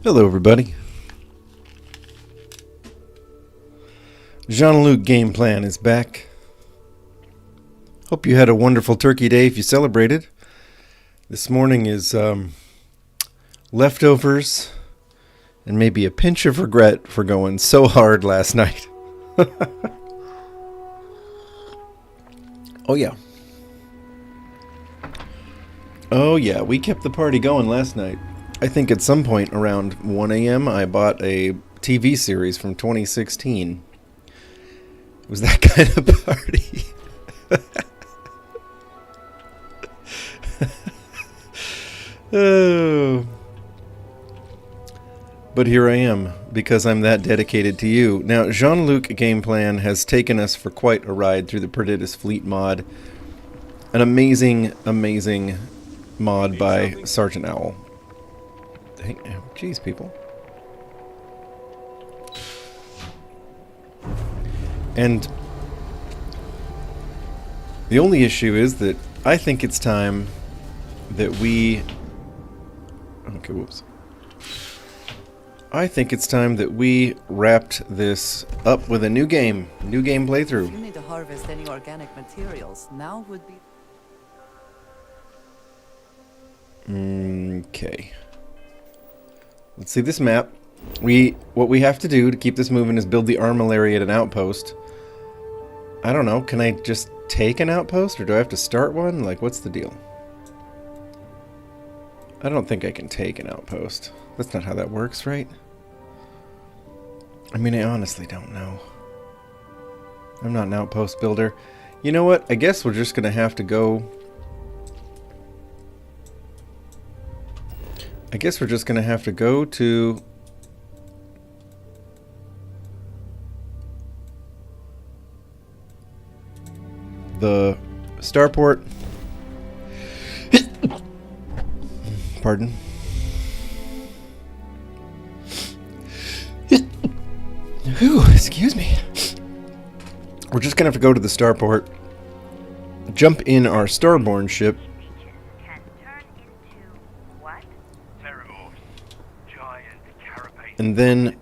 Hello everybody. Jean-Luc Game Plan is back. Hope you had a wonderful Turkey Day if you celebrated. This morning is leftovers and maybe a pinch of regret for going so hard last night. Oh yeah. Oh yeah, we kept the party going last night. I think at some point around 1 a.m. I bought a TV series from 2016. It was that kind of party. Oh. But here I am, because I'm that dedicated to you. Now, Jean-Luc Game Plan has taken us for quite a ride through the Perditus Fleet Mod. An amazing, amazing mod by Sergeant Owl. Jeez, people. And the only issue is that I think it's time that we... Okay, whoops. I think it's time that we wrapped this up with a new game playthrough. If you need to harvest any organic materials, now would be... Okay. Let's see this map. What we have to do to keep this moving is build the armillary at an outpost. I don't know, can I just take an outpost or do I have to start one? Like, what's the deal? I don't think I can take an outpost. That's not how that works, right? I mean, I honestly don't know. I'm not an outpost builder. You know what? I guess we're just gonna have to go... I guess we're just gonna have to go to... the starport. Pardon. Ooh, excuse me. We're just gonna have to go to the starport, jump in our starborn ship, and then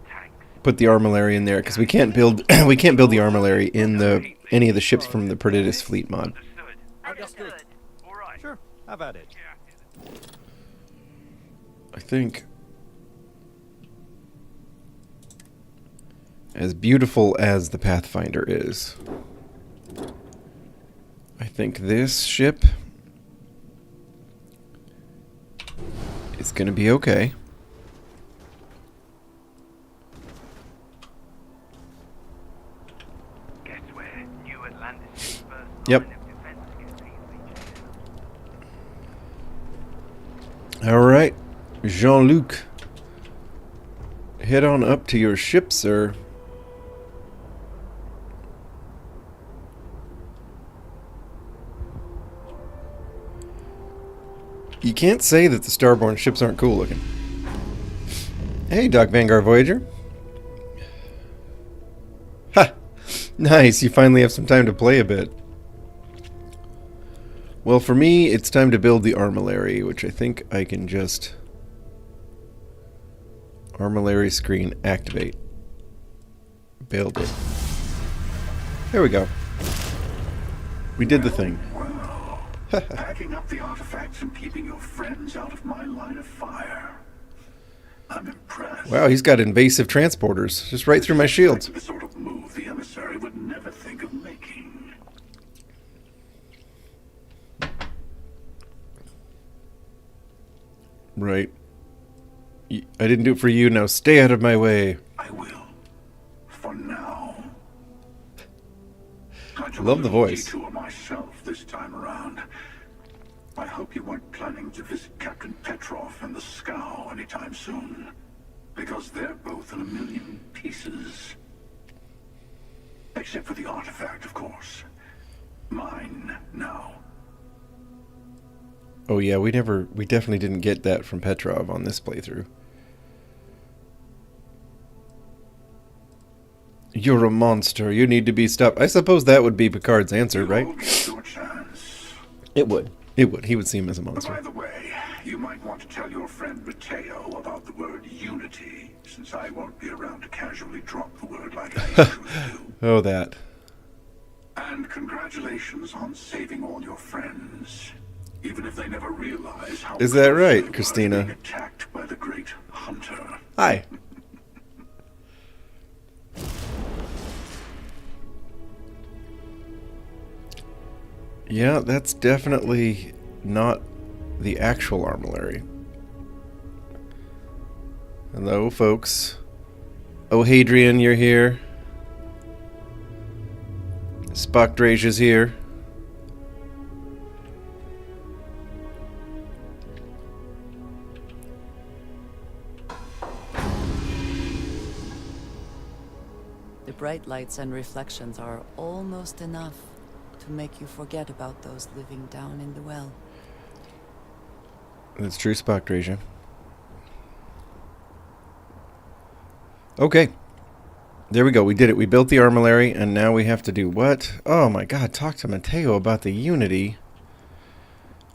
put the armillary in there because we can't build we can't build the armillary in any of the ships from the Perditus Fleet Mod. Understood. All right. Sure. How about it? I think as beautiful as the Pathfinder is, I think this ship is going to be okay. Guess where New Atlantis' first Yep. line of defense gets easily. All right, Jean-Luc, head on up to your ship, sir. You can't say that the starborn ships aren't cool looking. Hey, Doc Vanguard Voyager. Ha! Nice, you finally have some time to play a bit. Well, for me, it's time to build the armillary, which I think I can just... Armillary screen activate. Build it. There we go. We did the thing. Packing up the artifacts and keeping your friends out of my line of fire. I'm impressed. Wow, he's got invasive transporters. Just right through my shields. Like the sort of move the emissary would never think of making. Right. I didn't do it for you, now stay out of my way. I will. For now. Love the voice. Detour myself this time around. I hope you weren't planning to visit Captain Petrov and the Scow anytime soon. Because they're both in a million pieces. Except for the artifact, of course. Mine now. Oh yeah, we definitely didn't get that from Petrov on this playthrough. You're a monster. You need to be stopped. I suppose that would be Picard's answer, right? You'll get your chance. It would. It would. He would see him as a But monster. by the way, You might want to tell your friend Mateo about the word unity, since I won't be around to casually drop the word like I usually do. Oh, that. And congratulations on saving all your friends, even if they never realize how Is that close right, they were to Christina? being attacked by the great hunter. Hi. Yeah, that's definitely not the actual armillary. Hello, folks. Oh, Hadrian, you're here. Spock Drazia's here. The bright lights and reflections are almost enough to make you forget about those living down in the well. That's true, Spock Drazia. Okay. There we go. We did it. We built the armillary, and now we have to do what? Oh my god, talk to Mateo about the Unity.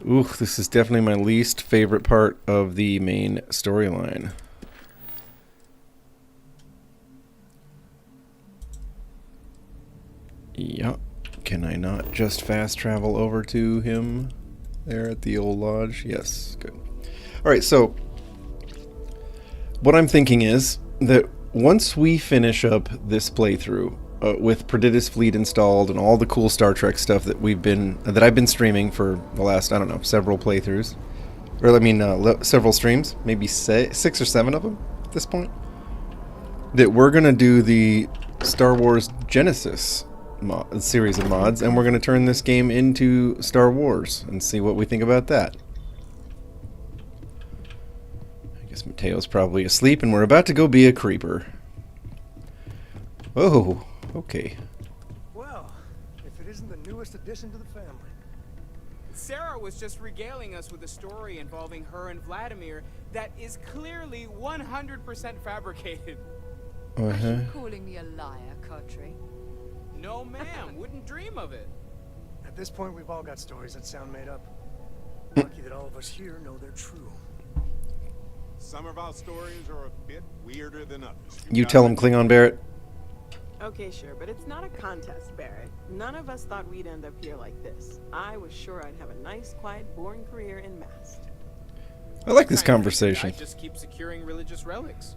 Ooh, this is definitely my least favorite part of the main storyline. Yup. Can I not just fast travel over to him there at the old lodge? Yes, good. Alright, so what I'm thinking is that once we finish up this playthrough with Perditus Fleet installed and all the cool Star Trek stuff that I've been streaming for the last, I don't know, several playthroughs, or I mean several streams, maybe 6 or 7 of them at this point, that we're gonna do the Star Wars Genesis series of mods, and we're gonna turn this game into Star Wars and see what we think about that. I guess Mateo's probably asleep, and we're about to go be a creeper. Oh, okay. Well, if it isn't the newest addition to the family. Sarah was just regaling us with a story involving her and Vladimir that is clearly 100% fabricated. Uh-huh. Are you calling me a liar, Codry? No, ma'am, wouldn't dream of it. At this point, we've all got stories that sound made up. Lucky that all of us here know they're true. Some of our stories are a bit weirder than others. You tell him, Klingon Barrett. Okay, sure, but it's not a contest, Barrett. None of us thought we'd end up here like this. I was sure I'd have a nice, quiet, boring career in Mast. I like this conversation. I just keep securing religious relics.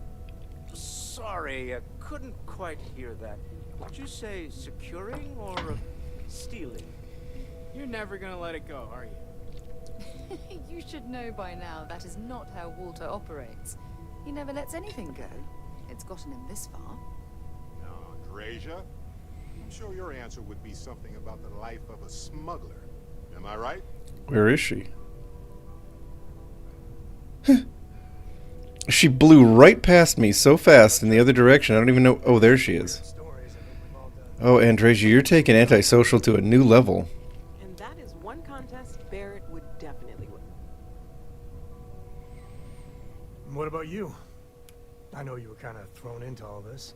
Sorry, I couldn't quite hear that. Did you say securing or stealing? You're never gonna let it go, are you? You should know by now that is not how Walter operates. He never lets anything go. It's gotten him this far. Drazia, I'm sure your answer would be something about the life of a smuggler. Am I right? Where is she? She blew right past me so fast in the other direction. I don't even know. Oh, there she is. Oh, Andresia, you're taking antisocial to a new level. And that is one contest Barrett would definitely win. What about you? I know you were kind of thrown into all this.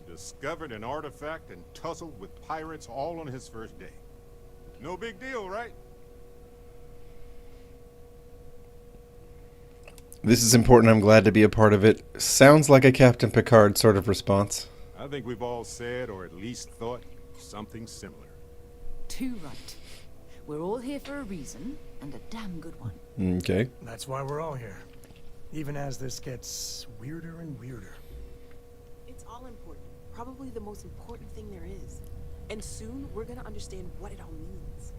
Discovered an artifact and tussled with pirates all on his first day. No big deal, right? This is important. I'm glad to be a part of it. Sounds like a Captain Picard sort of response. I think we've all said, or at least thought, something similar. Too right. We're all here for a reason, and a damn good one. Okay. That's why we're all here. Even as this gets weirder and weirder. It's all important. Probably the most important thing there is. And soon, we're gonna understand what it all means.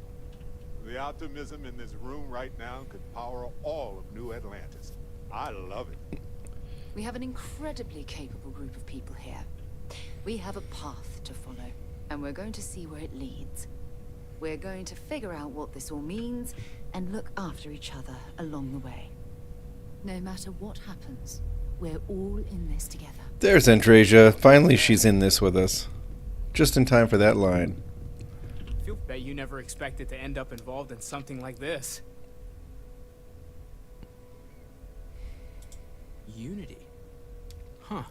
The optimism in this room right now could power all of New Atlantis. I love it. We have an incredibly capable group of people here. We have a path to follow, and we're going to see where it leads. We're going to figure out what this all means, and look after each other along the way. No matter what happens, we're all in this together. There's Andresia. Finally, she's in this with us. Just in time for that line. I bet you never expected to end up involved in something like this. Unity. Huh.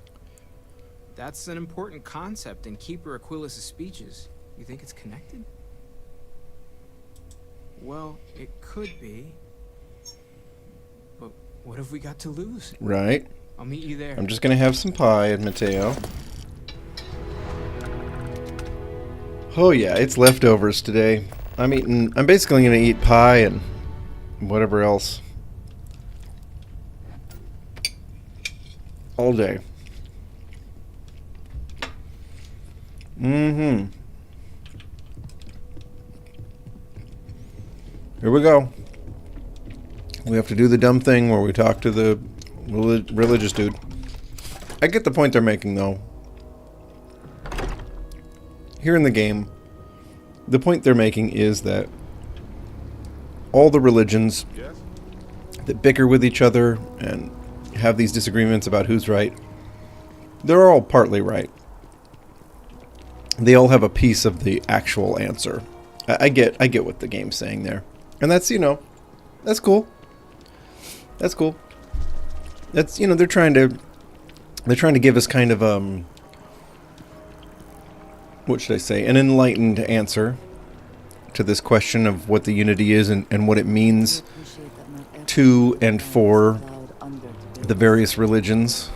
That's an important concept in Keeper Aquilas' speeches. You think it's connected? Well, it could be. But what have we got to lose? Right. I'll meet you there. I'm just gonna have some pie at Mateo. Oh yeah, it's leftovers today. I'm basically gonna eat pie and whatever else. All day. Mm-hmm. Here we go. We have to do the dumb thing where we talk to the religious dude. I get the point they're making, though. Here in the game, the point they're making is that all the religions that bicker with each other and have these disagreements about who's right, they're all partly right. They all have a piece of the actual answer. I get what the game's saying there. And that's, that's cool. That's cool. That's, they're trying to give us kind of what should I say? An enlightened answer to this question of what the unity is and what it means to and for the various religions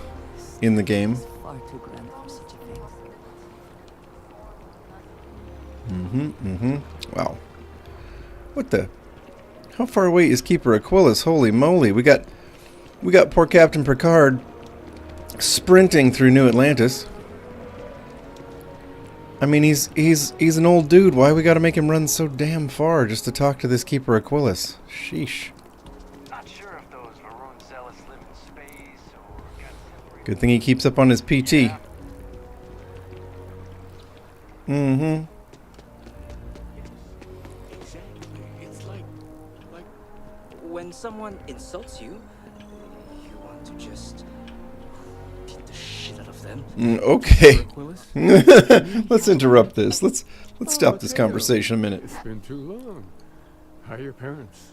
in the game. Wow. What the? How far away is Keeper Aquilus? Holy moly. We got poor Captain Picard sprinting through New Atlantis. I mean, he's an old dude. Why we gotta make him run so damn far just to talk to this Keeper Aquilus? Sheesh. Not sure if those Varun zealots live in space or got Good thing he keeps up on his PT. Yeah. Mm-hmm. Exactly. It's like When someone insults you, you want to just beat the shit out of them. Okay. Aquilus? Let's interrupt this. Let's stop this Mateo. conversation a minute. It's been too long. How are your parents?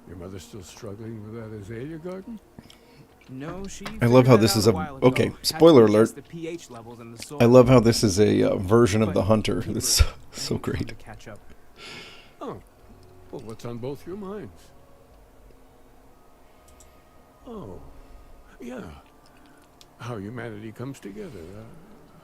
Your mother still struggling with that azalea garden? No, she. I love how figured this that is out a- while ago. okay, Had to spoiler adjust alert. the pH levels in the soil. I love how this is a version of the But Hunter. Keeper, This is so trying great. to catch up. Oh. Well, what's on both your minds? Oh. Yeah. How humanity comes together.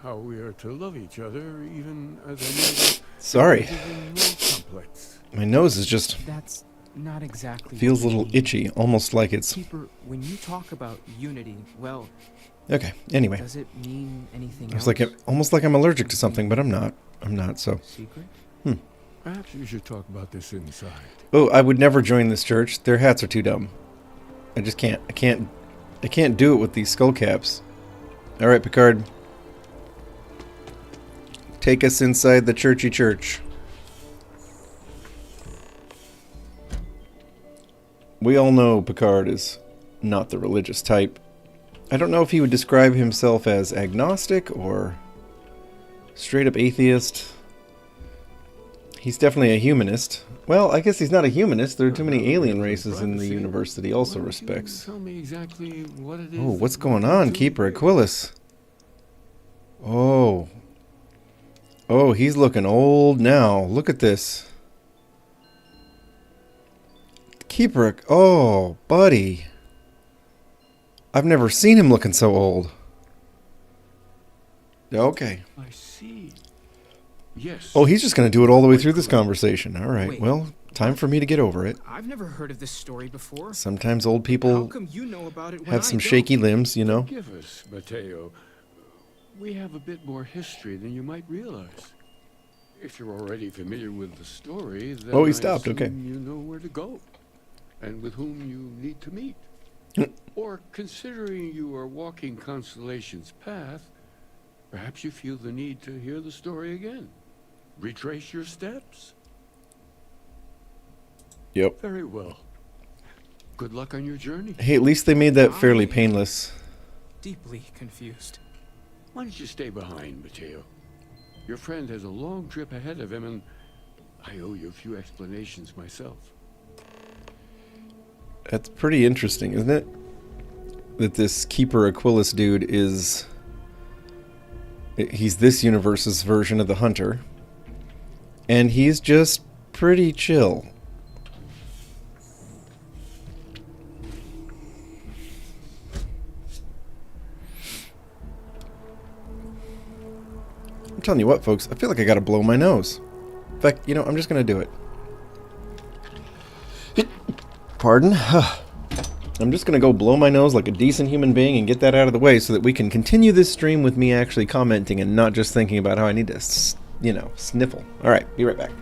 How we are to love each other, even as a Sorry. even more complex. My nose is just That's not exactly. feels a what I little mean. itchy, almost like it's Keeper, when you talk about unity, well, okay. Anyway, does it mean anything it's else? like almost like I'm allergic to something, but I'm not. I'm not. So, Secret? Perhaps you should talk about this inside. oh, I would never join this church. Their hats are too dumb. I just can't. I can't do it with these skull caps. All right, Picard. Take us inside the churchy church. We all know Picard is not the religious type. I don't know if he would describe himself as agnostic or straight up atheist. He's definitely a humanist. Well, I guess he's not a humanist. There are too many alien races in the universe that he also Why don't you respects. Tell me exactly what it is. Oh, what's that going you on, do Keeper here. Aquilus? Oh. Oh, he's looking old now. Look at this. Keeper... Oh, buddy. I've never seen him looking so old. Okay. I see. Yes. Oh, he's just going to do it all the way through this conversation. All right. Wait. Well, time for me to get over it. I've never heard of this story before. Sometimes old How people come you know about it when have I some don't? shaky limbs, you know. Give us, Mateo. We have a bit more history than you might realize. If you're already familiar with the story, then Oh, he I stopped, okay. assume you know where to go and with whom you need to meet. Or considering you are walking Constellation's path, perhaps you feel the need to hear the story again. Retrace your steps. Yep. Very well. Good luck on your journey. Hey, at least they made that fairly painless. Deeply confused. Why don't you stay behind, Mateo? Your friend has a long trip ahead of him, and I owe you a few explanations myself. That's pretty interesting, isn't it? That this Keeper Aquilus dude is... He's this universe's version of the Hunter. And he's just pretty chill. telling you what, folks, I feel like I gotta blow my nose. In fact, you know, I'm just gonna do it. Pardon? I'm just gonna go blow my nose like a decent human being and get that out of the way so that we can continue this stream with me actually commenting and not just thinking about how I need to, you know, sniffle. Alright, be right back.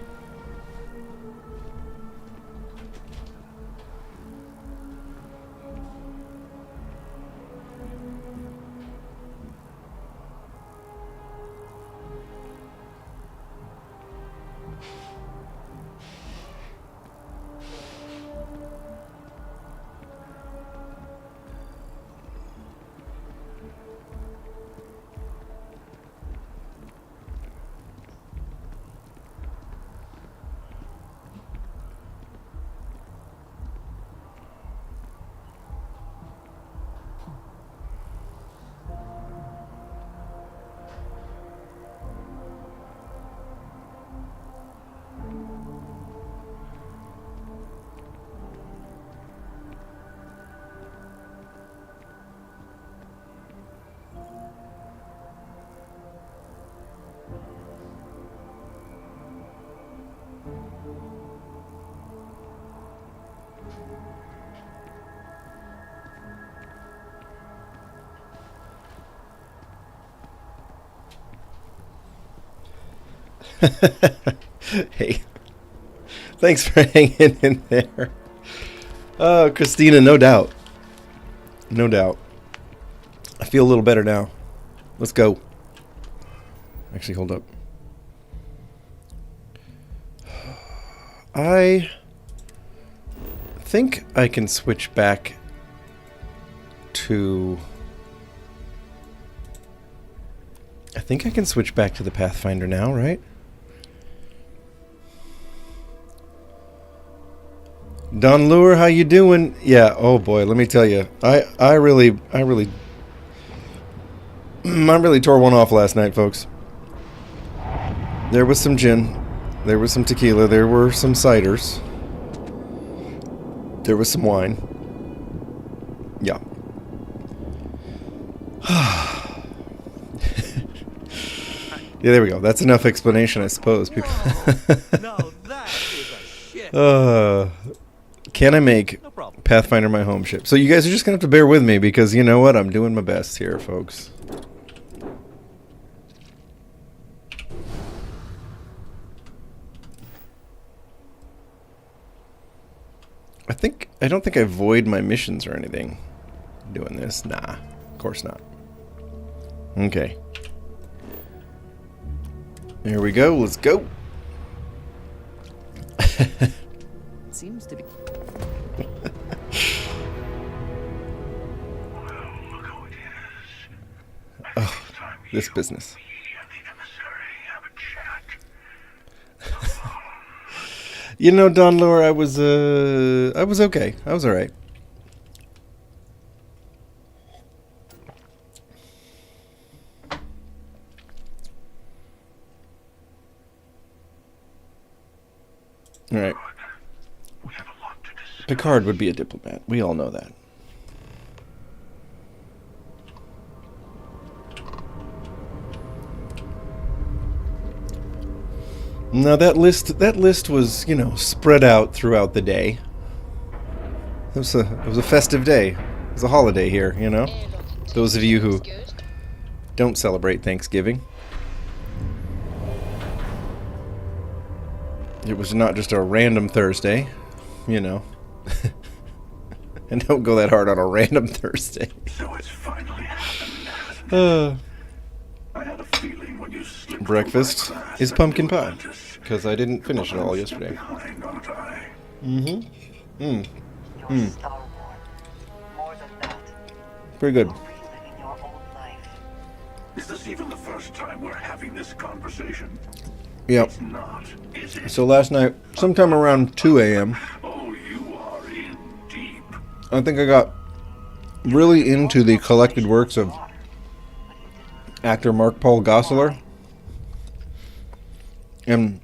Hey, thanks for hanging in there. Oh, Christina, no doubt. No doubt. I feel a little better now. Let's go. Actually, hold up. I think I can switch back to... I think I can switch back to the Pathfinder now, right? Don Lure, how you doing? Yeah, oh boy, let me tell you. I really tore one off last night, folks. There was some gin, there was some tequila, there were some ciders. There was some wine. Yeah. Yeah, there we go. That's enough explanation, I suppose. People. No, that is a shit. Can I make Pathfinder my home ship? So you guys are just going to have to bear with me because you know what? I'm doing my best here, folks. I don't think I void my missions or anything doing this. Nah, of course not. Okay. There we go. Let's go. Seems to be. Oh, this business. You know, Don Lure, I was okay. I was all right. All right. Picard would be a diplomat. We all know that. Now that list was, you know, spread out throughout the day. It was a festive day. It was a holiday here, you know. Those of you who don't celebrate Thanksgiving. It was not just a random Thursday, you know. And don't go that hard on a random Thursday. So it's finally happened. I had a feeling when you slipped Breakfast through my class is that pumpkin you pie, were just- because I didn't finish it all I'm yesterday. behind, aren't I? Mm-hmm. Mm. You're Mm. Star-born. More than that, Pretty good. you're reliving your old life. Is this even the first time we're having this conversation? Yep. It's not, is it? So last night, sometime around 2 a.m., Oh, you are in deep. I think I got really into the collected works of actor Mark Paul Gosselaar, and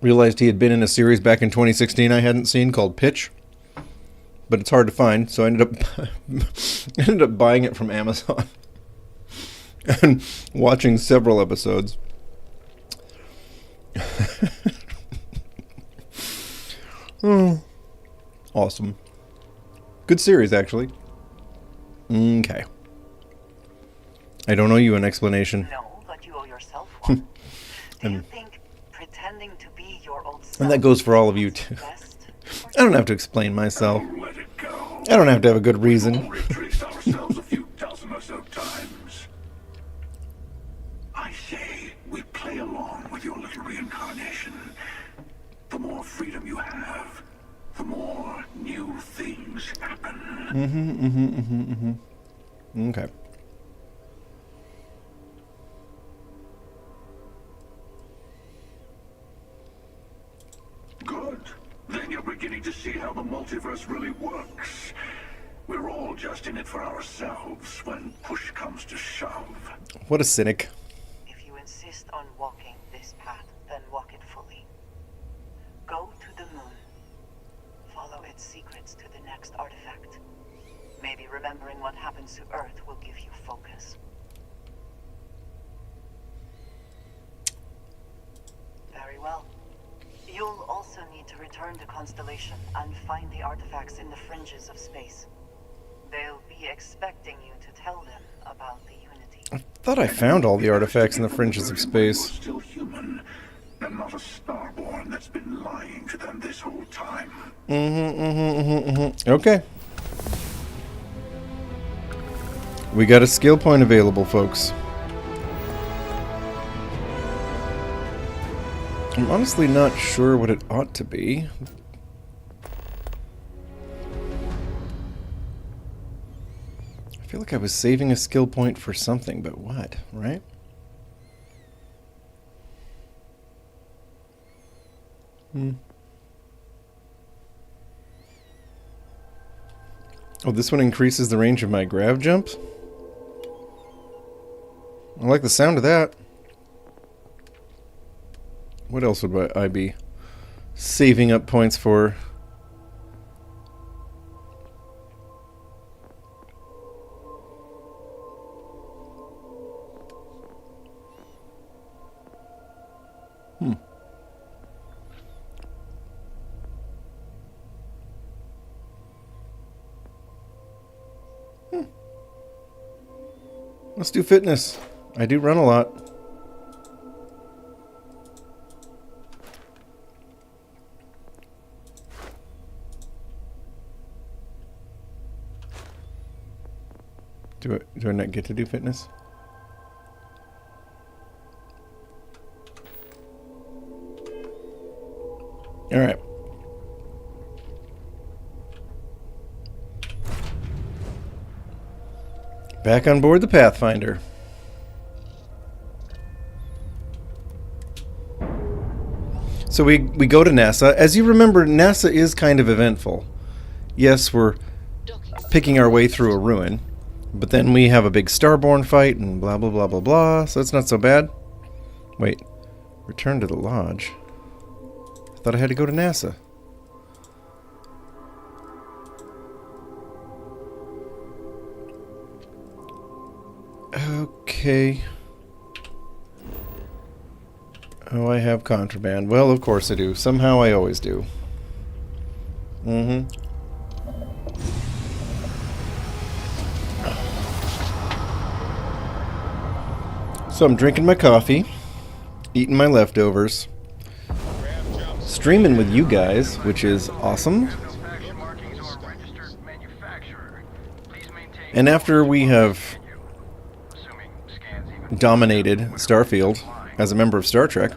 realized he had been in a series back in 2016 I hadn't seen called Pitch, but it's hard to find, so I ended up buying it from Amazon and watching several episodes. Oh, awesome. Good series, actually. Okay. I don't owe you an explanation. No, but you owe yourself one. Do you think pretending to be your old self... And that goes for all of you, too. I don't have to explain myself. Let it go. I don't have to have a good reason. Retrace ourselves a few dozen or so times. I say we play along with your little reincarnation. The more freedom you have, the more new things happen. Okay. Good. Then you're beginning to see how the multiverse really works. We're all just in it for ourselves when push comes to shove. What a cynic. If you insist on walking this path, then walk it fully. Go to the moon. Follow its secrets to the next artifact. Maybe remembering what happens to Earth will give you focus. Very well. You'll also need to return to Constellation and find the artifacts in the fringes of space. They'll be expecting you to tell them about the Unity. I thought I found all the artifacts in the fringes of space. Still human, and not a starborn that's been lying to them this whole time. Okay. We got a skill point available, folks. I'm honestly not sure what it ought to be. I feel like I was saving a skill point for something, but what, right? Oh, this one increases the range of my grav jumps? I like the sound of that. What else would I be saving up points for? Let's do fitness. I do run a lot. Do I not get to do fitness? All right. Back on board the Pathfinder. So we go to NASA. As you remember, NASA is kind of eventful. Yes, we're picking our way through a ruin, but then we have a big starborn fight and blah blah blah blah blah, so it's not so bad. Wait, return to the lodge. I thought I had to go to NASA. Okay. Oh, I have contraband. Well, of course I do. Somehow I always do. So I'm drinking my coffee, eating my leftovers, streaming with you guys, which is awesome. And after we have dominated Starfield as a member of Star Trek,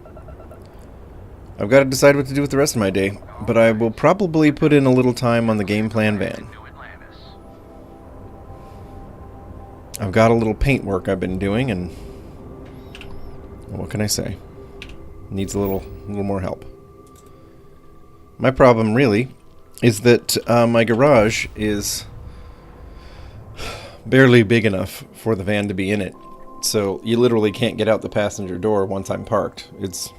I've got to decide what to do with the rest of my day, but I will probably put in a little time on the game plan van. I've got a little paint work I've been doing, and what can I say? Needs a little more help. My problem really is that my garage is barely big enough for the van to be in it. So you literally can't get out the passenger door once I'm parked. It's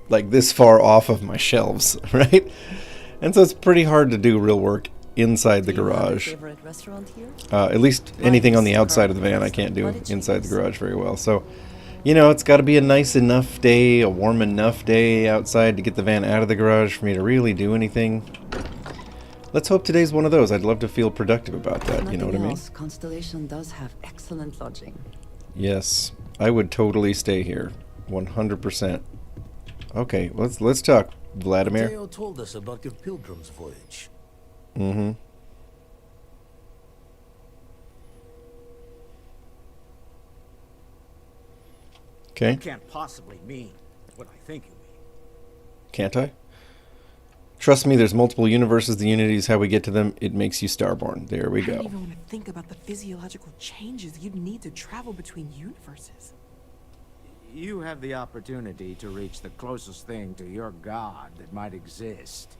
like this far off of my shelves, right? And so it's pretty hard to do real work inside the garage. Favorite restaurant here? At least anything on the outside of the van I can't do inside the garage very well. So You know, it's got to be a nice enough day, a warm enough day outside to get the van out of the garage for me to really do anything. Let's hope today's one of those. I'd love to feel productive about that, you know what I mean? Constellation does have excellent lodging. Yes, I would totally stay here. 100%. Okay, let's talk, Vladimir. Mateo told us about your pilgrim's voyage. Mm-hmm. Okay. You can't possibly mean what I think you mean. Can't I? Trust me, there's multiple universes. The Unity is how we get to them. It makes you starborn. There we I don't go. even want to think about the physiological changes you'd need to travel between universes. You have the opportunity to reach the closest thing to your god that might exist.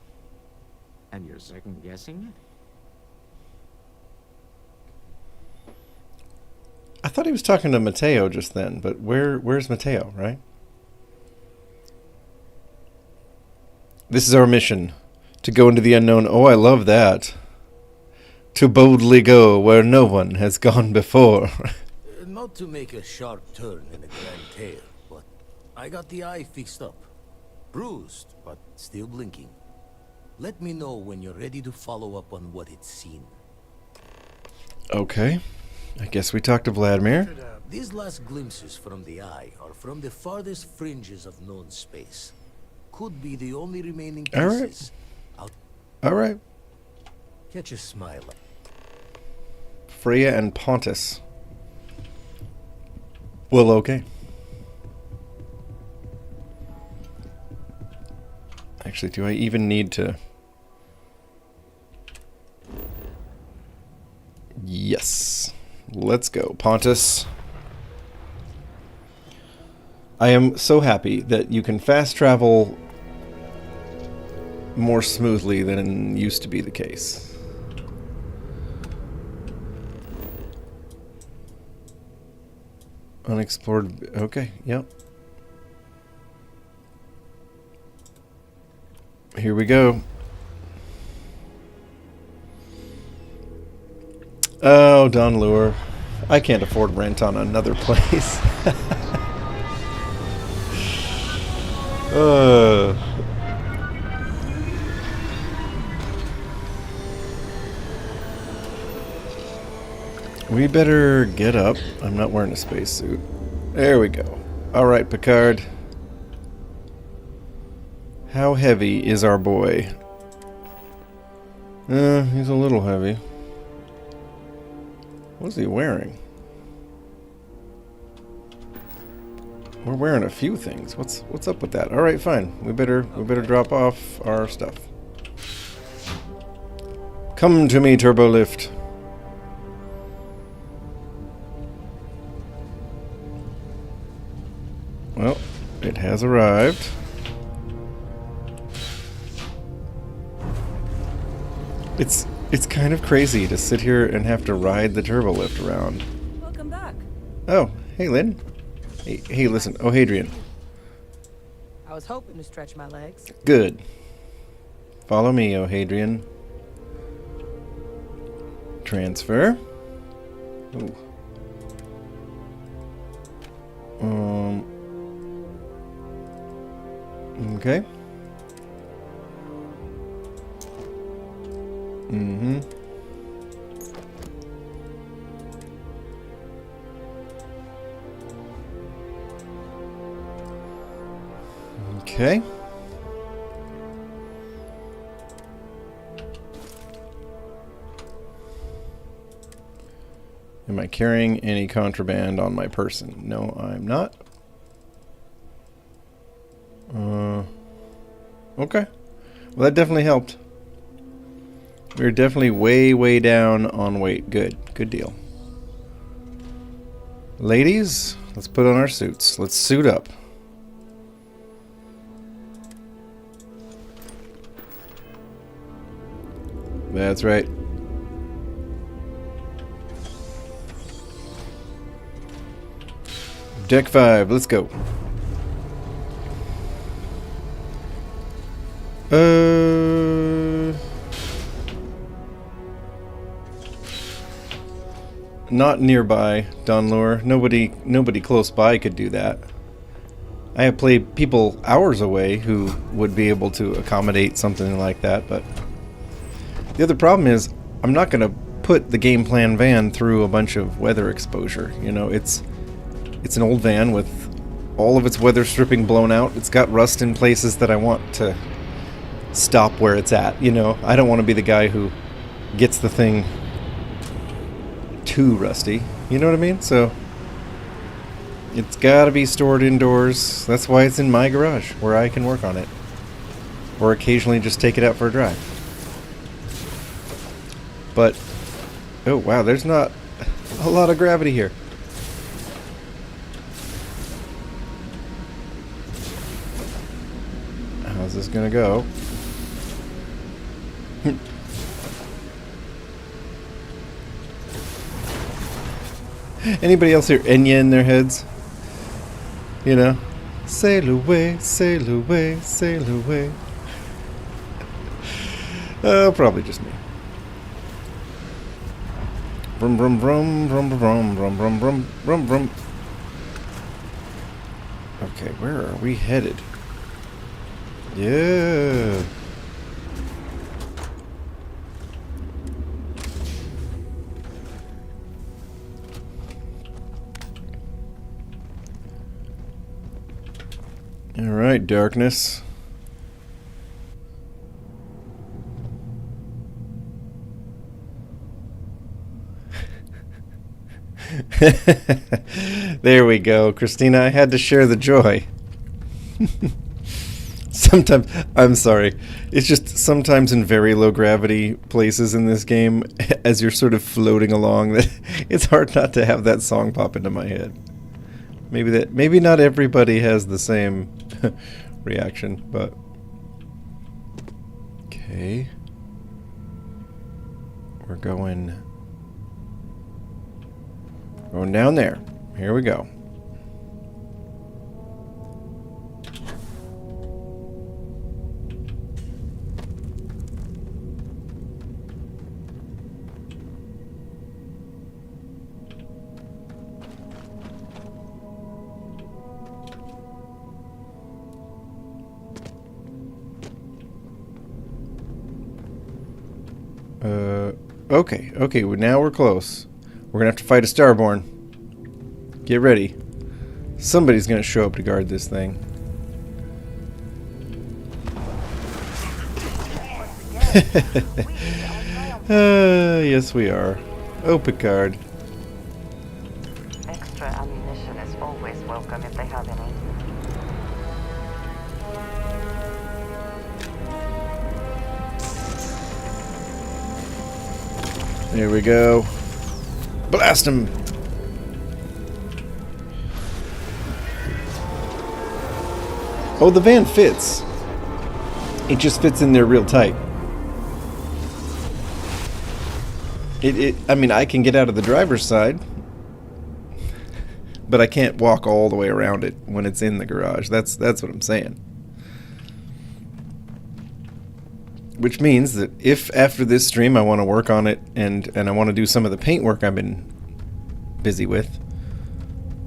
And you're second-guessing it? I thought he was talking to Mateo just then, but where's Mateo, right? This is our mission. To go into the unknown. Oh, I love that. To boldly go where no one has gone before. Not to make a sharp turn in a grand tale, but I got the eye fixed up. Bruised, but still blinking. Let me know when you're ready to follow up on what it's seen. Okay. I guess we talked to Vladimir. These last glimpses from the eye are from the farthest fringes of known space. Could be the only remaining pieces. All right. Catch a smile. Freya and Pontus. Well, okay. Actually, do I even need to... Yes. Let's go, Pontus. I am so happy that you can fast travel more smoothly than used to be the case. Unexplored... Okay, yep. Here we go. Oh, Don Lure. I can't afford rent on another place. We better get up. I'm not wearing a spacesuit. There we go. Alright, Picard. How heavy is our boy? He's a little heavy. What's he wearing? We're wearing a few things. What's up with that? All right, fine. We better drop off our stuff. Come to me, Turbo Lift. Well, it has arrived. It's kind of crazy to sit here and have to ride the turbo lift around. Welcome back. Oh, hey, Lynn. Hey, listen. Oh, Hadrian. I was hoping to stretch my legs. Good. Follow me, oh, Hadrian. Transfer. Ooh. Okay. Mm-hmm. Okay. Am I carrying any contraband on my person? No, I'm not. Okay. Well, that definitely helped. We're definitely way down on weight. Good. Good deal. Ladies, let's put on our suits. Let's suit up. That's right. Deck 5, let's go. not nearby, Donlure. Nobody close by could do that. I have played people hours away who would be able to accommodate something like that, but the other problem is I'm not going to put the game plan van through a bunch of weather exposure. You know, it's an old van with all of its weather stripping blown out. It's got rust in places that I want to stop where it's at. You know, I don't want to be the guy who gets the thing too rusty. You know what I mean? So it's got to be stored indoors. That's why it's in my garage, where I can work on it. Or occasionally just take it out for a drive. But, oh wow, there's not a lot of gravity here. How's this gonna go? Anybody else hear Enya in their heads? You know, sail away, sail away, sail away. Probably just me. Brum brum brum brum brum brum brum brum brum brum. Okay, where are we headed? Yeah. All right, darkness. There we go, Christina. I had to share the joy. Sometimes, I'm sorry. It's just sometimes in very low gravity places in this game, as you're sort of floating along, that it's hard not to have that song pop into my head. Maybe not everybody has the same reaction, but okay. We're going down there. Here we go. Okay, well, now we're close. We're gonna have to fight a Starborn. Get ready. Somebody's gonna show up to guard this thing. Yes we are. Oh, Picard. Extra ammunition is always welcome if they have any. There we go. Blast him! Oh, the van fits. It just fits in there real tight. I mean, I can get out of the driver's side, but I can't walk all the way around it when it's in the garage. That's what I'm saying. Which means that if after this stream I want to work on it and I want to do some of the paint work I've been busy with,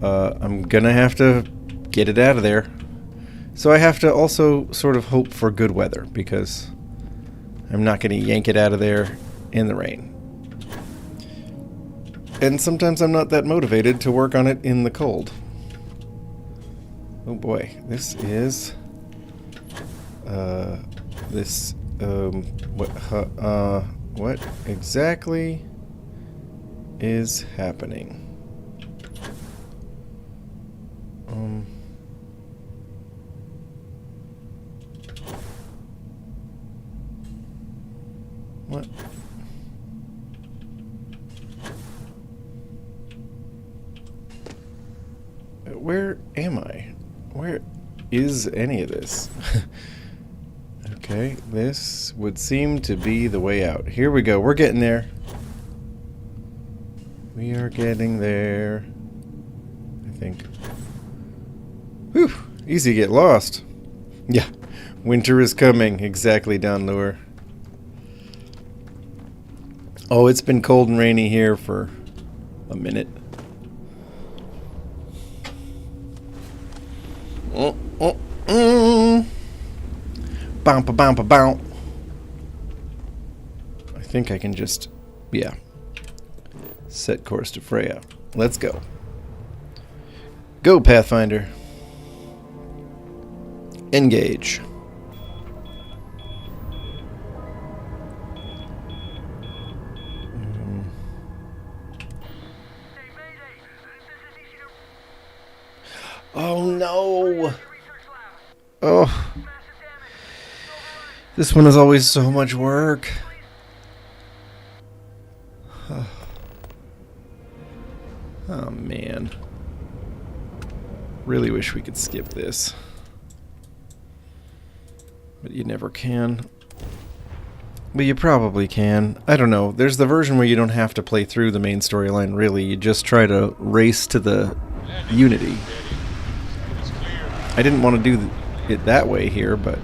I'm gonna have to get it out of there. So I have to also sort of hope for good weather, because I'm not going to yank it out of there in the rain. And sometimes I'm not that motivated to work on it in the cold. Oh boy, this is what exactly is happening? What? Where am I? Where is any of this? Okay, this would seem to be the way out. Here we go. We're getting there. We are getting there. I think. Whew! Easy to get lost. Yeah. Winter is coming. Exactly, Donlure. Oh, it's been cold and rainy here for a minute. Bow, bow, bow, bow. I think I can just, yeah. Set course to Freya. Let's go. Go, Pathfinder. Engage. Oh no! Oh. This one is always so much work. Oh man. Really wish we could skip this. But you never can. But you probably can. I don't know. There's the version where you don't have to play through the main storyline, really. You just try to race to the Unity. I didn't want to do it that way here, but,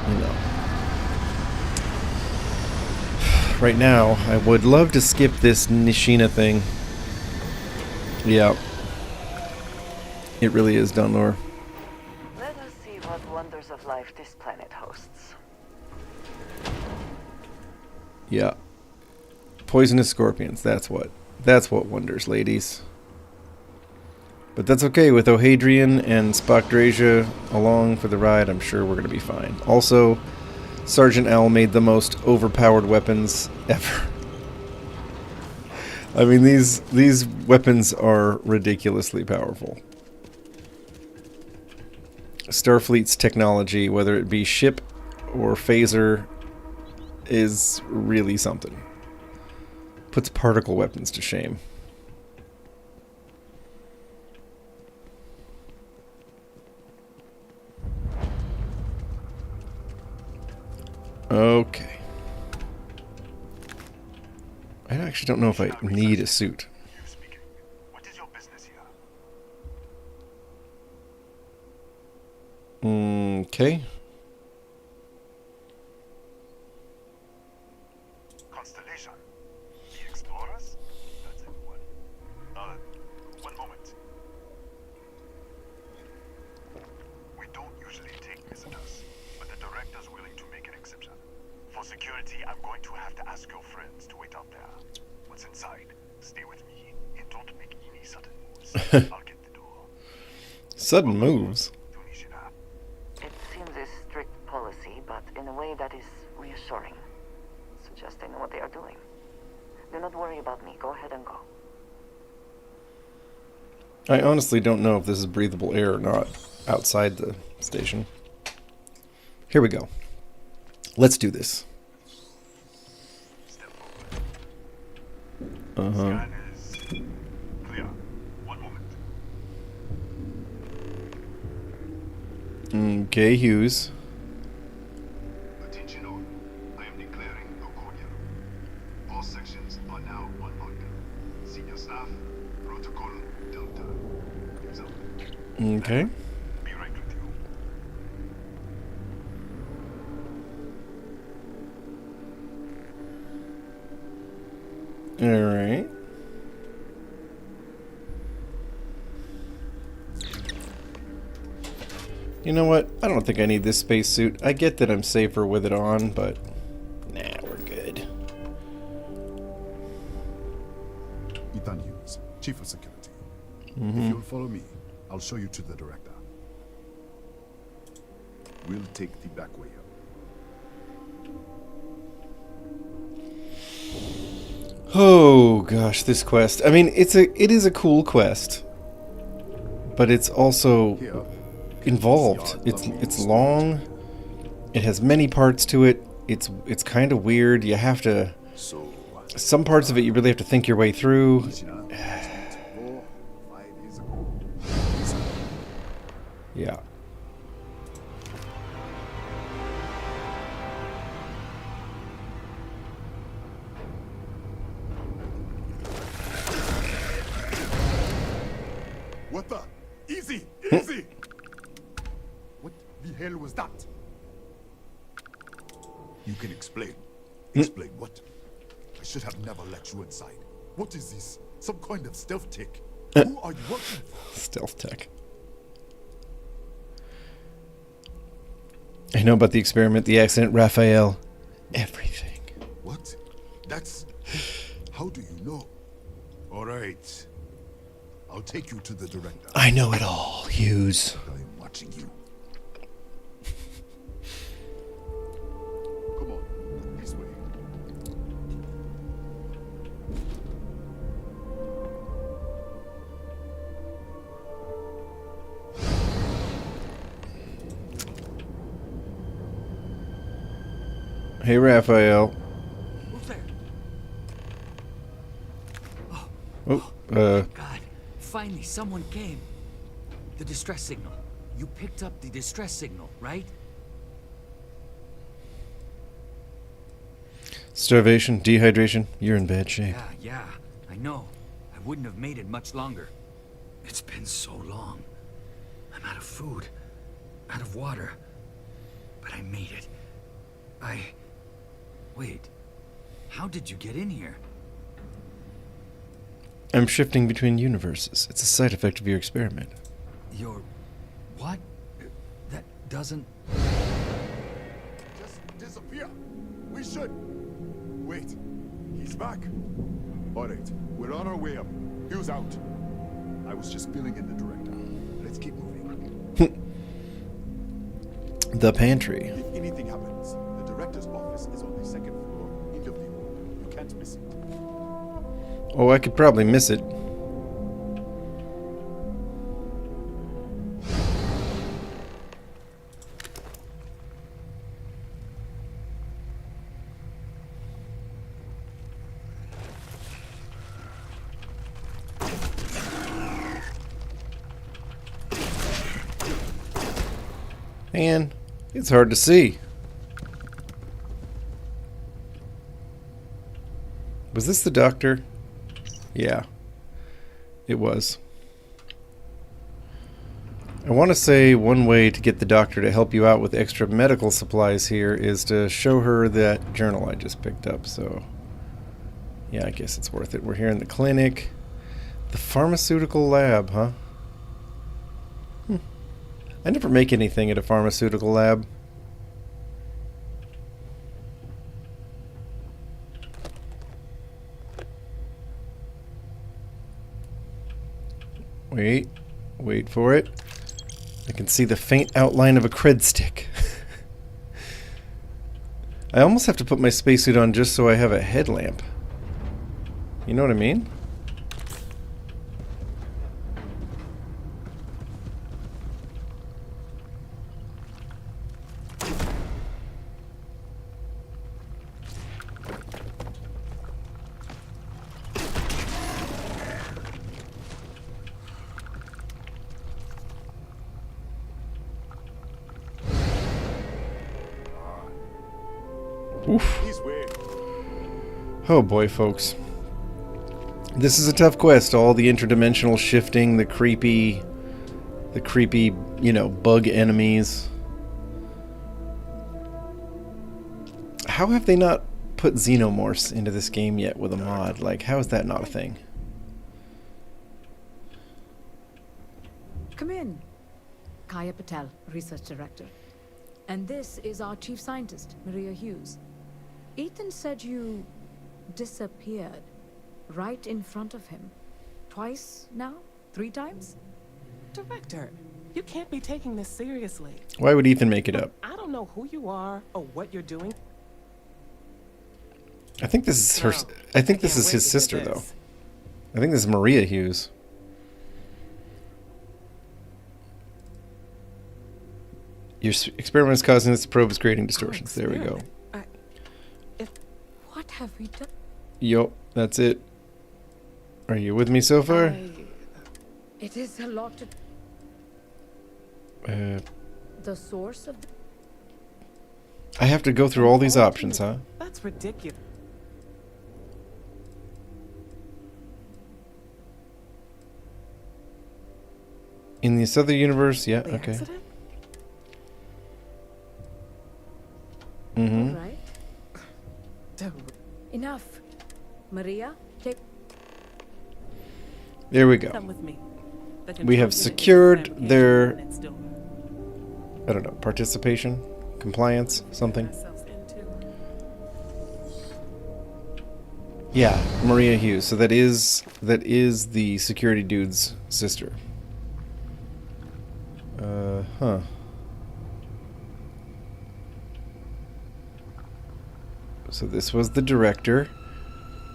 you know. Right now, I would love to skip this Nishina thing. Yeah. It really is, Dunlor. Let us see what wonders of life this planet hosts. Yeah. Poisonous scorpions, that's what. That's what wonders, ladies. But that's okay, with O'Hadrian and Spockdrasia along for the ride, I'm sure we're going to be fine. Also, Sergeant L made the most overpowered weapons ever. I mean, these weapons are ridiculously powerful. Starfleet's technology, whether it be ship or phaser, is really something. Puts particle weapons to shame. Okay. I actually don't know if I need a suit. What is your business here? Okay. Constellation. The Explorers? That's a one. One moment. We don't usually take visitors, but the director's willing to make an exception. For security, I'm going to have to ask your friends to wait out there. What's inside? Stay with me and don't make any sudden moves. I'll get the door. Sudden moves? It seems a strict policy, but in a way that is reassuring. Suggests they know what they are doing. Do not worry about me. Go ahead and go. I honestly don't know if this is breathable air or not outside the station. Here we go. Let's do this. Uh-huh. Clear. One moment. Okay, Hughes. Attention all. I am declaring a cordial. All sections are now on lockdown. Senior staff, protocol, Delta. Okay. Be right with you. Alright. You know what? I don't think I need this spacesuit. I get that I'm safer with it on, but nah, we're good. Ethan Hughes, Chief of Security. Mm-hmm. If you'll follow me, I'll show you to the director. We'll take the back way up. Oh gosh, this quest. I mean, it is a cool quest, but it's also involved. It's long. It has many parts to it. It's kind of weird. You have to. Some parts of it you really have to think your way through. Yeah. What the? Easy! Easy! What the hell was that? You can explain. Explain what? I should have never let you inside. What is this? Some kind of stealth tech. Who are you working for? Stealth tech. I know about the experiment, the accident, Raphael. Everything. What? That's... How do you know? All right. I'll take you to the director. I know it all, Hughes. I'm watching you. Come on, this way. Hey, Raphael. Who's there? Oh, God, finally someone came. The distress signal. You picked up the distress signal, right? Starvation, dehydration, you're in bad shape. Yeah, I know. I wouldn't have made it much longer. It's been so long. I'm out of food, out of water. But I made it. Wait. How did you get in here? I'm shifting between universes. It's a side effect of your experiment. Your... what? That doesn't... Just disappear. We should. Wait. He's back. All right. We're on our way up. Hughes out. I was just filling in the director. Let's keep moving. The pantry. If anything happens, the director's office is on the second floor in the view. You can't miss it. Oh, I could probably miss it. Man, it's hard to see. Was this the doctor? Yeah, it was. I want to say one way to get the doctor to help you out with extra medical supplies here is to show her that journal I just picked up, so yeah, I guess it's worth it. We're here in the clinic. The pharmaceutical lab, huh? I never make anything at a pharmaceutical lab. Wait for it. I can see the faint outline of a cred stick. I almost have to put my spacesuit on just so I have a headlamp. You know what I mean? Oof. Oh boy, folks. This is a tough quest. All the interdimensional shifting, the creepy, you know, bug enemies. How have they not put xenomorphs into this game yet with a mod? Like, how is that not a thing? Come in. Kaya Patel, Research Director. And this is our Chief Scientist, Maria Hughes. Ethan said you disappeared right in front of him. Twice now? 3 times? Director, you can't be taking this seriously. Why would Ethan make it up? I don't know who you are or what you're doing. I think this is her. I think this is his sister, though. I think this is Maria Hughes. Your experiment is causing this probe is creating distortions. There we go. What have we done? Yup, that's it. Are you with me so far? It is a lot to... The source of... I have to go through all these options, huh? That's ridiculous. In this other universe, yeah, okay. Accident? Mm-hmm. All right. Enough. Maria, take... There we go. Come with me. We have secured their, I don't know, participation, compliance, something. Yeah, Maria Hughes. So that is the security dude's sister. Huh. So this was the director.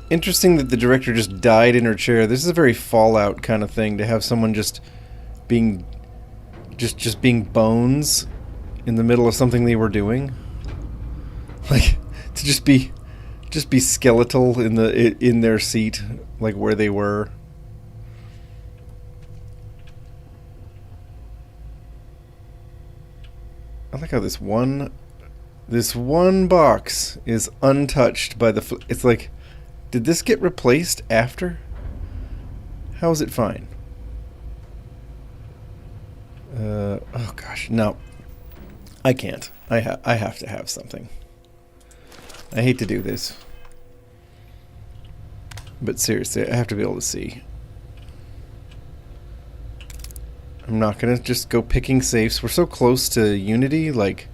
Interesting that the director just died in her chair. This is a very Fallout kind of thing, to have someone just being bones in the middle of something they were doing. Like, to just be skeletal in their seat, like where they were. I like how this one box is untouched by the it's like, did this get replaced after? How is it fine? Oh gosh, no. I can't. I have to have something. I hate to do this. But seriously, I have to be able to see. I'm not gonna just go picking safes. We're so close to Unity, like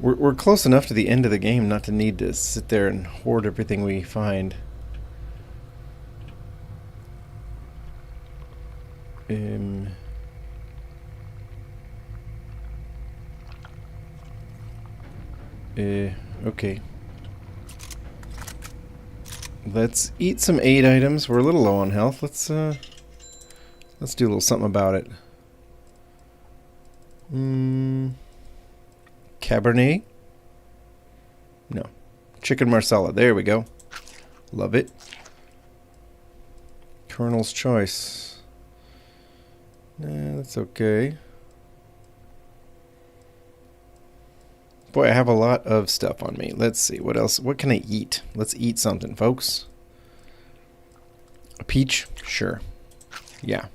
we're close enough to the end of the game not to need to sit there and hoard everything we find. Okay. Let's eat some aid items. We're a little low on health. Let's do a little something about it. Cabernet? No. Chicken marsala. There we go. Love it. Colonel's choice. Nah, that's okay. Boy, I have a lot of stuff on me. Let's see. What else? What can I eat? Let's eat something, folks. A peach? Sure. Yeah.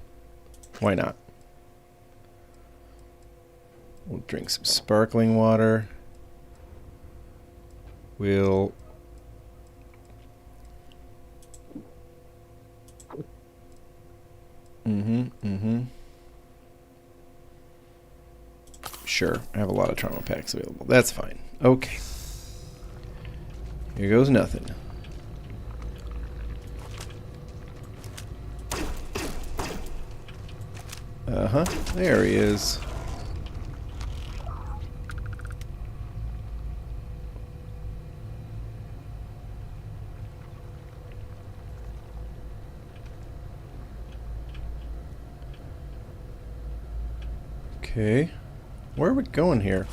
Why not? We'll drink some sparkling water. We'll... Sure, I have a lot of trauma packs available. That's fine. Okay. Here goes nothing. Uh-huh. There he is. Okay. Where are we going here?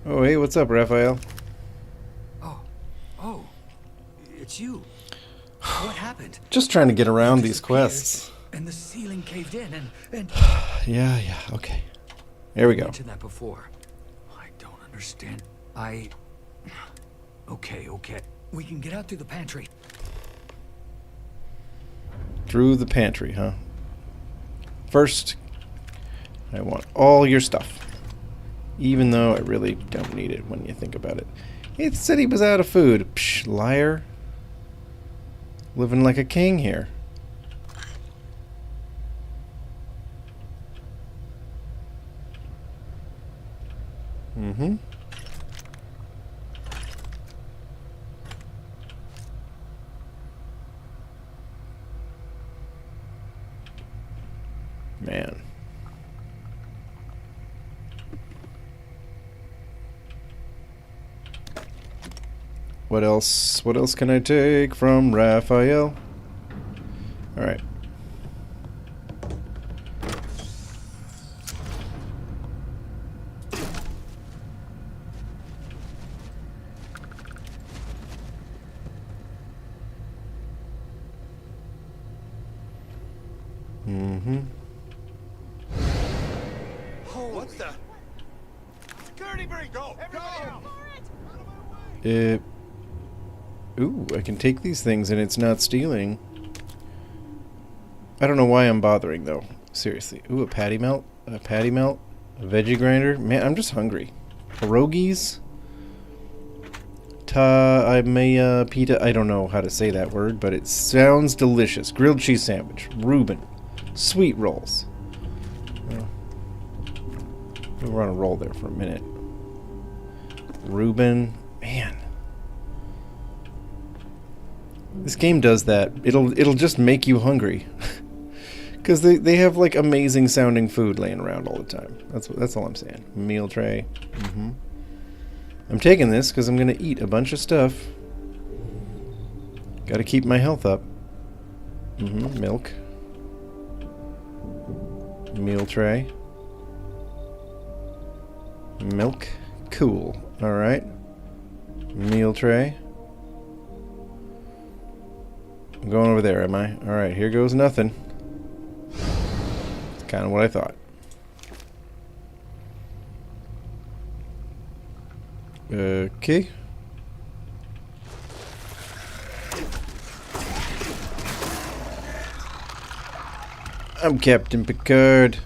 Oh, hey, what's up, Raphael? Oh, it's you. What happened? Just trying to get around these quests. And the ceiling caved in, and Yeah, okay. There we go. I mentioned that before. I don't understand. Okay. We can get out through the pantry. Through the pantry, huh? First, I want all your stuff. Even though I really don't need it when you think about it. It said he was out of food. Psh, liar. Living like a king here. Mm-hmm. Man. What else? What else can I take from Raphael? All right. Mm-hmm. What the? Security breach! Go! Everybody out! Ooh, I can take these things and it's not stealing. I don't know why I'm bothering though. Seriously. Ooh, a patty melt, a veggie grinder. Man, I'm just hungry. pierogies. Ta-I-mea pita. I don't know how to say that word, but it sounds delicious. Grilled cheese sandwich. Reuben. Sweet rolls. Well, we were on a roll there for a minute. Reuben. Man. This game does that. It'll just make you hungry. Because they have like amazing sounding food laying around all the time. That's all I'm saying. Meal tray. Mm-hmm. I'm taking this because I'm going to eat a bunch of stuff. Got to keep my health up. Mm-hmm. Milk. Meal tray. Milk. Cool. Alright. Meal tray. I'm going over there, am I? Alright, here goes nothing. It's kind of what I thought. Okay. I'm Captain Picard.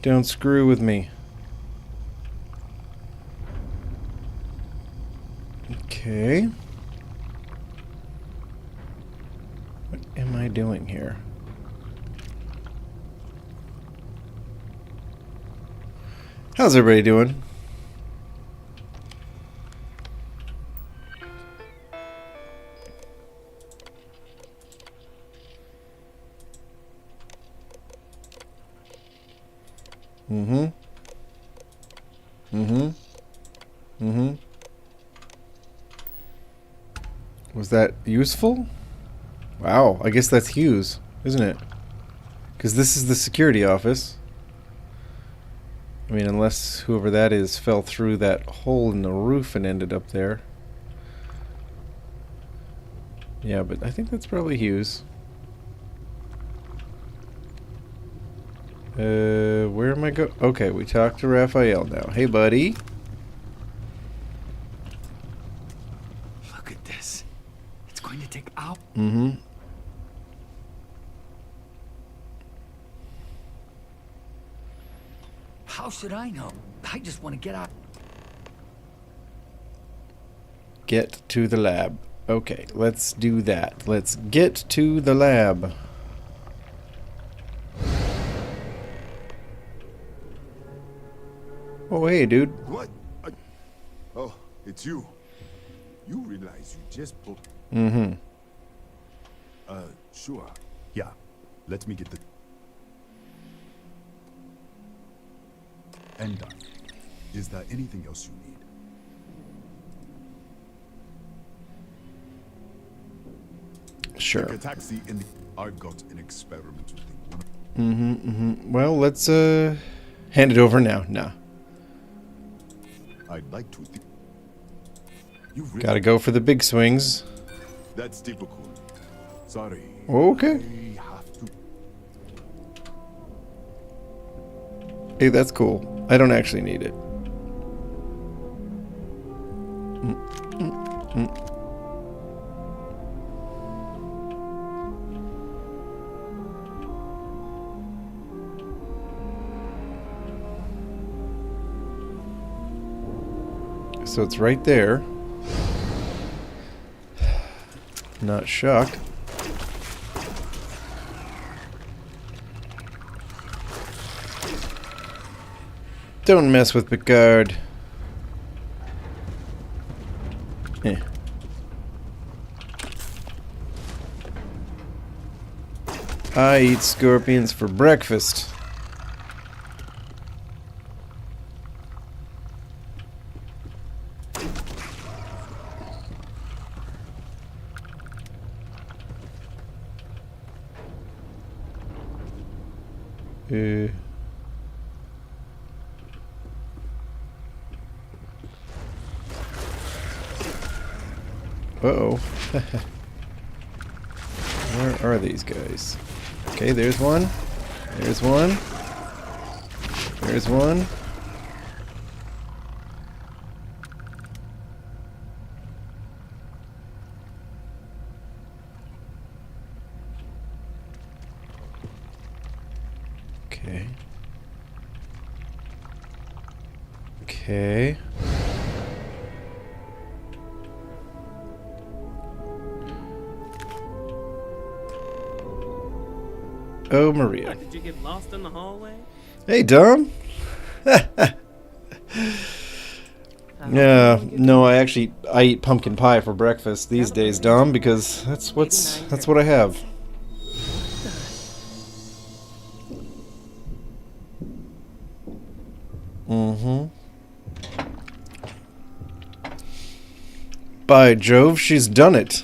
Don't screw with me. Okay. What am I doing here? How's everybody doing? Mm-hmm. Mm-hmm. Mm-hmm. Was that useful? Wow, I guess that's Hughes, isn't it? Because this is the security office. I mean, unless whoever that is fell through that hole in the roof and ended up there. Yeah, but I think that's probably Hughes. Where am I go? Okay, we talked to Raphael now. Hey, buddy. Look at this. It's going to take out. Mm-hmm. How should I know? I just want to get out. Get to the lab. Okay, let's do that. Let's get to the lab. Oh, hey, dude. What? Oh, it's you. You realize you just pulled... Mm-hmm. Sure. Yeah. Let me get the... And done. Is there anything else you need? Sure. Take a taxi in the... I've got an experiment with the... Mm-hmm, mm-hmm. Well, let's, hand it over now. Nah. I'd like to... You really... Gotta go for the big swings. That's typical. Sorry. Okay. I have to... Hey, that's cool. I don't actually need it. So it's right there. Not shocked. Don't mess with Picard. Eh. I eat scorpions for breakfast. Uh-oh. Where are these guys? Okay, there's one. There's one. There's one. Okay. Okay. Oh, Maria. What, did you get lost in the hallway? Hey, Dom. Yeah, no, I eat pumpkin pie for breakfast these days, Dom, because that's what I have. Mm-hmm. By Jove, she's done it.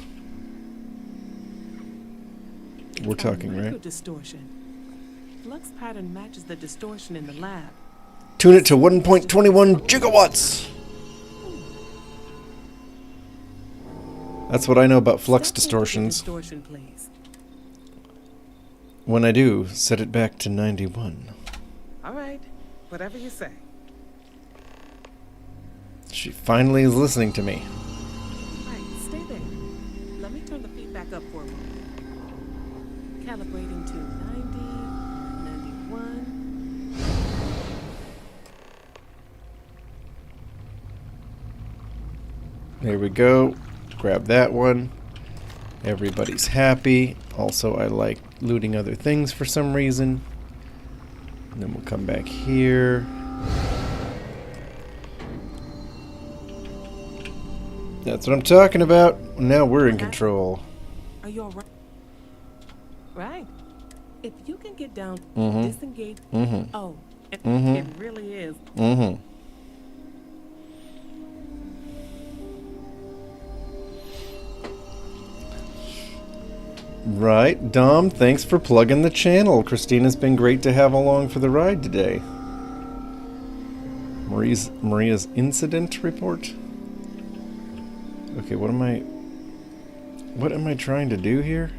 We're talking, right? Distortion. Flux pattern matches the distortion in the lab. Tune it to 1.21 gigawatts. That's what I know about flux distortions. Distortion, please. When I do, set it back to 91. All right, whatever you say. She finally is listening to me. Right, stay there. Let me turn the feedback up for a moment. Calibrating to 90, 91. There we go. Grab that one. Everybody's happy. Also, I like looting other things for some reason. And then we'll come back here. That's what I'm talking about. Now we're in control. Are you all right? Right. If you can get down, disengage. Oh, it really is. Right, Dom, thanks for plugging the channel. Christina's been great to have along for the ride today. Maria's incident report? Okay, what am I trying to do here?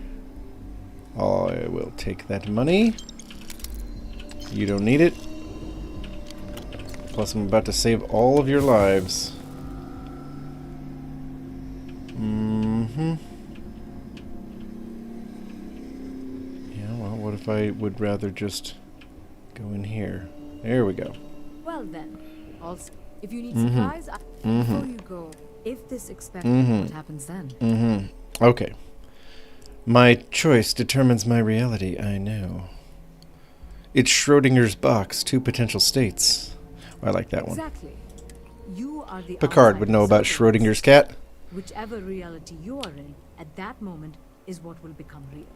I will take that money. You don't need it. Plus, I'm about to save all of your lives. Yeah, well, what if I would rather just go in here? There we go. Well then, also, if you need supplies, before you go, if this expected, what happens then? Okay. My choice determines my reality, I know. It's Schrodinger's box, 2 potential states. I like that one. Exactly. You are the Picard would know about Schrodinger's cat. Whichever reality you are in, at that moment, is what will become real.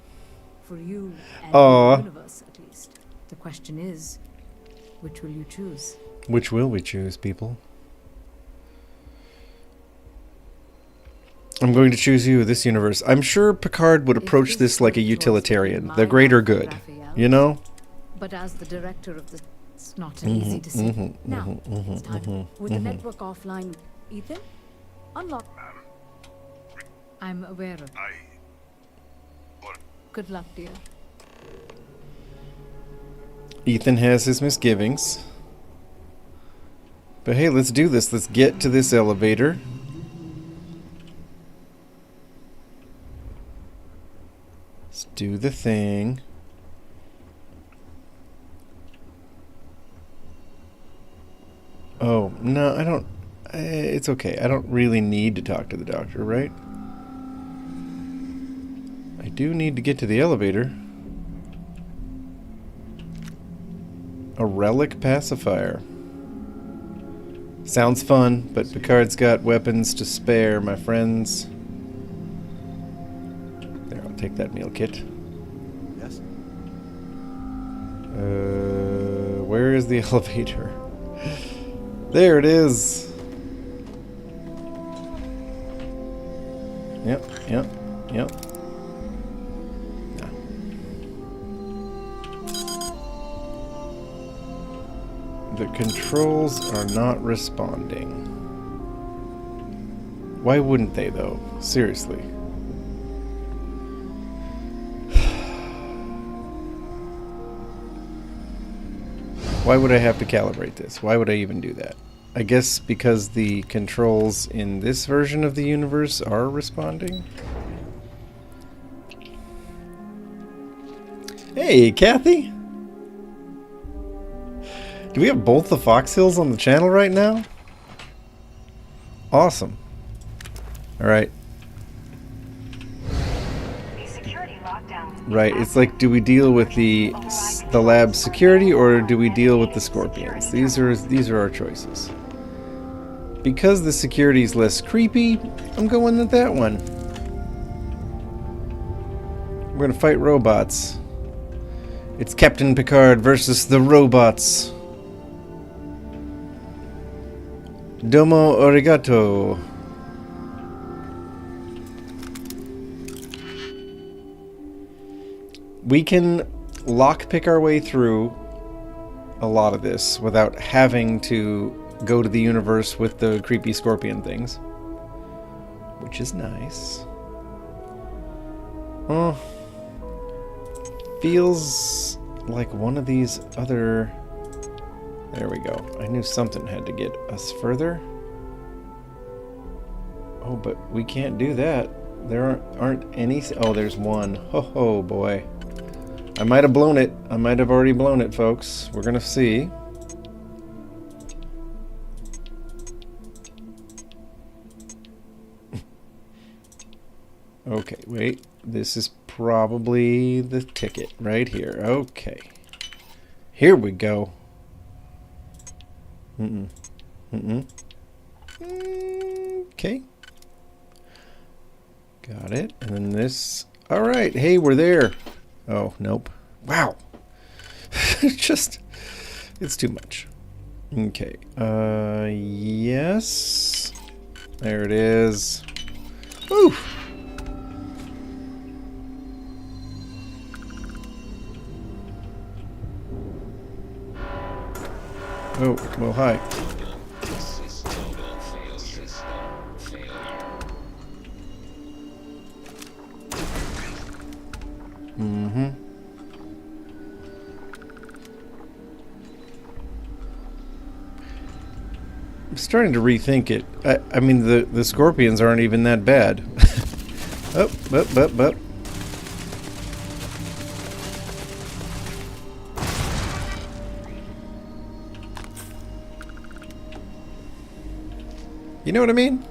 For you and the universe, at least. The question is, which will you choose? Which will we choose, people? I'm going to choose you, this universe. I'm sure Picard would approach this like a utilitarian, the greater good, you know? But as the director of the... It's not an easy decision. Now, it's time. With the network offline, Ethan, unlock... I'm aware of it. Good luck, dear. Ethan has his misgivings. But hey, let's do this. Let's get to this elevator. Let's do the thing. Oh, no, I don't... it's okay. I don't really need to talk to the doctor, right? I do need to get to the elevator. A relic pacifier. Sounds fun, but Picard's got weapons to spare, my friends. There, I'll take that meal kit. Yes? Where is the elevator? There it is. Yep. The controls are not responding. Why wouldn't they, though? Seriously. Why would I have to calibrate this? Why would I even do that? I guess because the controls in this version of the universe are responding? Hey, Kathy! Do we have both the Foxhills on the channel right now? Awesome. Alright. Right, it's like, do we deal with the lab security or do we deal with the Scorpions? These are our choices. Because the security is less creepy, I'm going with that one. We're gonna fight robots. It's Captain Picard versus the robots. Domo arigato. We can lockpick our way through a lot of this without having to go to the universe with the creepy scorpion things, which is nice. Oh, feels like one of these other... There we go. I knew something had to get us further. Oh, but we can't do that. There aren't any... Oh, there's one. Ho ho, boy. I might have blown it. I might have already blown it, folks. We're gonna see. Okay, wait. This is probably the ticket right here. Okay. Here we go. Okay. Got it. And then this. Alright, hey, we're there. Oh, nope. Wow. It's too much. Okay. Yes. There it is. Woo! Oh, well, hi. I'm starting to rethink it. I mean, the scorpions aren't even that bad. Up. You know what I mean?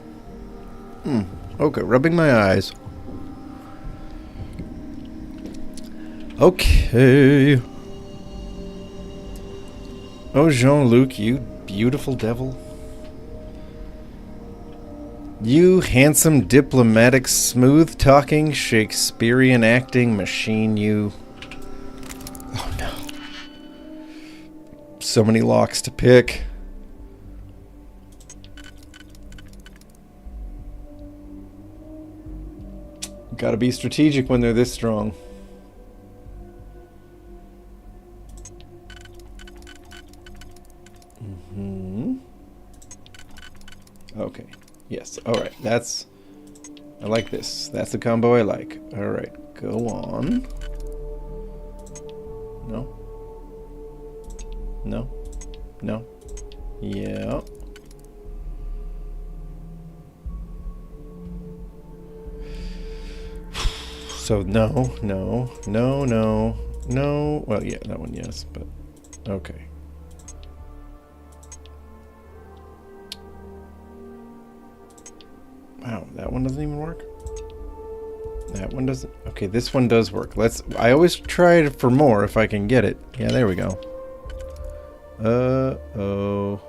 Okay, rubbing my eyes. Okay. Oh, Jean-Luc, you beautiful devil. You handsome, diplomatic, smooth-talking, Shakespearean acting machine, you. Oh, no. So many locks to pick. Gotta be strategic when they're this strong. Okay. Yes. Alright. That's... I like this. That's the combo I like. Alright. Go on. No. No. No. Yeah. So no. Well, yeah, that one, yes, but okay. Wow, that one doesn't even work. That one doesn't. Okay, this one does work. I always try for more if I can get it. Yeah, there we go. Oh.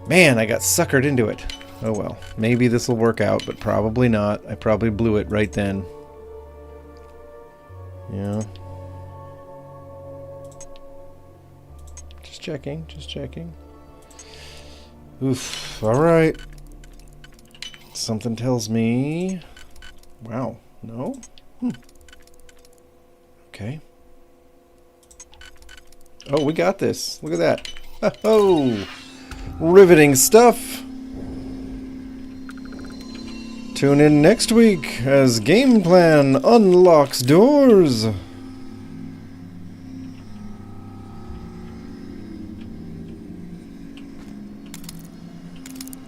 Man, I got suckered into it. Oh well, maybe this will work out, but probably not. I probably blew it right then. Yeah. Just checking. Oof, alright. Something tells me... Wow, no? Okay. Oh, we got this. Look at that. Oh! Riveting stuff! Tune in next week as Game Plan unlocks doors.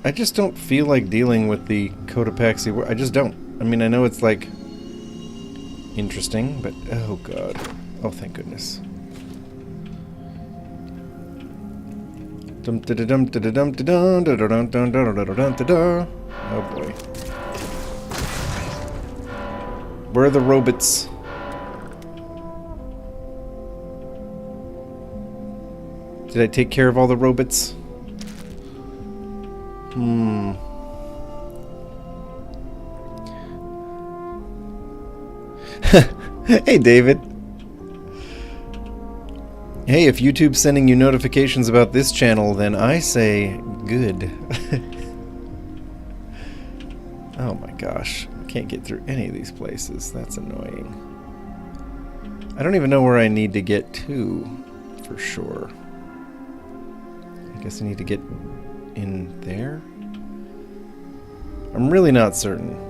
I just don't feel like dealing with the Cotopaxi. I just don't. I mean, I know it's like interesting, but oh god. Oh, thank goodness. Oh boy. Where are the robots? Did I take care of all the robots? Hey, David. Hey, if YouTube's sending you notifications about this channel, then I say good. Oh my gosh. I can't get through any of these places. That's annoying. I don't even know where I need to get to, for sure. I guess I need to get in there? I'm really not certain.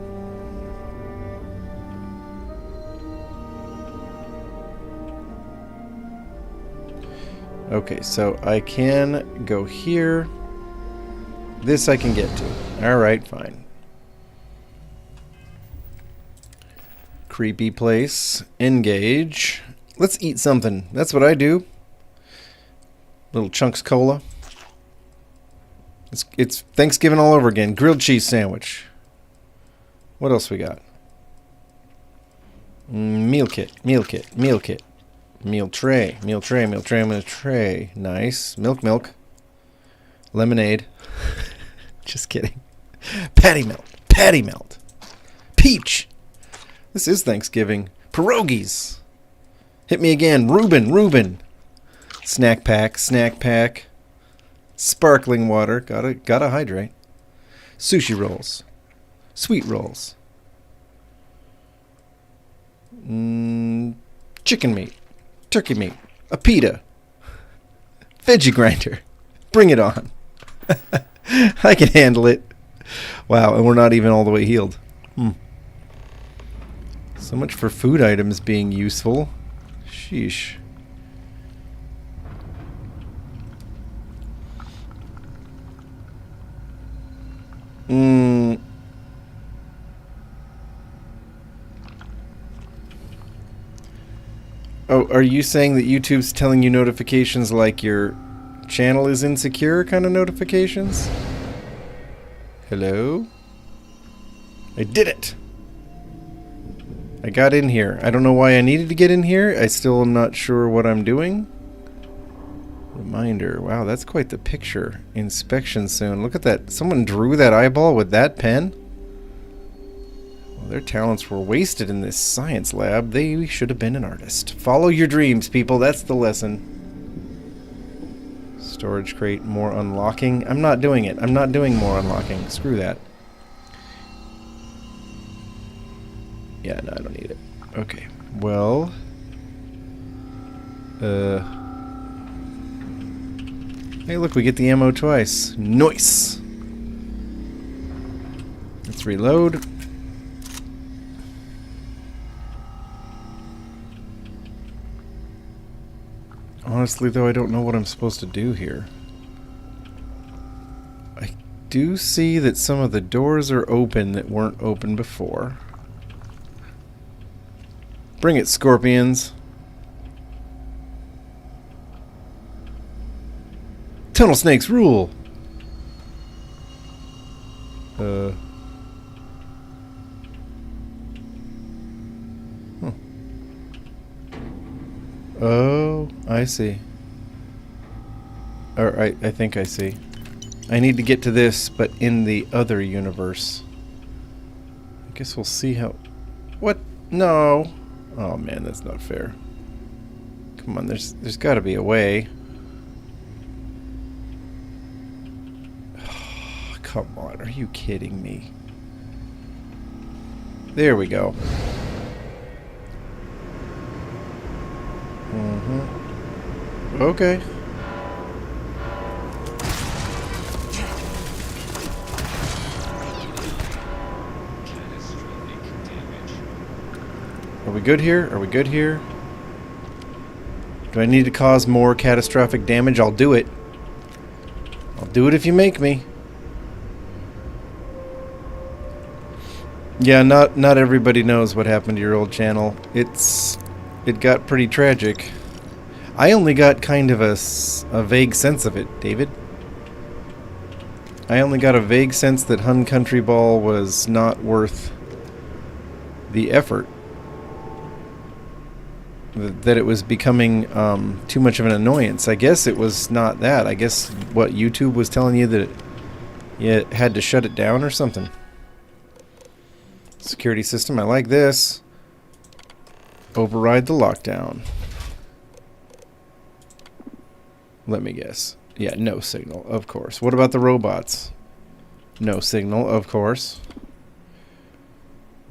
Okay, so I can go here. This I can get to. Alright, fine. Creepy place. Engage. Let's eat something. That's what I do. Little chunks cola. It's Thanksgiving all over again. Grilled cheese sandwich. What else we got? Meal kit. Meal kit. Meal kit. Meal tray. Meal tray. Meal tray. Meal tray. Nice. Milk. Lemonade. Just kidding. Patty melt. Patty melt. Peach. This is Thanksgiving. Pierogies. Hit me again. Reuben. Snack pack. Sparkling water. Gotta hydrate. Sushi rolls. Sweet rolls. Chicken meat. Turkey meat. A pita. Veggie grinder. Bring it on. I can handle it. Wow, and we're not even all the way healed. So much for food items being useful. Sheesh. Oh, are you saying that YouTube's telling you notifications like your channel is insecure kind of notifications? Hello? I did it! I got in here. I don't know why I needed to get in here. I still am not sure what I'm doing. Reminder. Wow, that's quite the picture. Inspection soon. Look at that. Someone drew that eyeball with that pen? Well, their talents were wasted in this science lab. They should have been an artist. Follow your dreams, people. That's the lesson. Storage crate. More unlocking. I'm not doing it. I'm not doing more unlocking. Screw that. Yeah, no, I don't need it. Okay. Well. Hey, look, we get the ammo twice. Nice! Let's reload. Honestly, though, I don't know what I'm supposed to do here. I do see that some of the doors are open that weren't open before. Bring it, scorpions. Tunnel snakes rule. Huh. Oh, I see. Alright, I think I see. I need to get to this, but in the other universe. I guess we'll see how... What? No. Oh man, that's not fair. Come on, there's got to be a way. Oh, come on, are you kidding me? There we go. Okay. Are we good here? Are we good here? Do I need to cause more catastrophic damage? I'll do it. I'll do it if you make me. Yeah, not everybody knows what happened to your old channel. It got pretty tragic. I only got kind of a vague sense of it, David. I only got a vague sense that Hun Country Ball was not worth the effort. That it was becoming too much of an annoyance. I guess it was not that. I guess what YouTube was telling you that you had to shut it down or something. Security system, I like this. Override the lockdown. Let me guess. Yeah, no signal, of course. What about the robots? No signal, of course.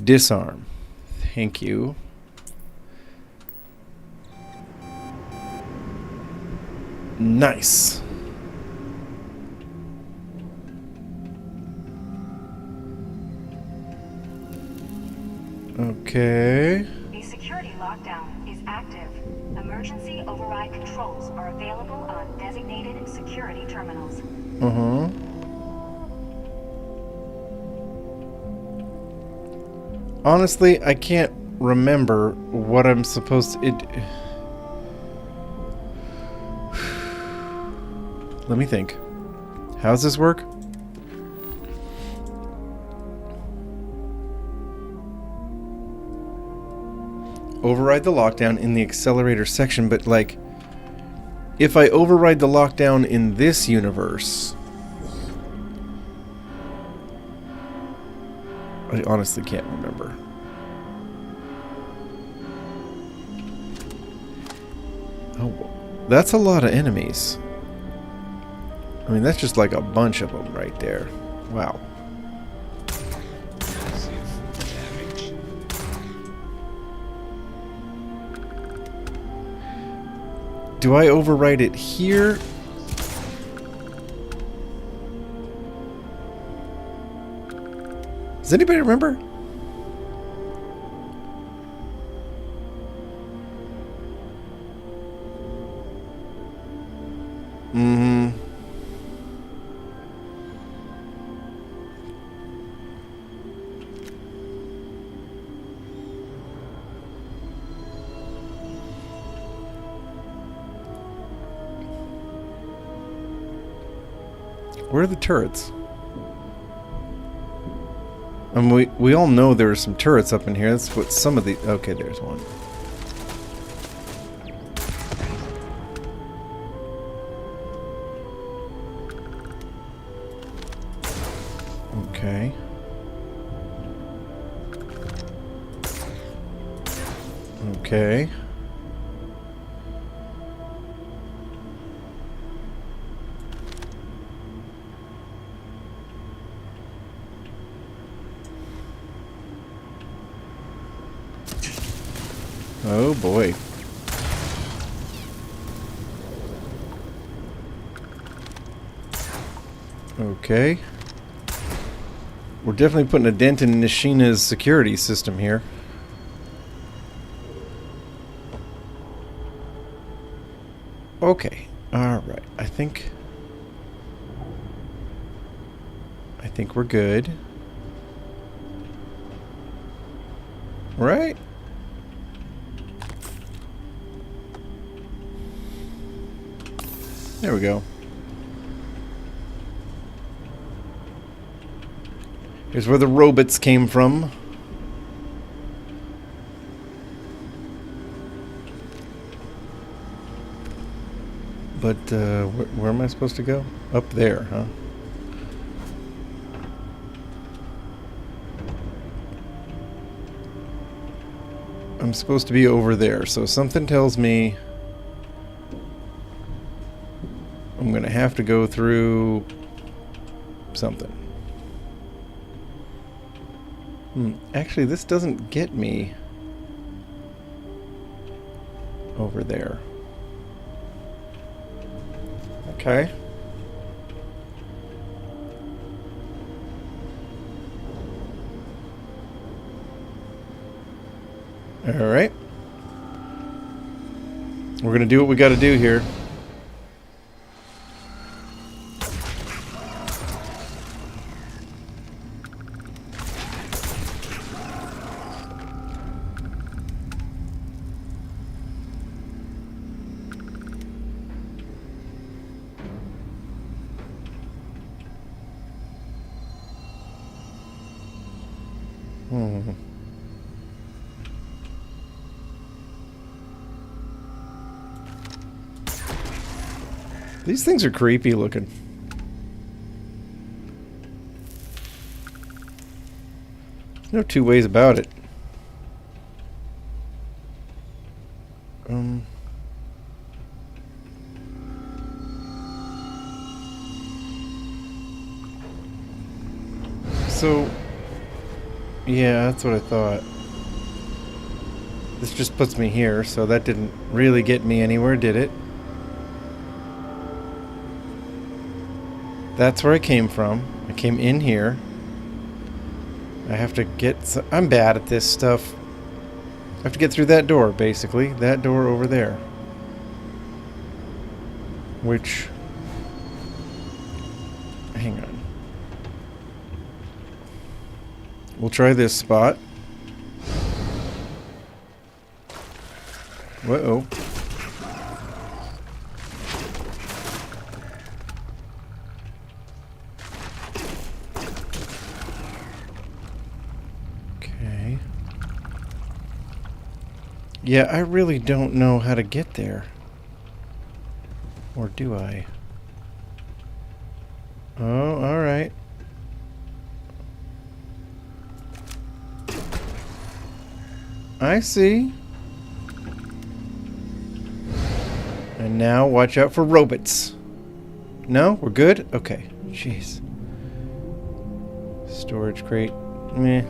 Disarm. Thank you. Nice. Okay. The security lockdown is active. Emergency override controls are available on designated security terminals. Uh-huh. Honestly, I can't remember what I'm supposed to... Let me think. How does this work? Override the lockdown in the accelerator section, but like, if I override the lockdown in this universe, I honestly can't remember. Oh, that's a lot of enemies. I mean, that's just like a bunch of them right there. Wow. Do I overwrite it here? Does anybody remember? Mm-hmm. Where are the turrets? We all know there are some turrets up in here. That's what some of the... Okay, there's one. Okay. Okay. Oh boy. Okay. We're definitely putting a dent in Nishina's security system here. Okay. Alright. I think we're good. Right? There we go. Here's where the robots came from. But, where am I supposed to go? Up there, huh? I'm supposed to be over there, so something tells me I'm gonna have to go through something. Actually, this doesn't get me over there. Okay. All right. We're gonna do what we gotta do here. These things are creepy looking. No two ways about it. So, yeah, that's what I thought. This just puts me here, so that didn't really get me anywhere, did it? That's where I came from. I came in here. I have to get... I'm bad at this stuff. I have to get through that door, basically. That door over there. Which... Hang on. We'll try this spot. Uh-oh. Okay. Yeah, I really don't know how to get there. Or do I? Oh, alright. I see. And now watch out for robots. No? We're good? Okay. Jeez. Storage crate. Meh.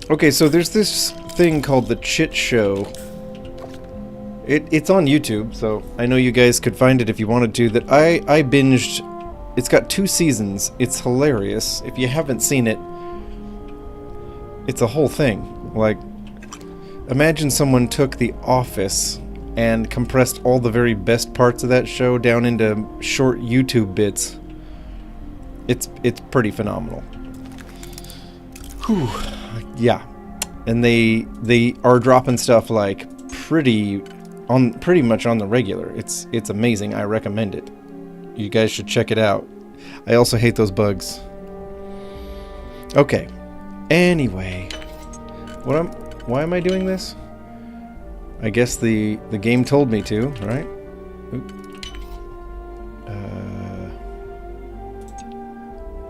Okay, so there's this thing called the Chit Show. It's on YouTube, so I know you guys could find it if you wanted to. That I binged. It's got 2 seasons. It's hilarious. If you haven't seen it, it's a whole thing. Like, imagine someone took The Office and compressed all the very best parts of that show down into short YouTube bits. It's pretty phenomenal. Whew. Yeah. And they are dropping stuff like pretty much on the regular. It's amazing. I recommend it. You guys should check it out. I also hate those bugs. Okay. Anyway, why am I doing this? I guess the game told me to, right?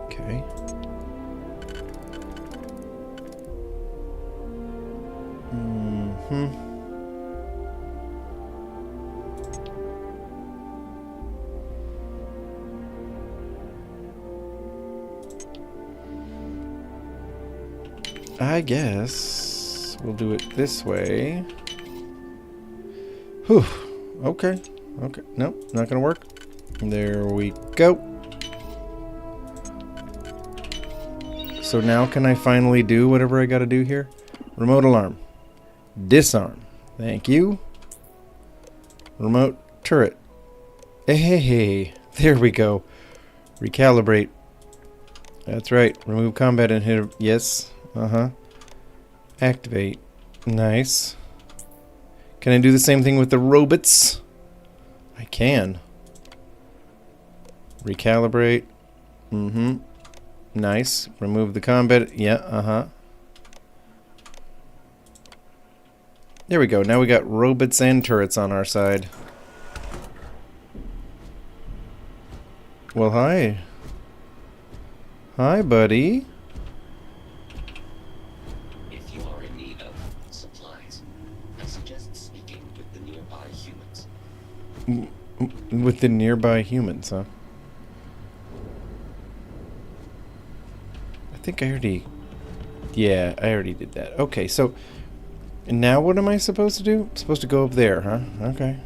Okay. I guess we'll do it this way. Whew. Okay. Okay. Nope, not gonna work. There we go. So now can I finally do whatever I gotta do here? Remote alarm. Disarm. Thank you. Remote turret. Hey. There we go. Recalibrate. That's right. Remove combat inhibitor. Yes. Activate. Nice. Can I do the same thing with the robots? I can. Recalibrate. Nice. Remove the combat. Yeah, There we go. Now we got robots and turrets on our side. Well, hi. Hi, buddy. If you are in need of supplies, I suggest speaking with the nearby humans. With the nearby humans, huh? I think I already... Yeah, I already did that. Okay, so... Now what am I supposed to do? I'm supposed to go up there, huh? Okay.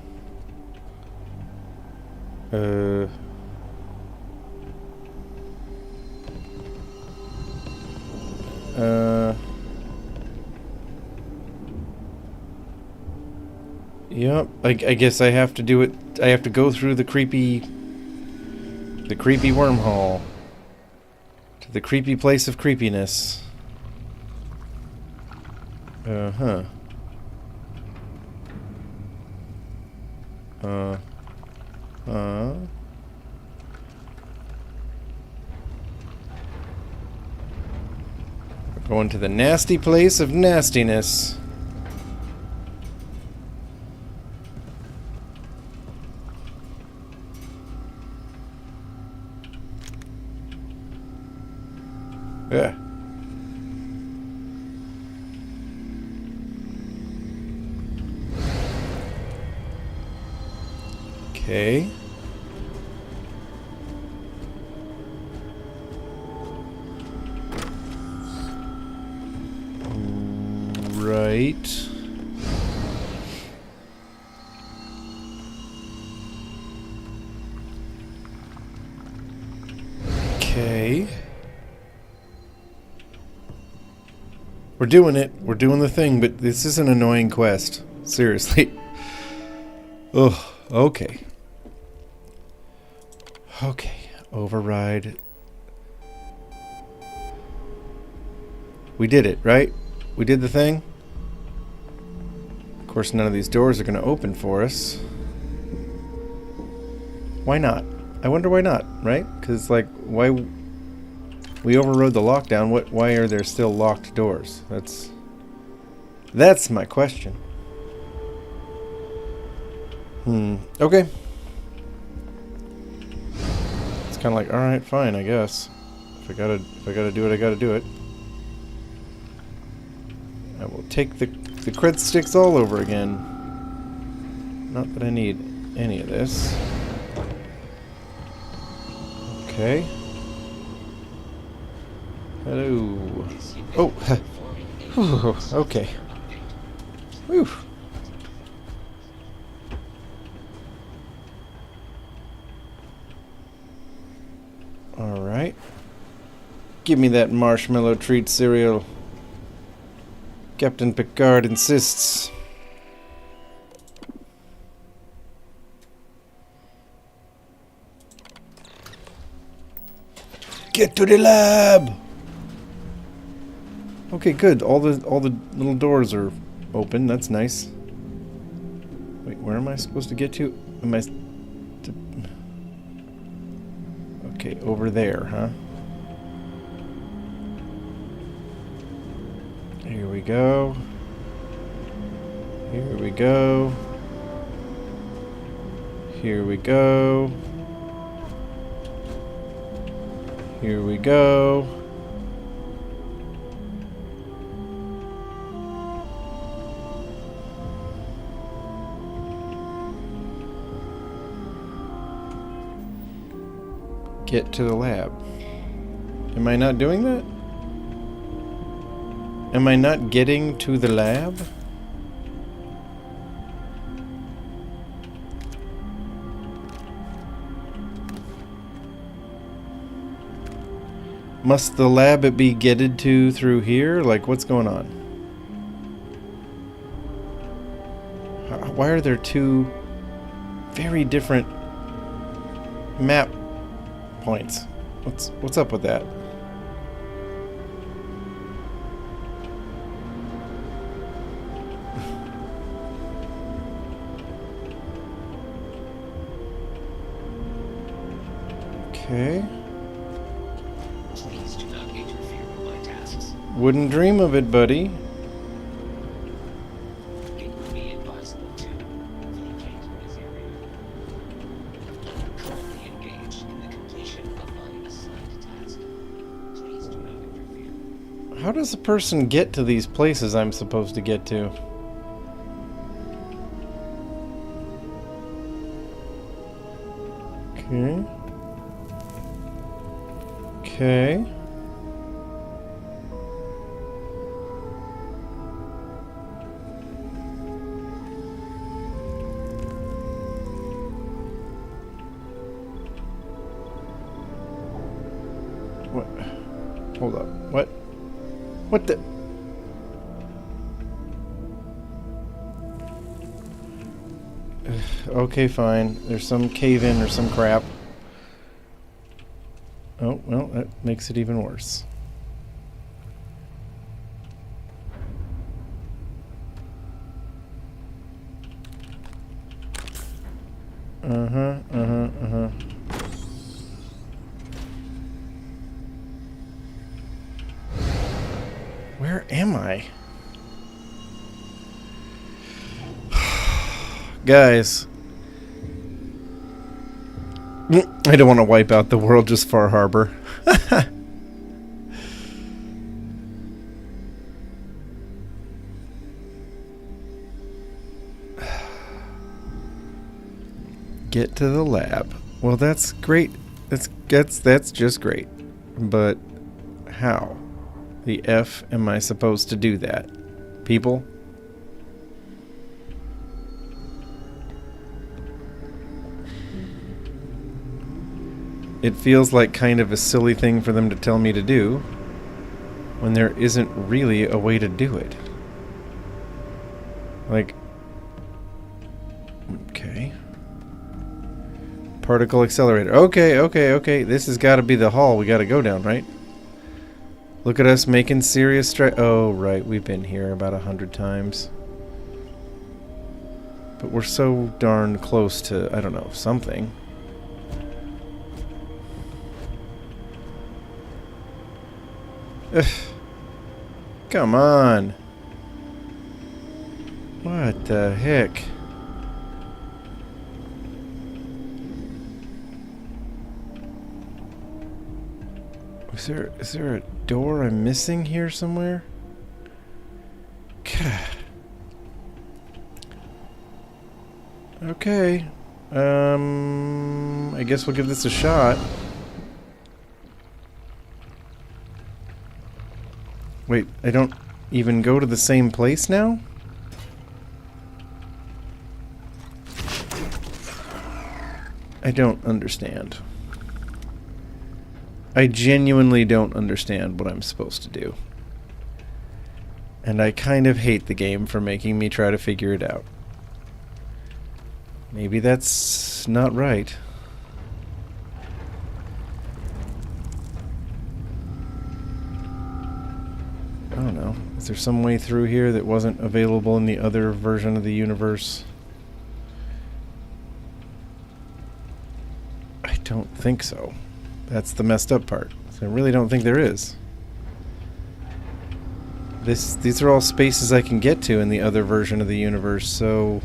Yep, I guess I have to do it. I have to go through the creepy wormhole to the creepy place of creepiness. Going to the nasty place of nastiness. Yeah. Okay. Right. Okay. We're doing it. We're doing the thing, but this is an annoying quest. Seriously. Ugh. Okay. Okay. Override. We did it, right? We did the thing? Of course, none of these doors are going to open for us. Why not? I wonder why not, right? Because, like, why... We overrode the lockdown. Why are there still locked doors? That's my question. Okay. It's kind of like, all right, fine, I guess. If I gotta do it, I gotta do it. I will take the cred sticks all over again. Not that I need any of this. Okay. Hello. Oh. Okay. Whew. All right. Give me that marshmallow treat cereal. Captain Picard insists. Get to the lab. Okay, good. All the little doors are open. That's nice. Wait, where am I supposed to get to? Am I? Okay, over there, huh? Here we go. Here we go. Here we go. Here we go. Get to the lab. Am I not doing that? Am I not getting to the lab? Must the lab be getted to through here? Like, what's going on? Why are there two very different map points? What's up with that? Okay. Please do not interfere with my tasks. Wouldn't dream of it, buddy. It would be advisable to vacate this area. I'm currently engaged in the completion of my assigned task. Please do not interfere. How does a person get to these places I'm supposed to get to? Okay. Okay. What? Hold up. What? What the? Okay, fine. There's some cave-in or some crap. Oh, well, that makes it even worse. Guys. I don't want to wipe out the world, just Far Harbor. Get to the lab. Well, that's great. That's just great. But how the F am I supposed to do that? People? It feels like kind of a silly thing for them to tell me to do when there isn't really a way to do it. Like, okay. Particle accelerator. Okay. This has got to be the hall we got to go down, right? Look at us making serious strides. Oh, right. We've been here about 100 times. But we're so darn close to, I don't know, something. Ugh. Come on. What the heck? Is there a door I'm missing here somewhere? God. Okay. I guess we'll give this a shot. Wait, I don't even go to the same place now? I don't understand. I genuinely don't understand what I'm supposed to do. And I kind of hate the game for making me try to figure it out. Maybe that's not right. I don't know. Is there some way through here that wasn't available in the other version of the universe? I don't think so. That's the messed up part. I really don't think there is. These are all spaces I can get to in the other version of the universe, so...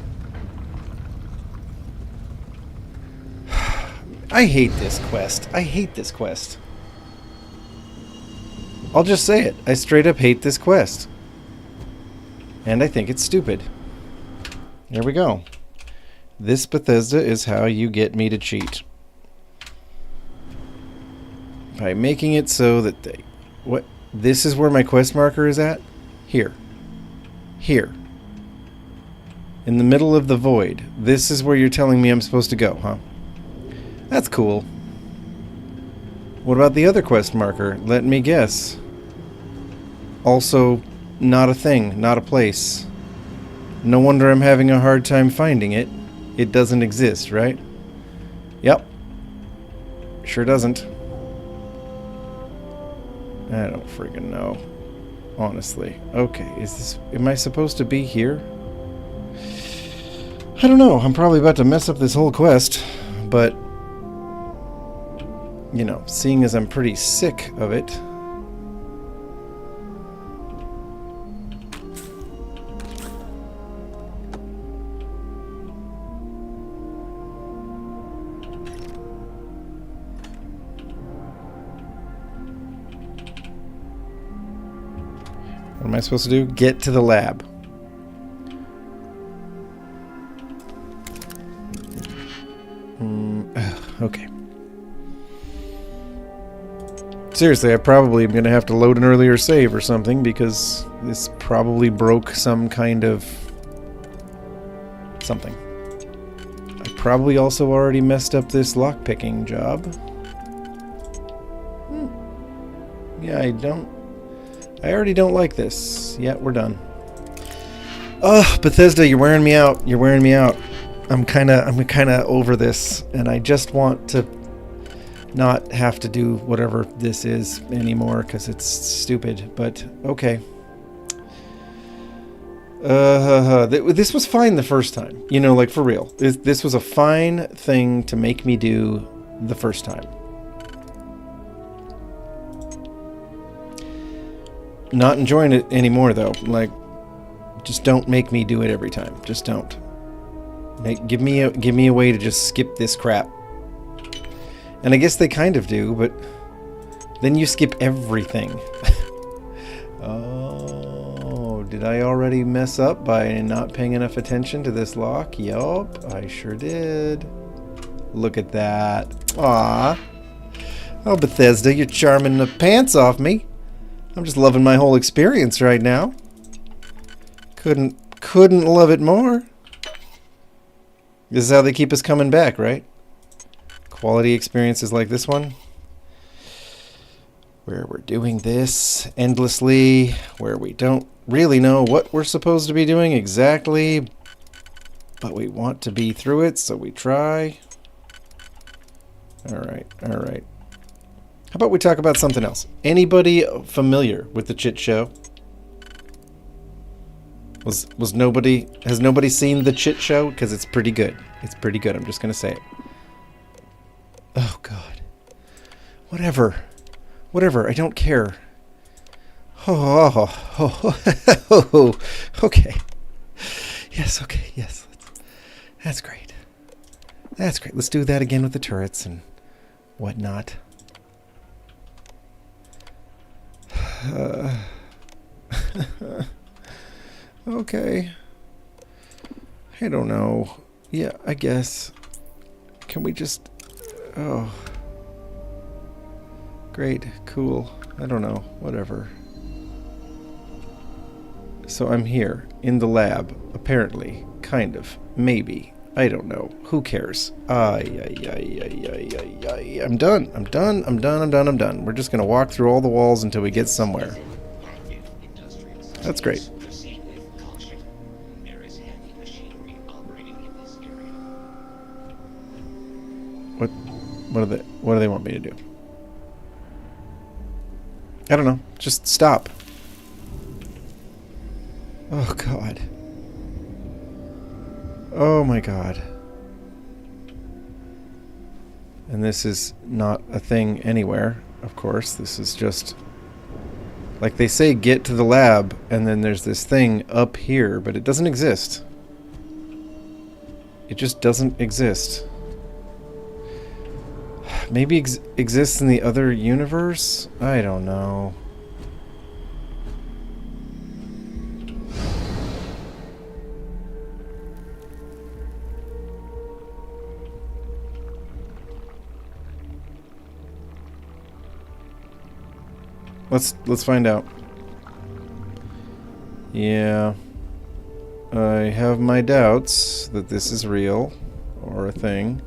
I hate this quest. I hate this quest. I'll just say it. I straight up hate this quest. And I think it's stupid. Here we go. This Bethesda is how you get me to cheat. By making it so that they... What? This is where my quest marker is at? Here. Here. In the middle of the void. This is where you're telling me I'm supposed to go, huh? That's cool. What about the other quest marker? Let me guess. Also, not a thing, not a place. No wonder I'm having a hard time finding it. It doesn't exist, right? Yep. Sure doesn't. I don't friggin' know. Honestly. Okay, is this... Am I supposed to be here? I don't know. I'm probably about to mess up this whole quest. But... You know, seeing as I'm pretty sick of it... What am I supposed to do? Get to the lab. Okay. Seriously, I probably am going to have to load an earlier save or something because this probably broke some kind of something. I probably also already messed up this lockpicking job. Yeah, I already don't like this. Yeah, we're done. Ugh, Bethesda, you're wearing me out. You're wearing me out. I'm kind of over this, and I just want to not have to do whatever this is anymore because it's stupid. But okay. This was fine the first time. You know, like for real. This was a fine thing to make me do the first time. Not enjoying it anymore though. Like, just don't make me do it every time. Just don't. Give me a way to just skip this crap. And I guess they kind of do, but then you skip everything. Oh, did I already mess up by not paying enough attention to this lock? Yup, I sure did. Look at that. Aw. Oh, Bethesda, you're charming the pants off me. I'm just loving my whole experience right now. Couldn't love it more. This is how they keep us coming back, right? Quality experiences like this one, where we're doing this endlessly, where we don't really know what we're supposed to be doing exactly, but we want to be through it, so we try. All right. How about we talk about something else? Anybody familiar with the Chit Show? Has nobody seen the Chit Show? Because it's pretty good. It's pretty good. I'm just gonna say it. Oh God. Whatever. I don't care. Oh. Okay. Yes. Okay. Yes. That's great. Let's do that again with the turrets and whatnot. Okay. I don't know. Yeah, I guess. Can we just... Oh. Great. Cool. I don't know. Whatever. So I'm here. In the lab. Apparently. Kind of. Maybe. I don't know. Who cares? I'm done. I'm done. We're just gonna walk through all the walls until we get somewhere. That's great. What do they want me to do? I don't know. Just stop. Oh God. Oh my God. And this is not a thing anywhere, of course. This is just... Like they say, get to the lab, and then there's this thing up here, but it doesn't exist. It just doesn't exist. Maybe exists in the other universe? I don't know. Let's find out. Yeah. I have my doubts that this is real or a thing.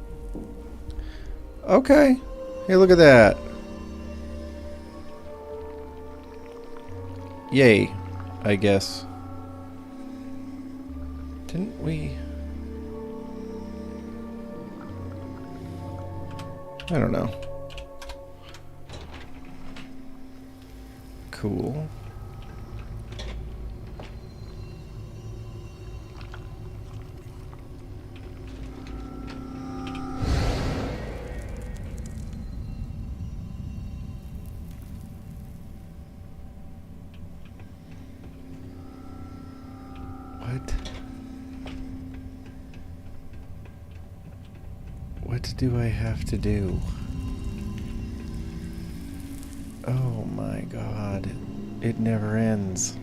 Okay. Hey, look at that. Yay, I guess. Didn't we... I don't know. Cool. What do I have to do? Oh my God. It never ends.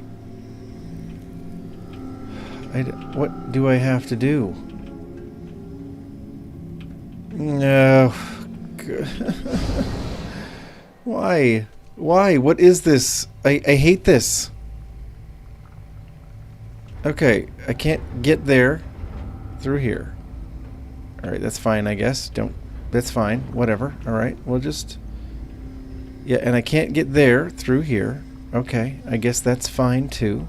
What do I have to do? No. Why? Why? What is this? I hate this. Okay, I can't get there through here. Alright, that's fine, I guess. That's fine. Whatever. Alright, we'll just... Yeah, and I can't get there through here. Okay, I guess that's fine too.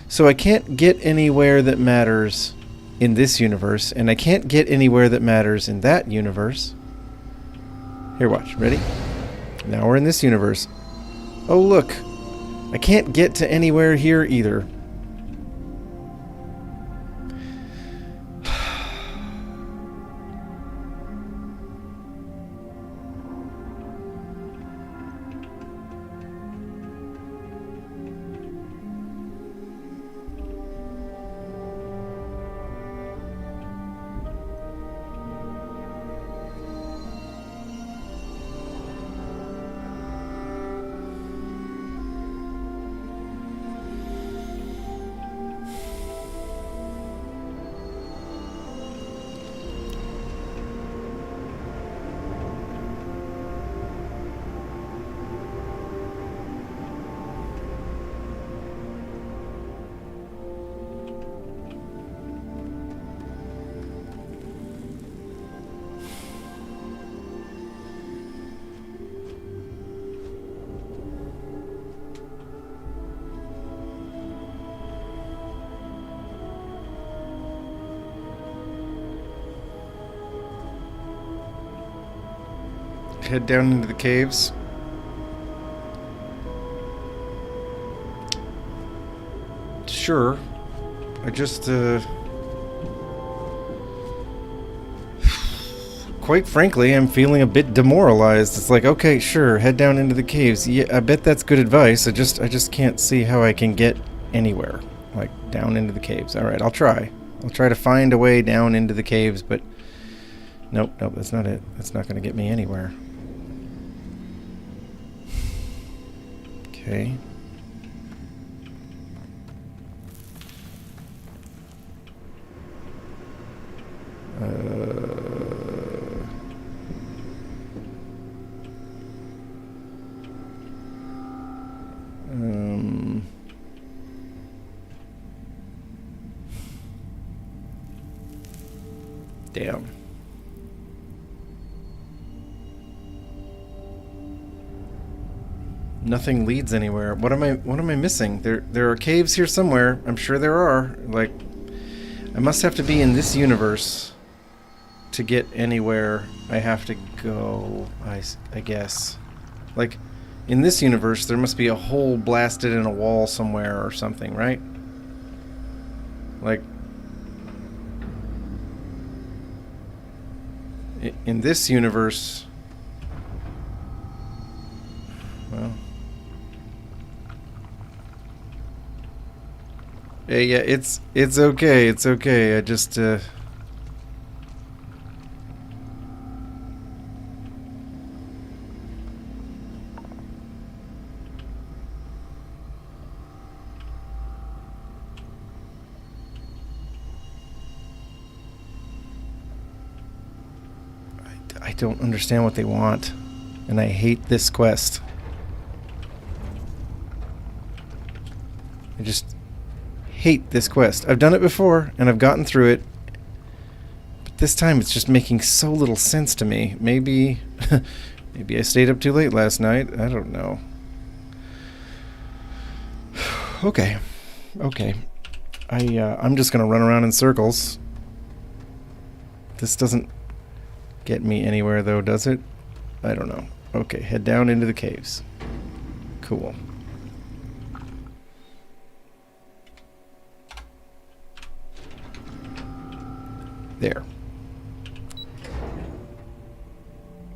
So I can't get anywhere that matters in this universe, and I can't get anywhere that matters in that universe. Here, watch. Ready? Now we're in this universe. Oh, look. I can't get to anywhere here either. head down into the caves? Sure. I just, quite frankly, I'm feeling a bit demoralized. It's like, okay, sure, head down into the caves. Yeah, I bet that's good advice. I just can't see how I can get anywhere. Like, down into the caves. Alright, I'll try. I'll try to find a way down into the caves, but... Nope, that's not it. That's not going to get me anywhere. Okay. Damn. Nothing leads anywhere. What am I missing? There are caves here somewhere. I'm sure there are. Like, I must have to be in this universe to get anywhere I have to go, I guess. Like, in this universe, there must be a hole blasted in a wall somewhere or something, right? Like, in this universe, well, yeah, it's okay, it's okay. I just I don't understand what they want, and I hate this quest. I just hate this quest. I've done it before, and I've gotten through it, but this time it's just making so little sense to me. Maybe, maybe I stayed up too late last night. I don't know. Okay, I'm just gonna run around in circles. This doesn't get me anywhere, though, does it? I don't know. Okay, head down into the caves. Cool. There.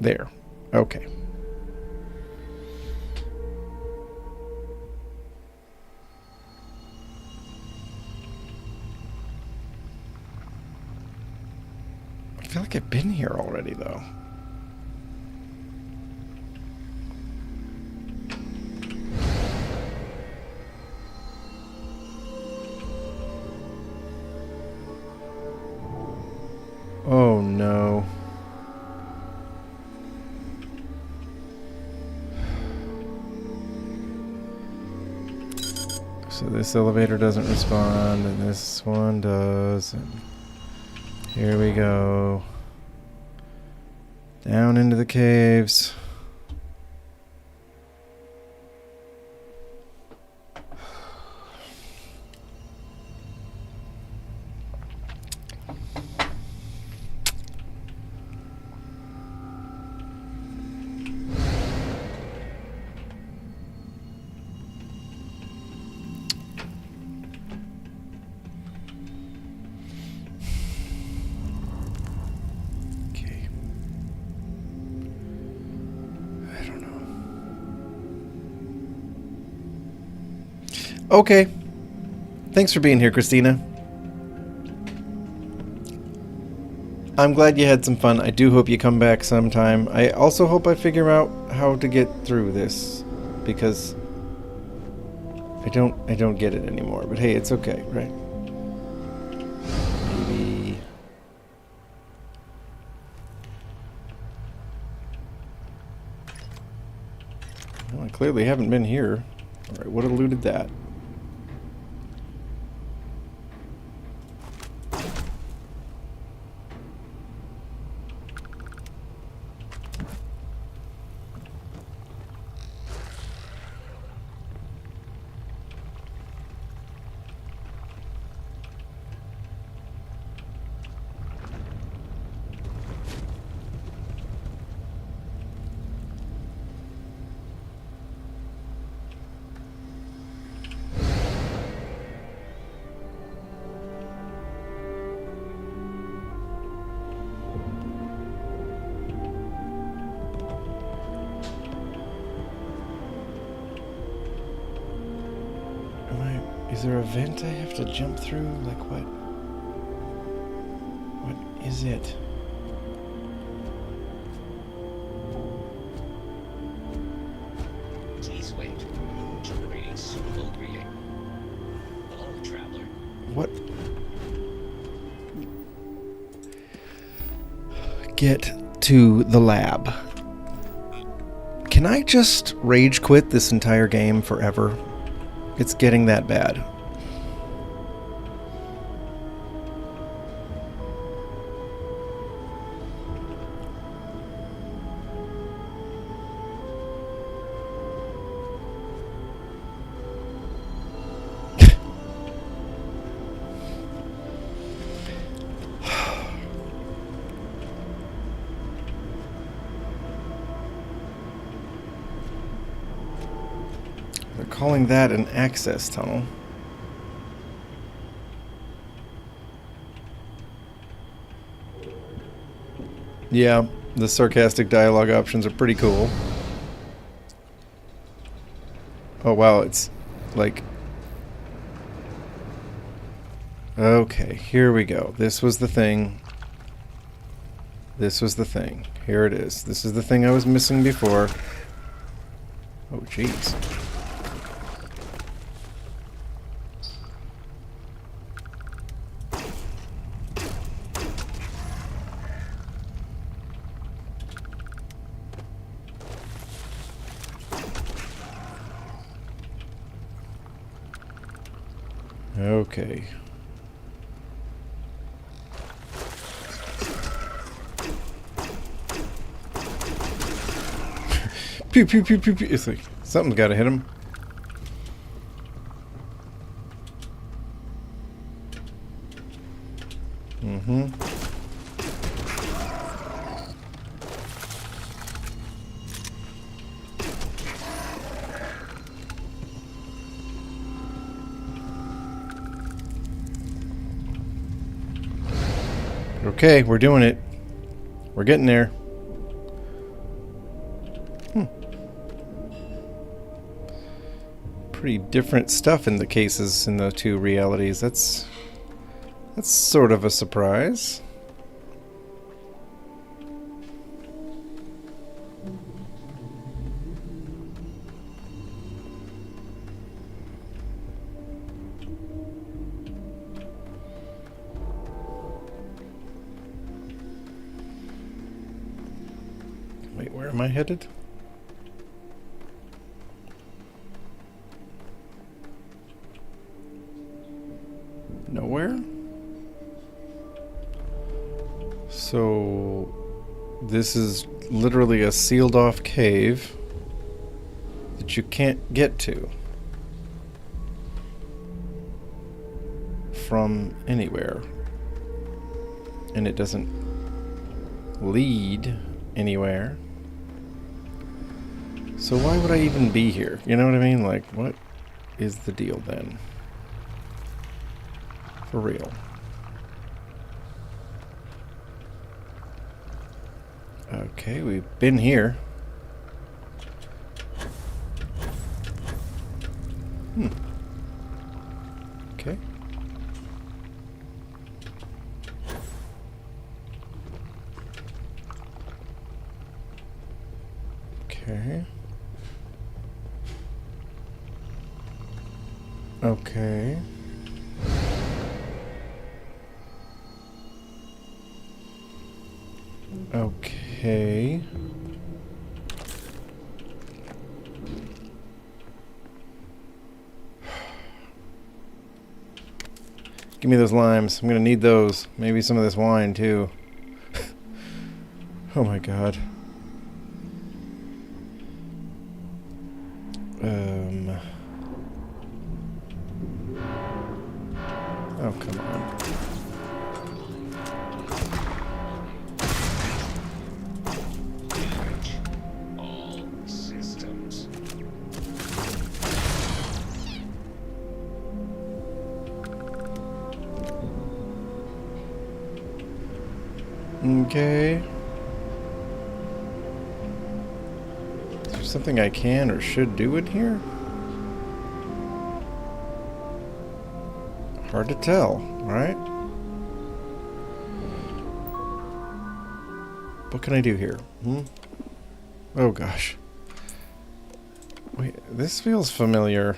There. Okay. I feel like I've been here already, though. Oh no. So this elevator doesn't respond, and this one does, and here we go. Down into the caves. Okay. Thanks for being here, Christina. I'm glad you had some fun. I do hope you come back sometime. I also hope I figure out how to get through this, because I don't get it anymore. But hey, it's okay, right? Maybe. Well, I clearly haven't been here. All right, what eluded that? Is there a vent I have to jump through? Like what? What is it? Please wait. Generating suitable greeting. Hello, traveler. What? Get to the lab. Can I just rage quit this entire game forever? It's getting that bad. They're calling that an access tunnel. Yeah, the sarcastic dialogue options are pretty cool. Oh wow, it's like... Okay, here we go. This was the thing. This was the thing. Here it is. This is the thing I was missing before. Oh, jeez. Okay. Pew pew pew pew pew. It's like something's got to hit him. Mm-hmm. Okay, we're doing it. We're getting there. Pretty different stuff in the cases in the two realities. That's sort of a surprise. Wait, where am I headed? Nowhere? So this is literally a sealed off cave that you can't get to from anywhere, and it doesn't lead anywhere. So why would I even be here? You know what I mean? Like, what is the deal then? For real. Okay, we've been here. Okay. Okay. Okay. Okay. Give me those limes. I'm gonna need those. Maybe some of this wine too. Oh my god. Oh, come on. All systems. Okay. Is there something I can or should do in here? Hard to tell, right? What can I do here? Oh gosh. Wait, this feels familiar.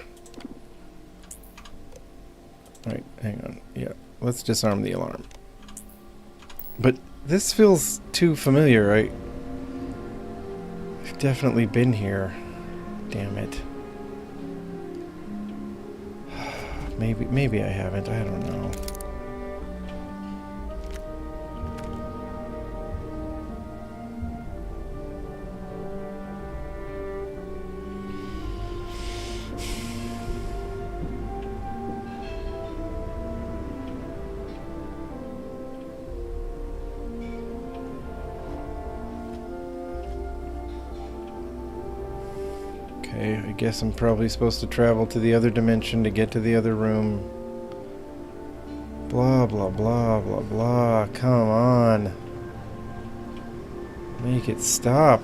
Alright, hang on. Yeah, let's disarm the alarm. But this feels too familiar. I've definitely been here. Damn it. Maybe I haven't. I don't know. Okay, I guess I'm probably supposed to travel to the other dimension to get to the other room. Blah, blah, blah, blah, blah. Come on. Make it stop.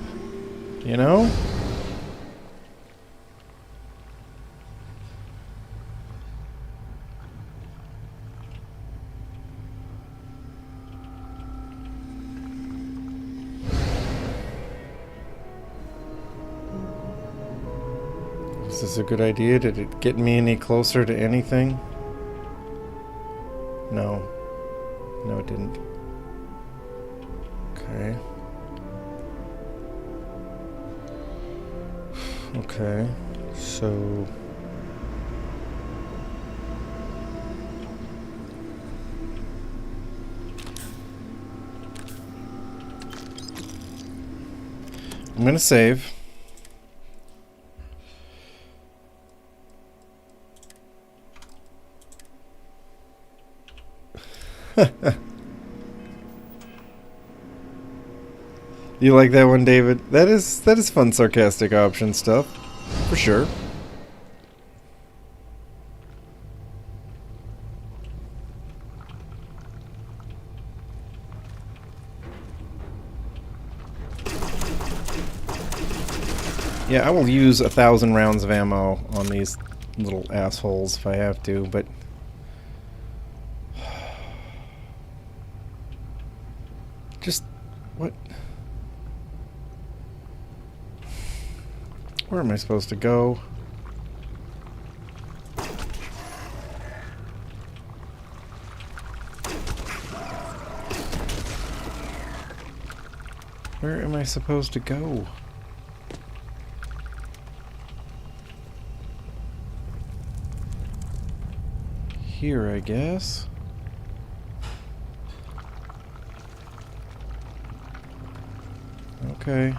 You know? Is this a good idea? Did it get me any closer to anything? No. No, it didn't. Okay. Okay. So... I'm gonna save. You like that one, David? That is fun, sarcastic option stuff, for sure. Yeah, I will use 1,000 rounds of ammo on these little assholes if I have to, but... Just... what? Where am I supposed to go? Where am I supposed to go? Here, I guess. Okay.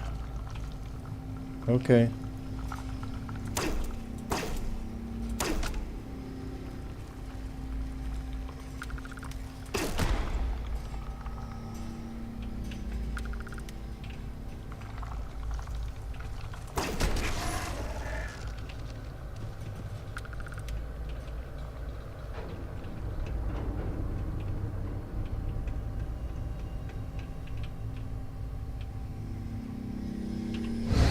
Okay.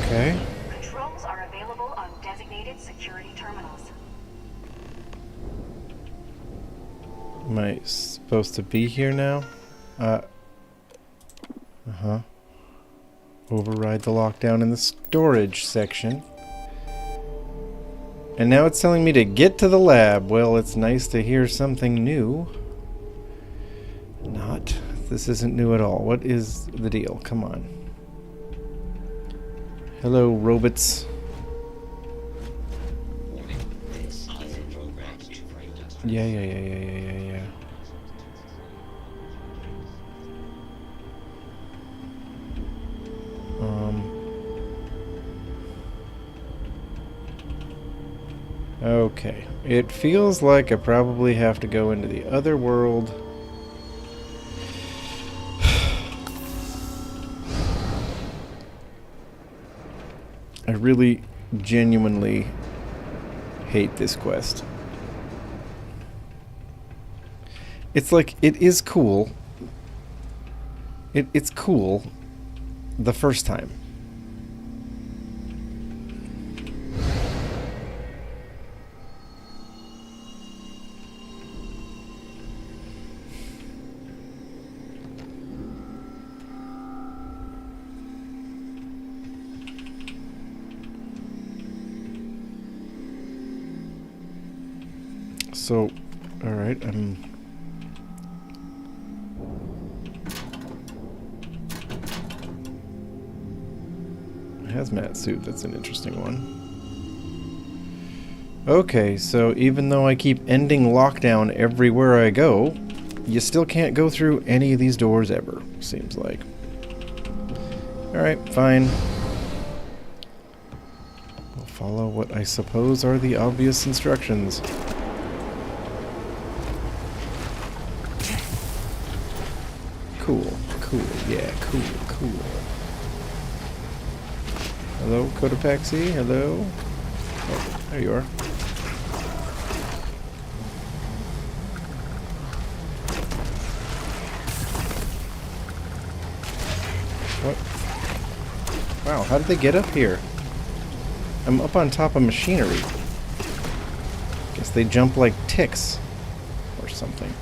Okay. Controls are available on designated security terminals. Am I supposed to be here now? Uh-huh. Override the lockdown in the storage section. And now it's telling me to get to the lab. Well, it's nice to hear something new. Not. This isn't new at all. What is the deal? Come on. Hello, robots. Yeah. Okay. It feels like I probably have to go into the other world. I really, genuinely hate this quest. It's like, it is cool. It's cool the first time. So, alright, hazmat suit, that's an interesting one. Okay, so even though I keep ending lockdown everywhere I go, you still can't go through any of these doors ever, seems like. Alright, fine. We'll follow what I suppose are the obvious instructions. Cool, yeah, cool. Hello, Cotopaxi, hello? Oh, there you are. What? Wow, how did they get up here? I'm up on top of machinery. Guess they jump like ticks. Or something.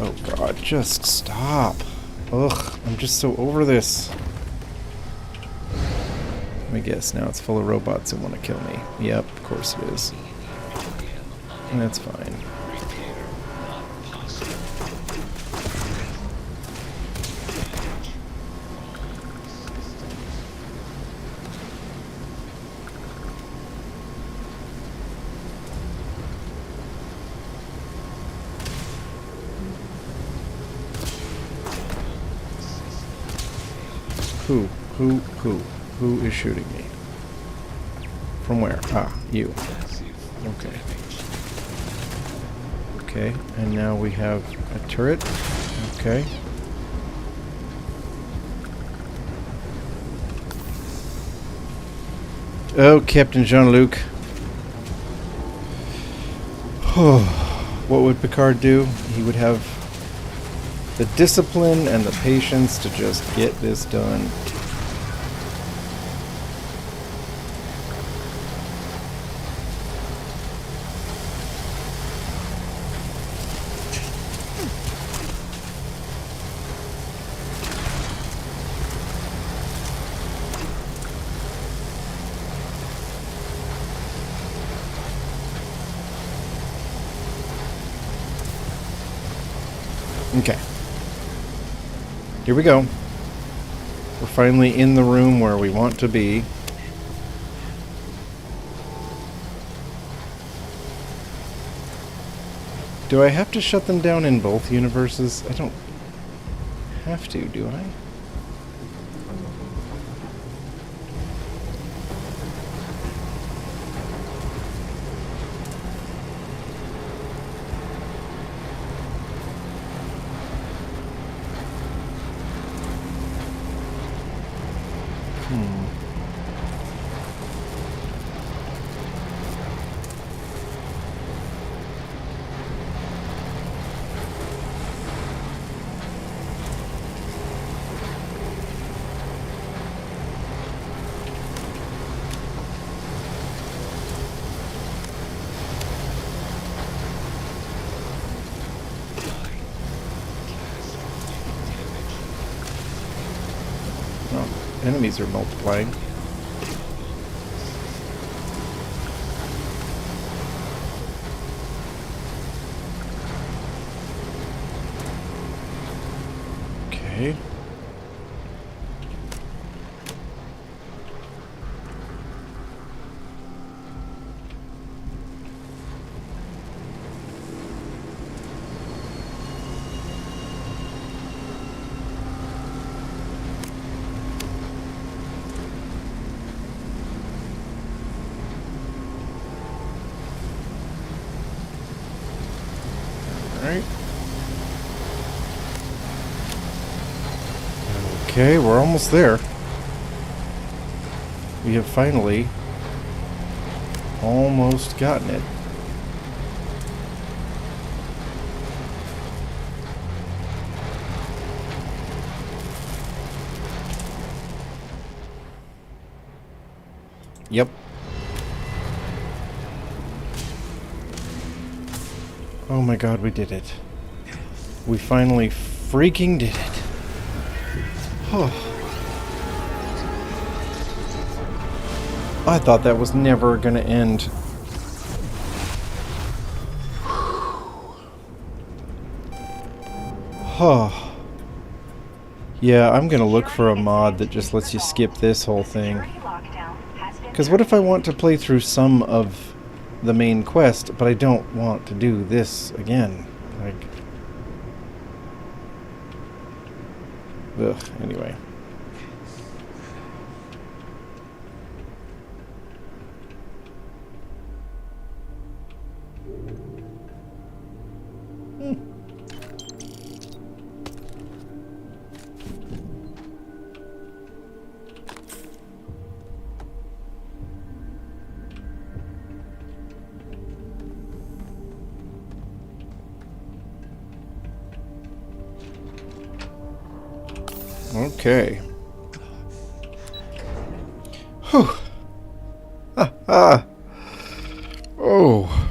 Oh god, just stop. Ugh, I'm just so over this. Let me guess, now it's full of robots that want to kill me. Yep, of course it is. That's fine. Who is shooting me? From where? Ah, you. Okay. Okay, and now we have a turret. Okay. Oh, Captain Jean-Luc. What would Picard do? He would have the discipline and the patience to just get this done. Okay. Here we go. We're finally in the room where we want to be. Do I have to shut them down in both universes? I don't have to, do I? Enemies are multiplying. Okay. Okay, we're almost there. We have finally almost gotten it. Yep. Oh my god, we did it. We finally freaking did it. Oh. I thought that was never gonna end. Oh. Yeah, I'm gonna look for a mod that just lets you skip this whole thing. Because what if I want to play through some of the main quest, but I don't want to do this again? Like... Ugh, anyway. Okay. Whew. Oh.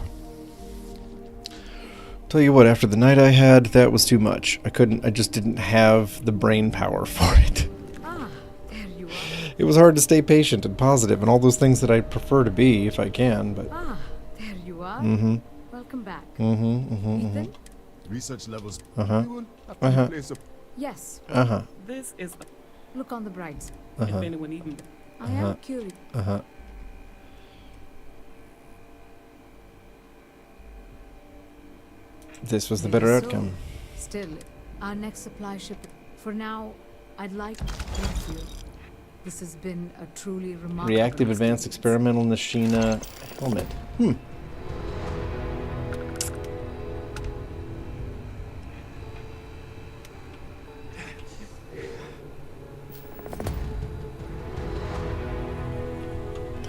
Tell you what, after the night I had, that was too much. I just didn't have the brain power for it. There you are. It was hard to stay patient and positive and all those things that I prefer to be if I can, but... There you are. Mm-hmm. Welcome back. Ethan? Research levels. Yes. This is... Look on the bright side. If anyone even... I am curious. This was the better outcome. Still, our next supply ship. For now, I'd like to thank you. This has been a truly remarkable Reactive Advanced Experimental Nashina helmet.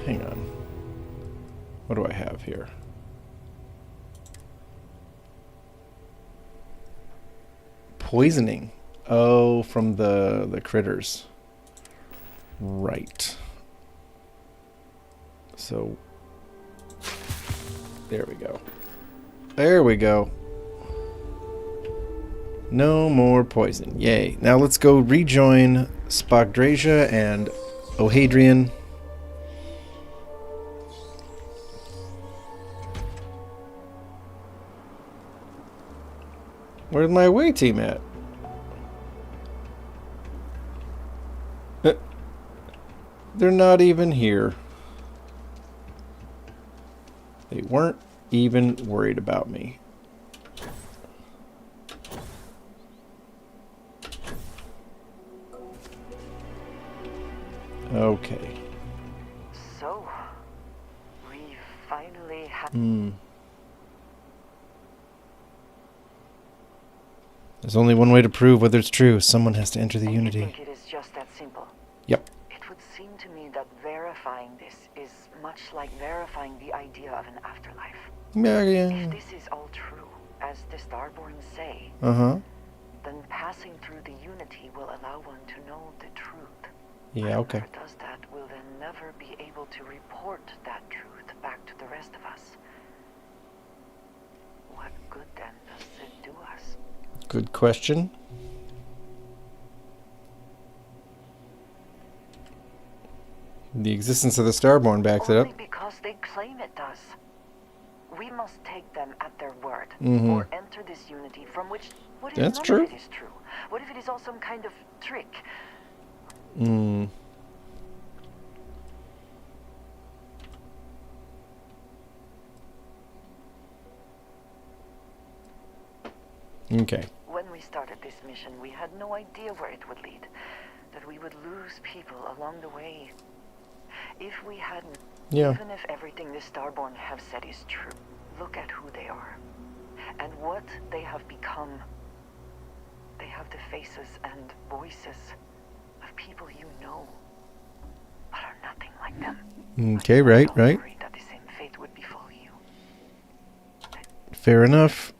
Hang on. What do I have here? Poisoning. Oh, from the critters. Right. So there we go. There we go. No more poison. Yay. Now let's go rejoin Spogdrasia and Ohadrian. Where's my away team at? They're not even here. They weren't even worried about me. Okay. So, we finally have... There's only one way to prove whether it's true. Someone has to enter the Unity. You think it is just that simple? Yep. It would seem to me that verifying this is much like verifying the idea of an afterlife. Yeah. If this is all true, as the Starborn say, then passing through the Unity will allow one to know the truth. Yeah, okay. Whoever does that will then never be able to report that truth back to the rest of us. What good then does it do us? Good question. The existence of the Starborn backs it up. Only because they claim it does. We must take them at their word, or enter this Unity from which... What if That's none true. of it is true? What if it is all some kind of trick? Okay. When we started this mission, we had no idea where it would lead. That we would lose people along the way. If we hadn't, even if everything the Starborn have said is true, look at who they are. And what they have become. They have the faces and voices of people you know, but are nothing like them. Okay, right. Worried that the same fate would befall you. Fair enough.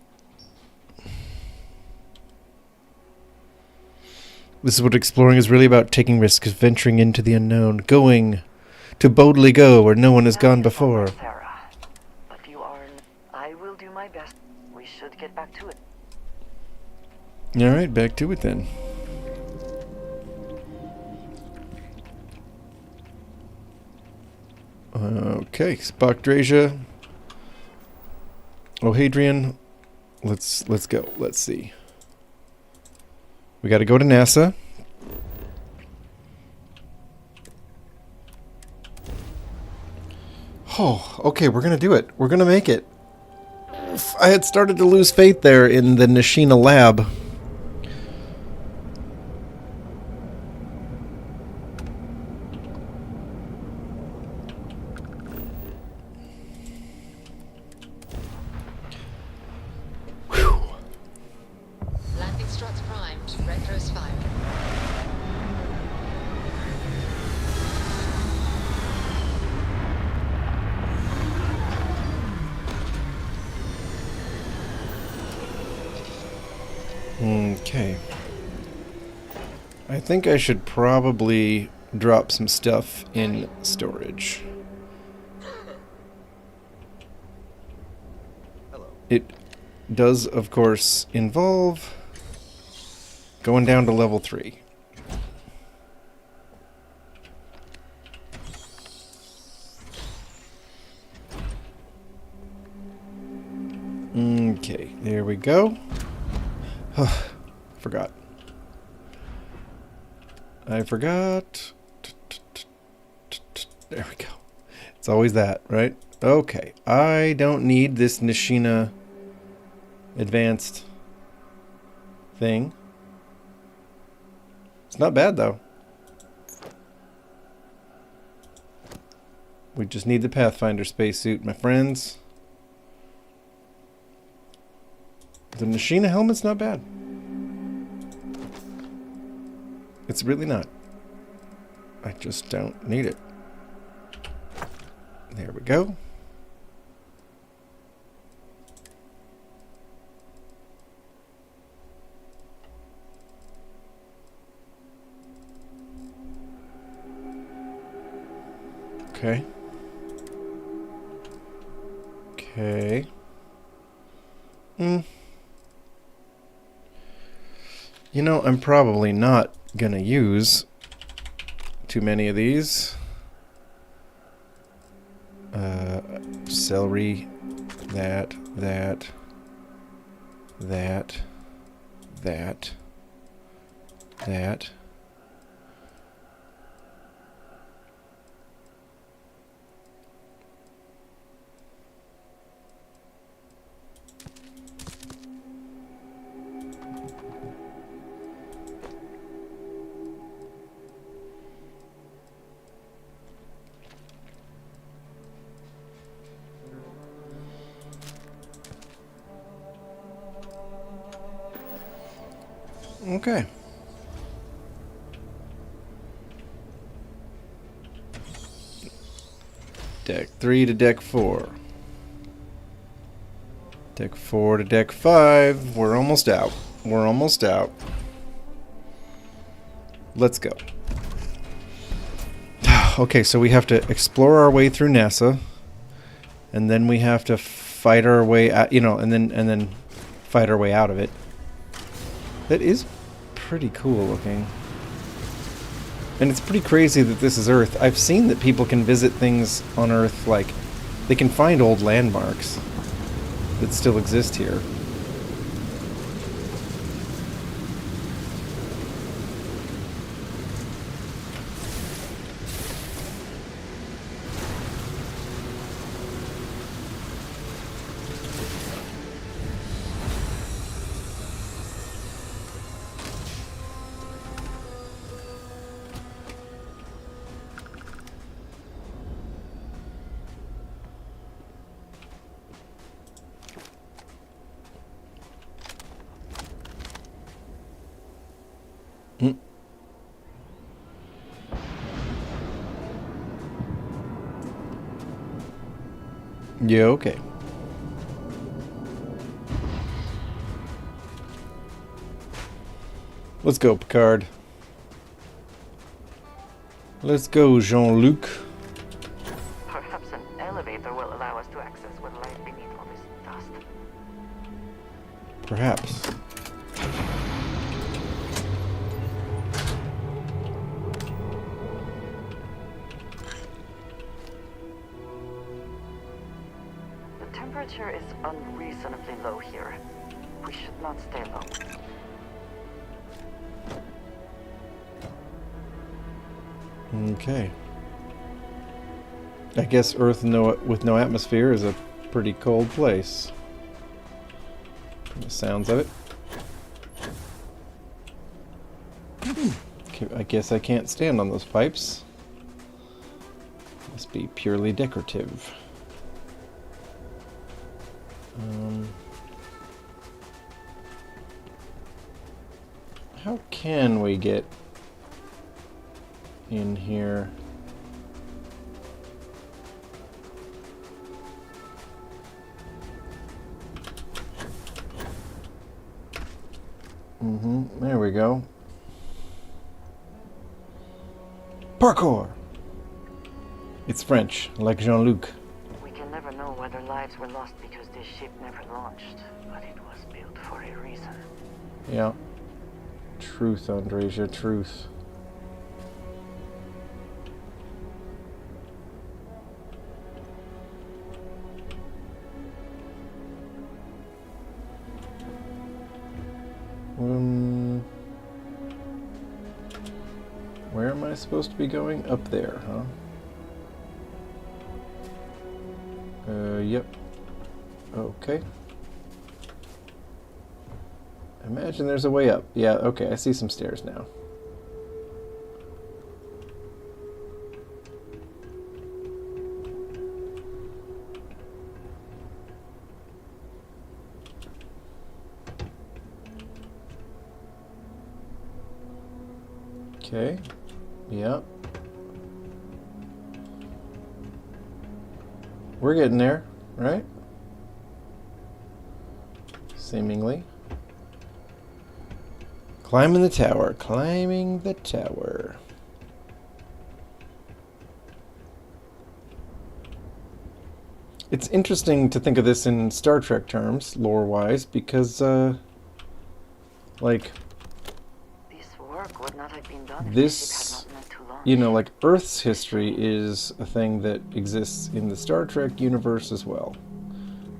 This is what exploring is really about, taking risks, venturing into the unknown, going to boldly go where no one has gone before. Sarah, but you are... I will do my best. We should get back to it. Alright, back to it then. Okay, Spock Drasia. Oh, Hadrian. Let's go. Let's see. We got to go to NASA. Oh, okay, we're going to do it. We're going to make it. I had started to lose faith there in the Nashina lab. Landing struts primed. Retros fired. Okay. I think I should probably drop some stuff in storage. It does, of course, involve going down to level 3. Okay, there we go. Forgot. I forgot. There we go. It's always that, right? Okay. I don't need this Nashina advanced thing. It's not bad, though. We just need the Pathfinder spacesuit, my friends. The Nashina helmet's not bad. It's really not. I just don't need it. There we go. Okay. Okay. You know, I'm probably not gonna use too many of these. Celery, that. Okay. Deck 3 to deck 4. Deck 4 to deck 5. We're almost out. We're almost out. Let's go. Okay, so we have to explore our way through NASA, and then we have to fight our way out, and then fight our way out of it. That is pretty cool looking. And it's pretty crazy that this is Earth. I've seen that people can visit things on Earth, like, they can find old landmarks that still exist here. Yeah, okay. Let's go, Picard. Let's go, Jean-Luc. Perhaps an elevator will allow us to access what lies beneath all this dust. Perhaps. The temperature is unreasonably low here. We should not stay long. Okay. I guess Earth with no atmosphere is a pretty cold place. From the sounds of it. Okay, I guess I can't stand on those pipes. Must be purely decorative. How can we get in here? There we go. Parkour! It's French, like Jean-Luc. We can never know whether lives were lost because this ship never launched, but it was built for a reason. Yeah. Truth, Andresia, truth. Where am I supposed to be going? Up there, huh? Yep. Okay. Imagine there's a way up. Yeah, okay, I see some stairs now. Okay. Yeah. We're getting there, right? Seemingly. Climbing the tower. Climbing the tower. It's interesting to think of this in Star Trek terms, lore-wise, because, like... would not have been done if this, you know, like Earth's history is a thing that exists in the Star Trek universe as well.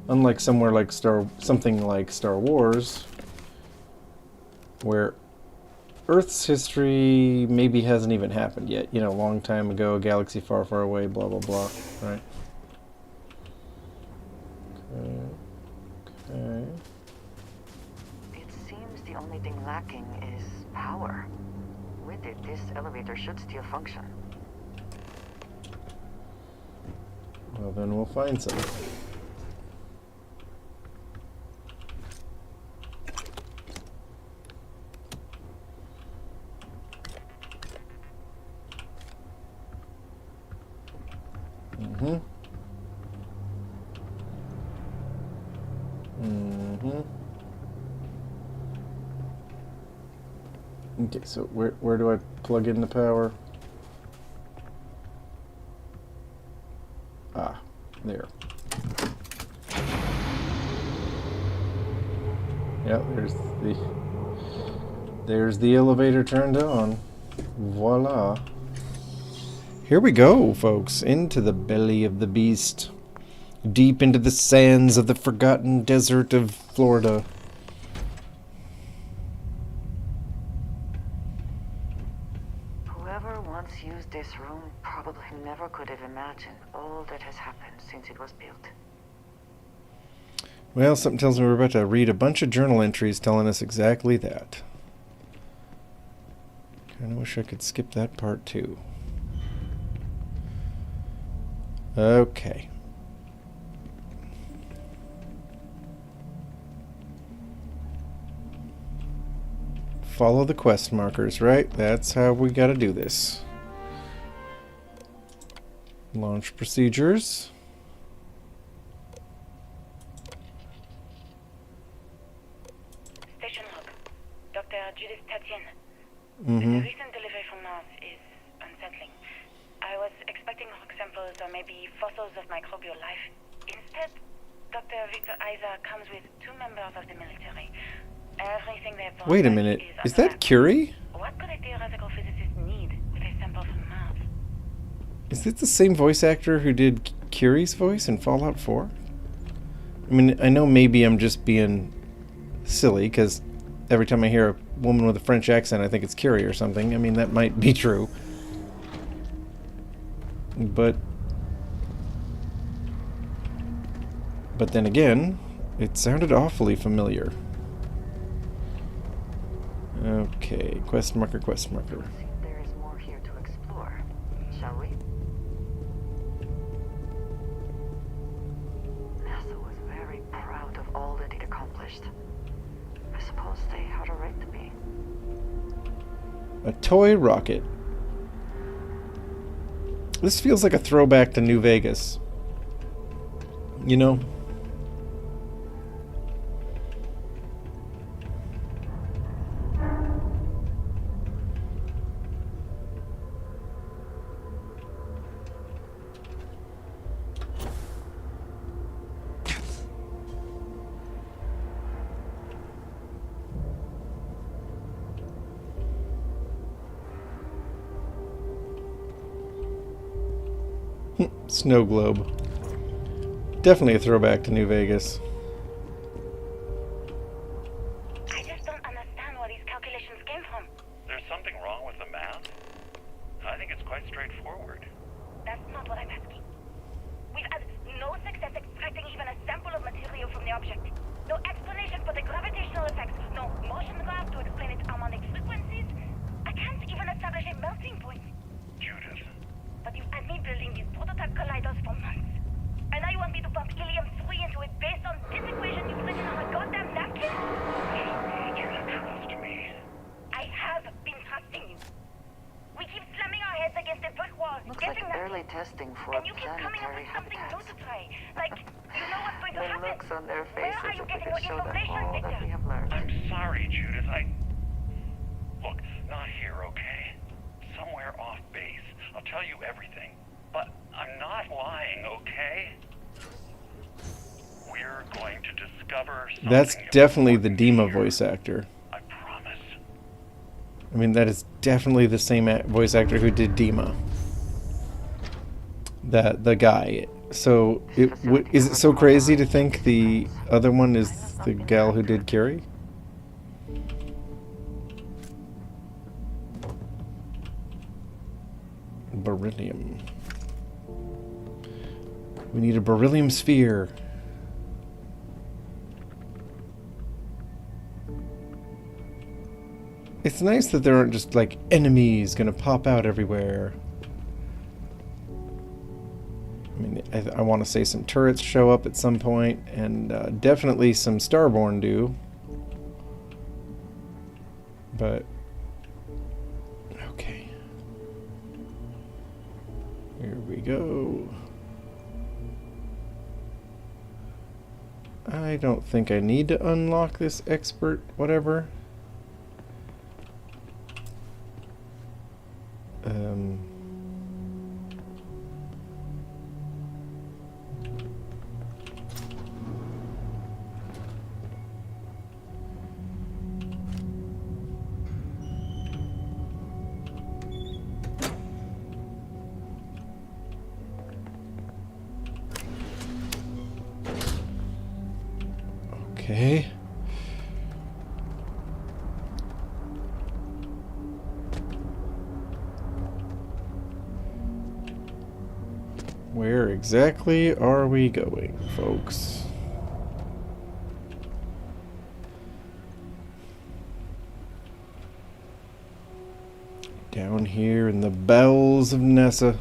Unlike somewhere like something like Star Wars, where Earth's history maybe hasn't even happened yet. You know, a long time ago, a galaxy far, far away, blah, blah, blah, right? Okay. It seems the only thing lacking is power. With it, this elevator should still function. Well, then we'll find some. Okay, so where do I plug in the power? Ah, there. Yeah, there's the elevator turned on. Voila. Here we go, folks, into the belly of the beast. Deep into the sands of the forgotten desert of Florida. Whoever once used this room probably never could have imagined all that has happened since it was built. Well, something tells me we're about to read a bunch of journal entries telling us exactly that. Kinda wish I could skip that part too. Okay. Follow the quest markers, right? That's how we gotta do this. Launch procedures. Station log. Dr. Judith Tatian. Mm-hmm. The recent delivery from Mars is unsettling. I was expecting rock samples or maybe fossils of microbial life. Instead, Dr. Victor Isa comes with 2 members of the military Everything they've done Wait a minute. Is that Curie? What could a theoretical physicist need with a sample from Mars? Is it the same voice actor who did Curie's voice in Fallout 4? I mean, I know maybe I'm just being silly, because every time I hear a woman with a French accent, I think it's Curie or something. I mean, that might be true. But then again, it sounded awfully familiar. Okay, quest marker, quest marker. There is more here to explore, shall we? NASA was very proud of all that it accomplished. I suppose they had a right to be. A toy rocket. This feels like a throwback to New Vegas. You know? Snow globe. Definitely a throwback to New Vegas. I just don't understand where these calculations came from. There's something wrong with the math? I think it's quite straightforward. That's not what I'm asking. We've had no success extracting even a sample of material from the object. No explanation for the gravitational effects. No motion graph to explain its harmonic frequencies. I can't even establish a melting point. Judith. But you've had me building these prototype colliders for months. And now you want me to pump helium-3 into it based on this equation you've written on a goddamn napkin? Judith, trust me. I have been trusting you. We keep slamming our heads against a brick wall. Looks like early testing for and you keep coming up planetary with something new habitats. to try. Like, you know what's going to The happen. looks on their Where are faces you if we getting could your show them information, all that Victor? we have learned. I'm sorry, Judith. Look, not here, okay? Somewhere off base. I'll tell you everything. But I'm not lying, okay? We're going to discover something. That's definitely the Dima voice actor. I promise. I mean, that is definitely the same voice actor who did Dima. The guy. So, is it so crazy to think the other one is the gal who did Curie? Beryllium. We need a beryllium sphere. It's nice that there aren't just like enemies gonna pop out everywhere. I mean, I want to say some turrets show up at some point, and definitely some Starborn do. But okay, here we go. I don't think I need to unlock this expert whatever. Okay. Where exactly are we going, folks? Down here in the bowels of NASA.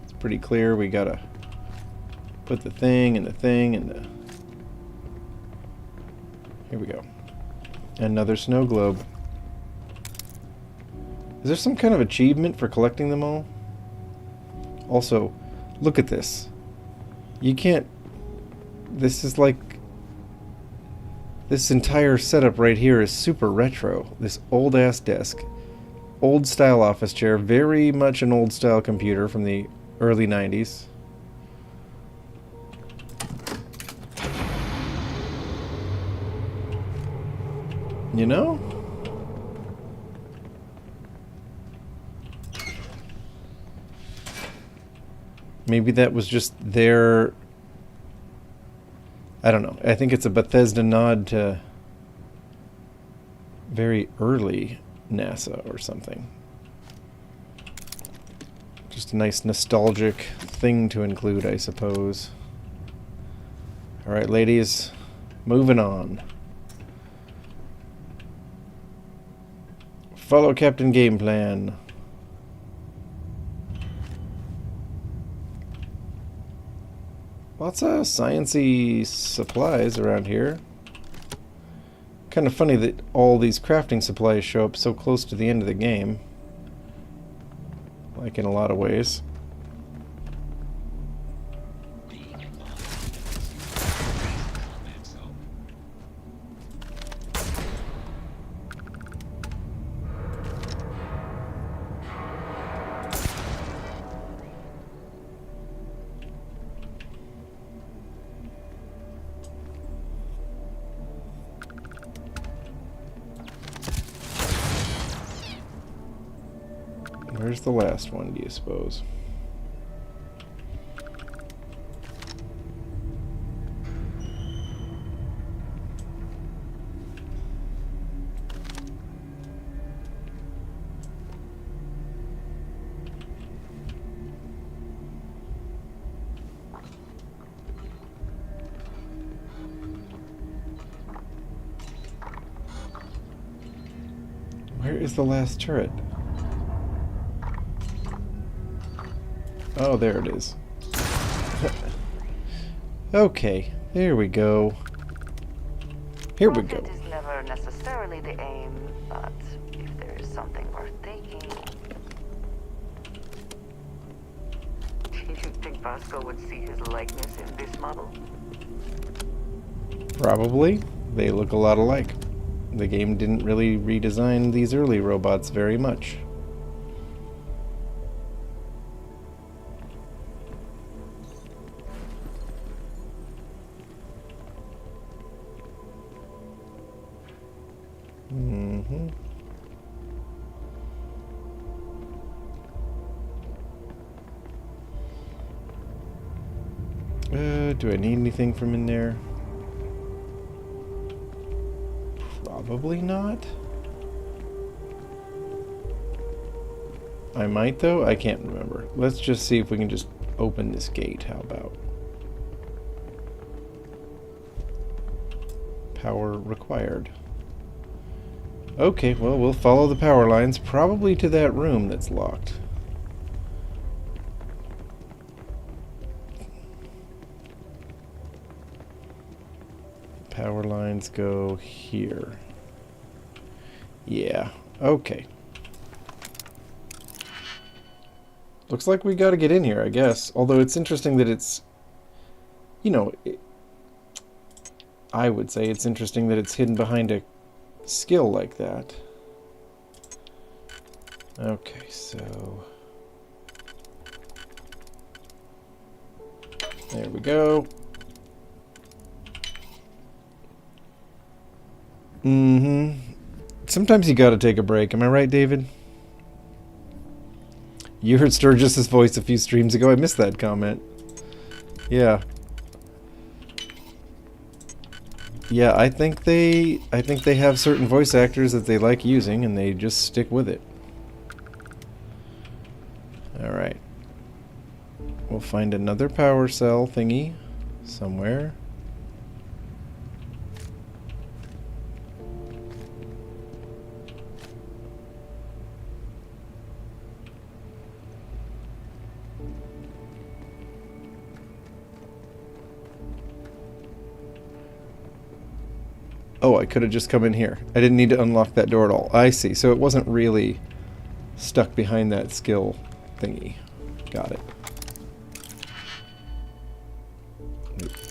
It's pretty clear we gotta put the thing and the thing and the... Here we go. Another snow globe. Is there some kind of achievement for collecting them all? Also, look at this. You can't... This is like... This entire setup right here is super retro. This old-ass desk. Old-style office chair. Very much an old-style computer from the early 90s. You know? Maybe that was just their... I don't know. I think it's a Bethesda nod to very early NASA or something. Just a nice nostalgic thing to include, I suppose. Alright, ladies. Moving on. Follow Captain Game Plan. Lots of sciencey supplies around here. Kind of funny that all these crafting supplies show up so close to the end of the game. Like in a lot of ways. Where's the last one, do you suppose? Where is the last turret? Oh, there it is. Okay, there we go. Here we go. Profit is never necessarily the aim, but if there is something worth taking... Do you think Vasco would see his likeness in this model? Probably. They look a lot alike. The game didn't really redesign these early robots very much. Do I need anything from in there? Probably not. I might though? I can't remember. Let's just see if we can just open this gate. How about? Power required. Okay, well, we'll follow the power lines, probably to that room that's locked. Power lines go here. Yeah, okay. Looks like we gotta get in here, I guess. Although it's interesting that it's... You know, I would say it's interesting that it's hidden behind a skill like that. Okay, so... There we go. Sometimes you gotta take a break. Am I right, David? You heard Sturgis's voice a few streams ago. I missed that comment. Yeah. Yeah, I think they have certain voice actors that they like using, and they just stick with it. Alright. We'll find another power cell thingy somewhere. Oh, I could have just come in here. I didn't need to unlock that door at all. I see. So it wasn't really stuck behind that skill thingy. Got it.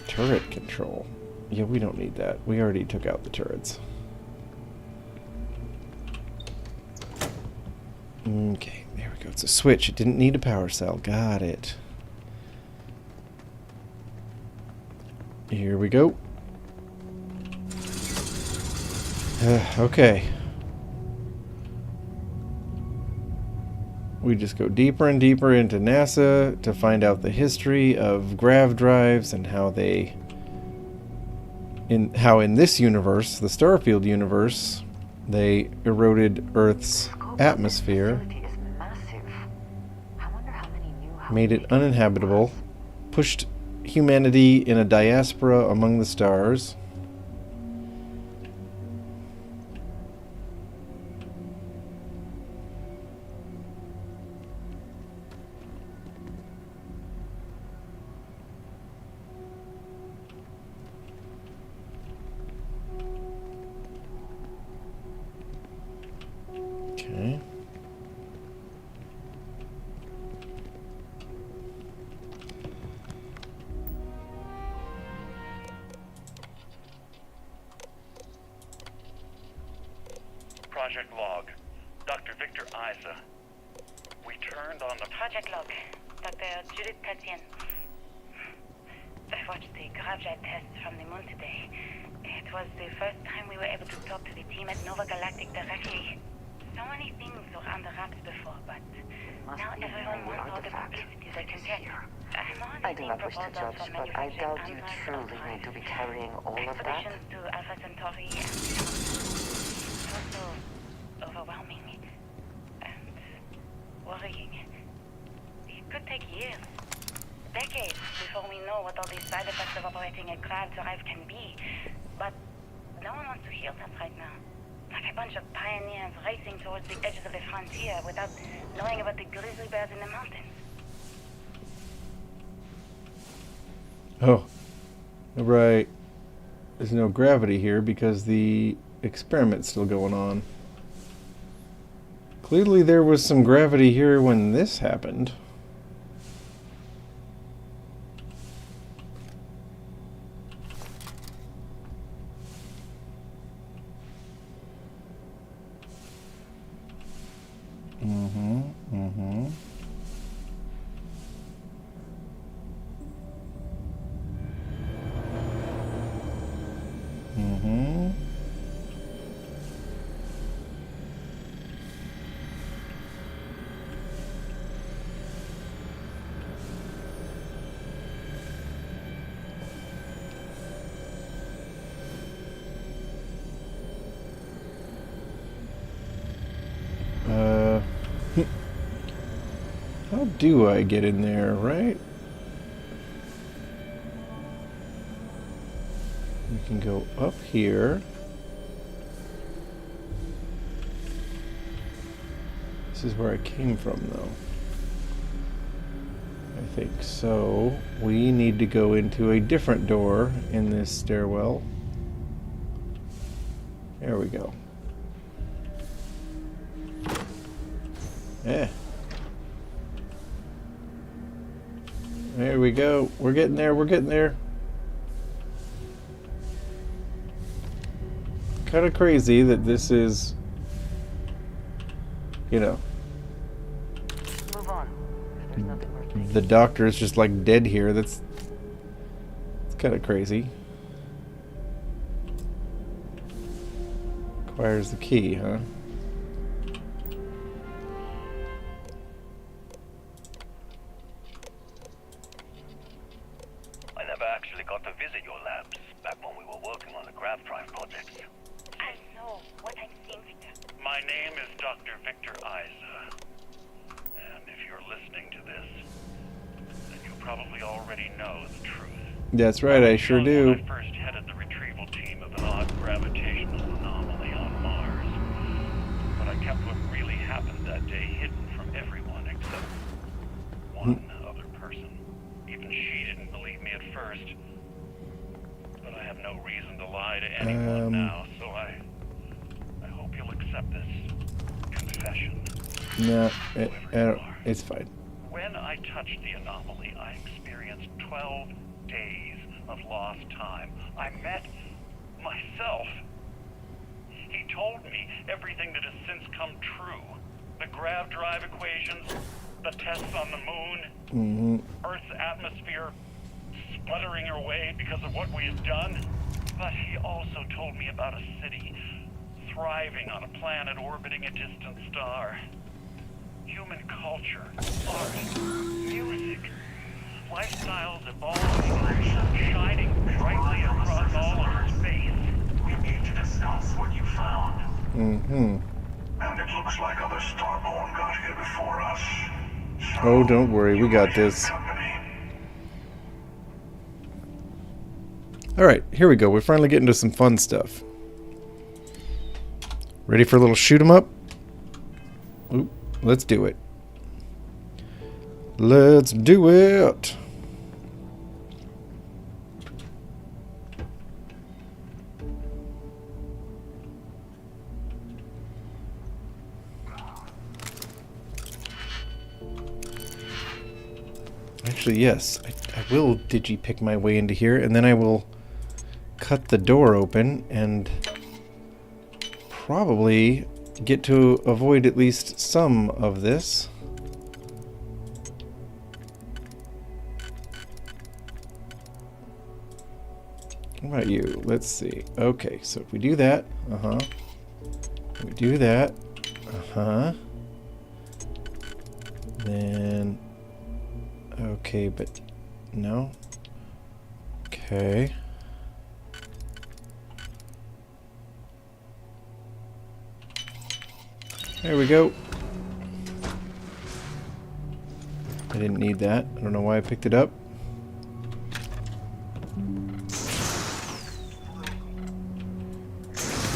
Turret control. Yeah, we don't need that. We already took out the turrets. Okay, there we go. It's a switch. It didn't need a power cell. Got it. Here we go. Okay. We just go deeper and deeper into NASA to find out the history of grav drives and how they... in this universe, the Starfield universe, they eroded Earth's atmosphere, made it uninhabitable, pushed humanity in a diaspora among the stars. Okay. Project log. Dr. Victor Isa. We turned on the... Project log. Dr. Judith Tatian. I watched the gravjet tests from the moon today. It was the first time we were able to talk to the team at Nova Galactic directly. So many things were under wraps before, but now everyone wants all the publicity they can get. I do not wish to judge, but I doubt you truly need to be carrying all of that. Expeditions to Alpha Centauri and it's also overwhelming and worrying. It could take years, decades, before we know what all these side effects of operating a grav drive can be. But no one wants to hear that right now. Like a bunch of pioneers racing towards the edges of the frontier without knowing about the grizzly bears in the mountains. Oh, right. There's no gravity here because the experiment's still going on. Clearly there was some gravity here when this happened. How do I get in there, right? We can go up here. This is where I came from, though. I think so. We need to go into a different door in this stairwell. There we go. Yeah. There we go. We're getting there. We're getting there. Kind of crazy that this is, you know, Move on. There's nothing worth the doctor is just like dead here. It's kind of crazy. Requires the key, huh? I never actually got to visit your labs back when we were working on the grav drive project. I know what I'm seeing, Victor. My name is Dr. Victor Isa. And if you're listening to this, then you probably already know the truth. That's right, I sure do. When I first headed the retrieval team of an odd gravitational anomaly on Mars. But I kept what really happened that day hidden from everyone except one other person. Even she didn't believe me at first. But I have no reason to lie to anyone now, so I hope you'll accept this confession. No, it's fine. When I touched the anomaly, I experienced 12 days of lost time. I met myself. He told me everything that has since come true. The grav drive equations, the tests on the moon, Earth's atmosphere sputtering away because of what we have done. But he also told me about a city thriving on a planet orbiting a distant star. Human culture, art, music, lifestyles evolving, shining brightly across all of space. We need to discuss what you found. Mm-hmm. And it looks like other Starborn got here before us. Oh, don't worry, we got this. Alright, here we go. We're finally getting to some fun stuff. Ready for a little shoot 'em up? Oop, let's do it. Let's do it! Actually, yes, I will digi-pick my way into here, and then I will cut the door open and probably get to avoid at least some of this. What about you? Let's see. Okay, so if we do that, we do that, then, okay, but no. Okay. There we go. I didn't need that. I don't know why I picked it up.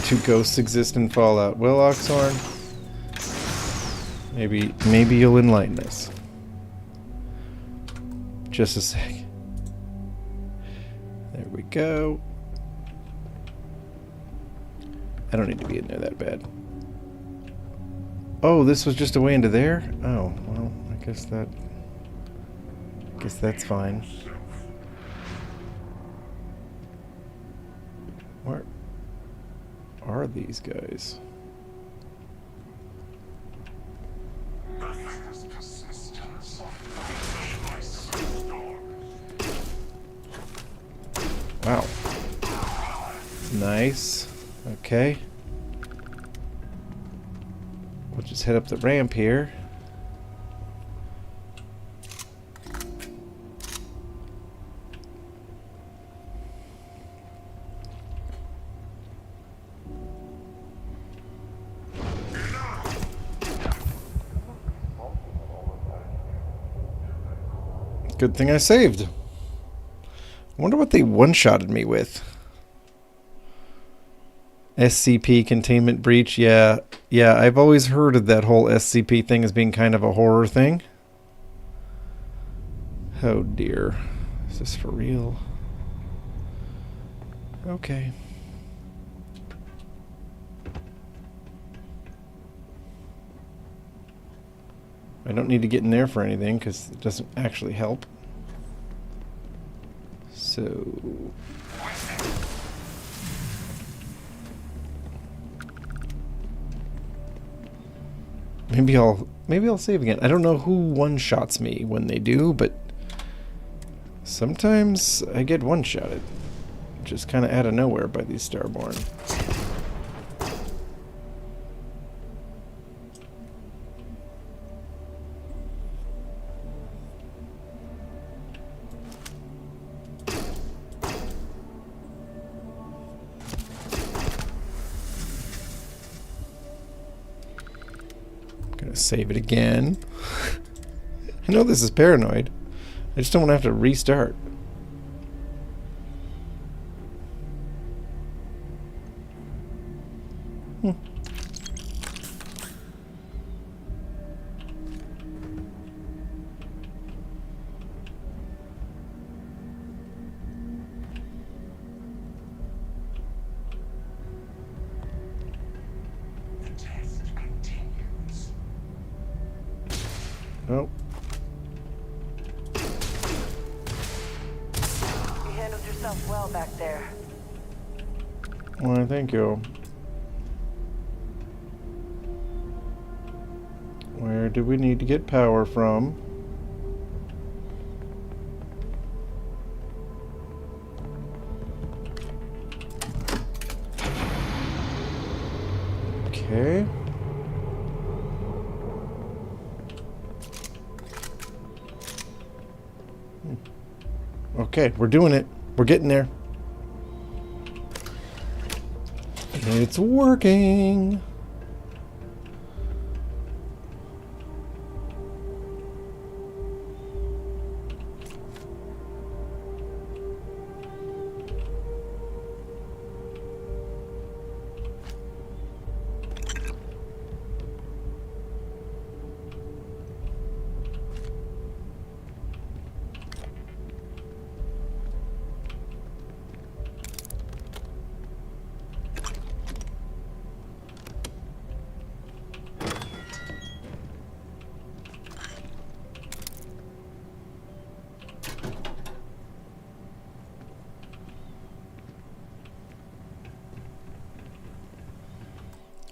Two ghosts exist in Fallout. Well, Oxhorn, maybe you'll enlighten us. Just a sec. There we go. I don't need to be in there that bad. Oh, this was just a way into there? Oh, well, I guess that's fine. Where are these guys? Wow. Nice. Okay. We'll just head up the ramp here. Good thing I saved. I wonder what they one-shotted me with. SCP containment breach. Yeah, I've always heard of that whole SCP thing as being kind of a horror thing. Oh dear. Is this for real? Okay. I don't need to get in there for anything because it doesn't actually help. So... Maybe I'll save again. I don't know who one-shots me when they do, but sometimes I get one-shotted. Just kind of out of nowhere by these Starborn. Save it again. I know this is paranoid. I just don't want to have to restart. Oh. You handled yourself yourself well back there. Why, thank you. Where do we need to get power from? Okay. Okay, we're doing it. We're getting there. It's working.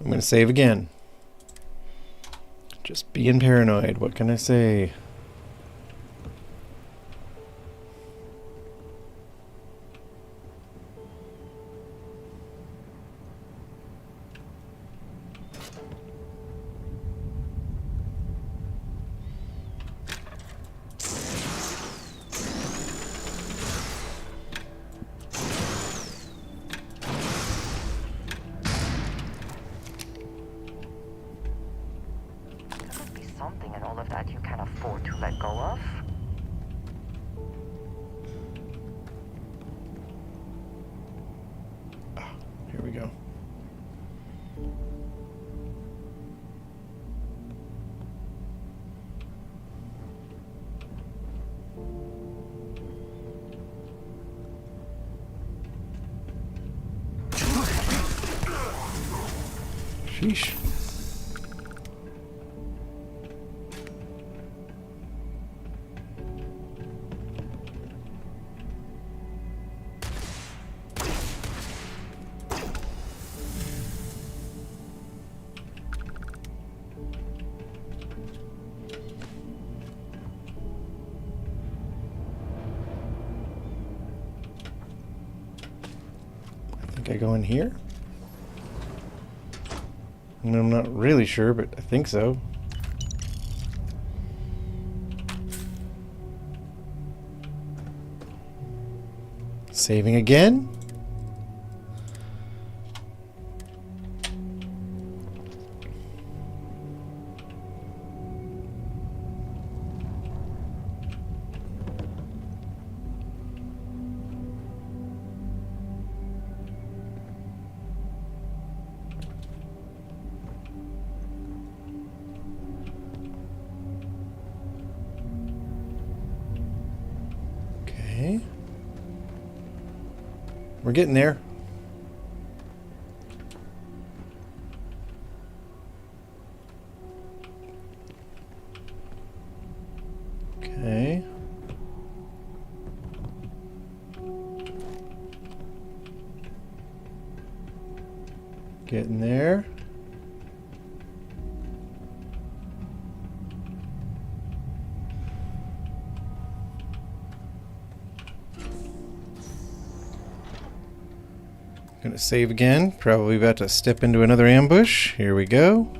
I'm going to save again. Just being paranoid. What can I say? Something in all of that you can afford to let go of. Here we go. Sheesh. I go in here? I'm not really sure, but I think so. Saving again? Okay. We're getting there. Okay. Getting there. Gonna save again. Probably about to step into another ambush. Here we go.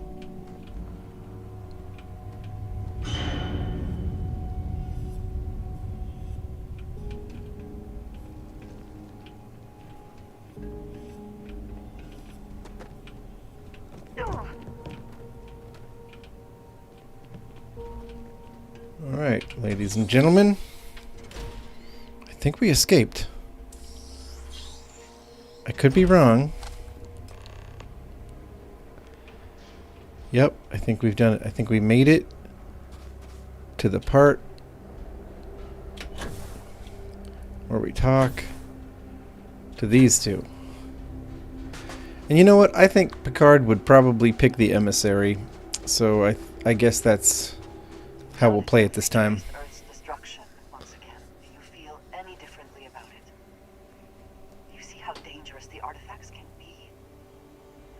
Alright, ladies and gentlemen. I think we escaped. I could be wrong. Yep, I think we've done it. I think we made it to the part where we talk to these two. And you know what? I think Picard would probably pick the emissary. So I guess that's how we'll play it this time. Earth's destruction once again. Do you feel any differently about it? you see how dangerous the artifacts can be?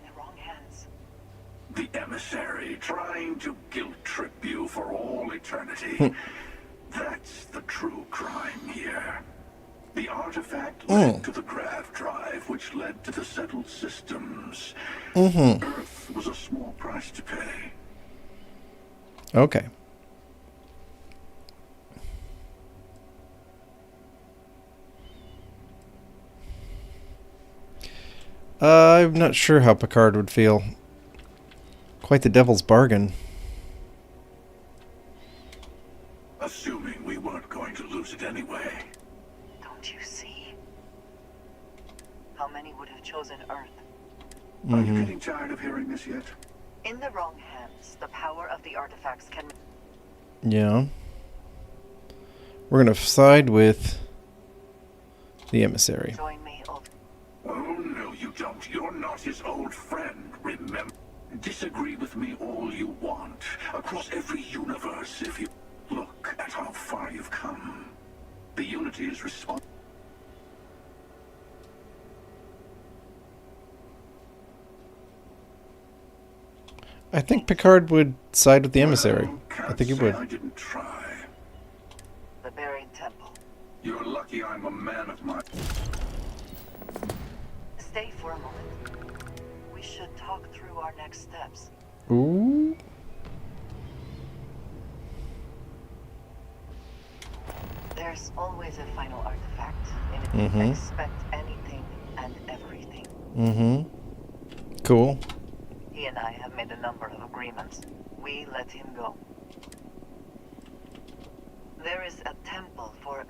In the wrong hands. The emissary trying to guilt-trip you for all eternity. That's the true crime here. The artifact led to the grav drive, which led to the settled systems. Earth was a small price to pay. Okay. I'm not sure how Picard would feel. Quite the devil's bargain. Assuming we weren't going to lose it anyway. Don't you see? How many would have chosen Earth? Are you getting tired of hearing this yet? In the wrong hands, the power of the artifacts can... Yeah. We're going to side with the emissary. Join me, old... Oh, no, you don't. You're not his old friend, remember? Disagree with me all you want. Across every universe, if you look at how far you've come. The Unity is responsible. I think Picard would side with the emissary. I think he would. I didn't try. The buried temple. You're lucky I'm a man of my... Stay for a moment. We should talk through our next steps. Ooh. There's always a final artifact, and if you expect anything and everything. Cool. He and I have made a number of agreements. We let him go. There is a temple for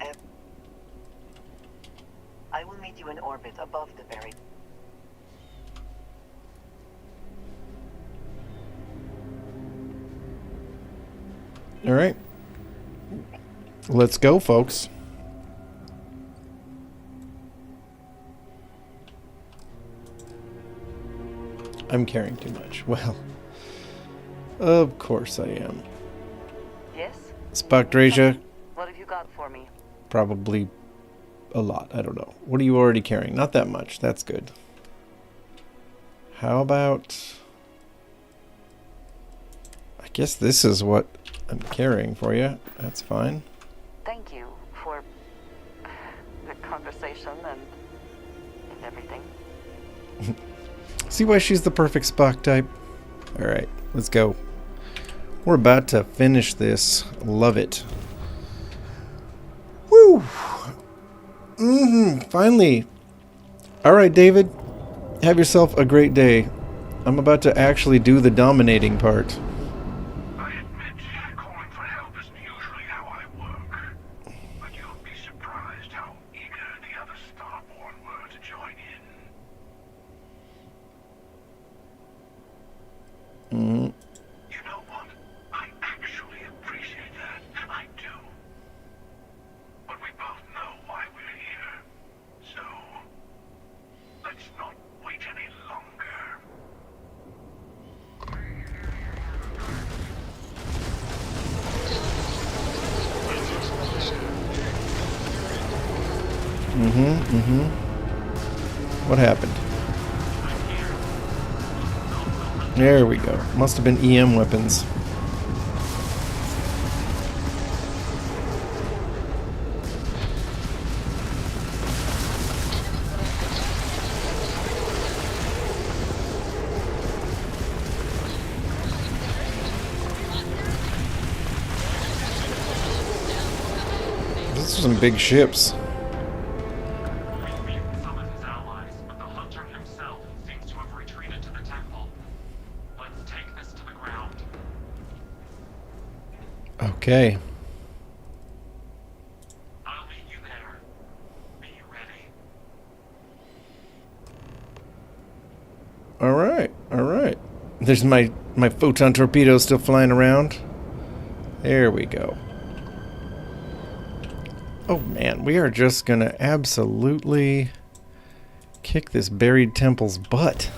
I will meet you in orbit above the buried. All right. Let's go, folks. I'm carrying too much. Well, of course I am. Yes? Spock Drasia, What have you got for me? probably a lot. I don't know. What are you already carrying? Not that much. That's good. How about... I guess this is what I'm carrying for you. That's fine. Thank you for the conversation and everything. See why she's the perfect Spock type? Alright, let's go. We're about to finish this. Love it. Woo! Finally. Alright, David. Have yourself a great day. I'm about to actually do the dominating part. I admit, calling for help isn't usually how I work. But you'll be surprised how eager the other Starborn were to join in. You know what? I actually appreciate that. I do. But we both know why we're here. So, let's not wait any longer. What happened? There we go. Must have been EM weapons. These are some big ships. Okay. I'll meet you there. Be ready. Alright, alright. There's my photon torpedo still flying around. There we go. Oh man, we are just gonna absolutely kick this buried temple's butt.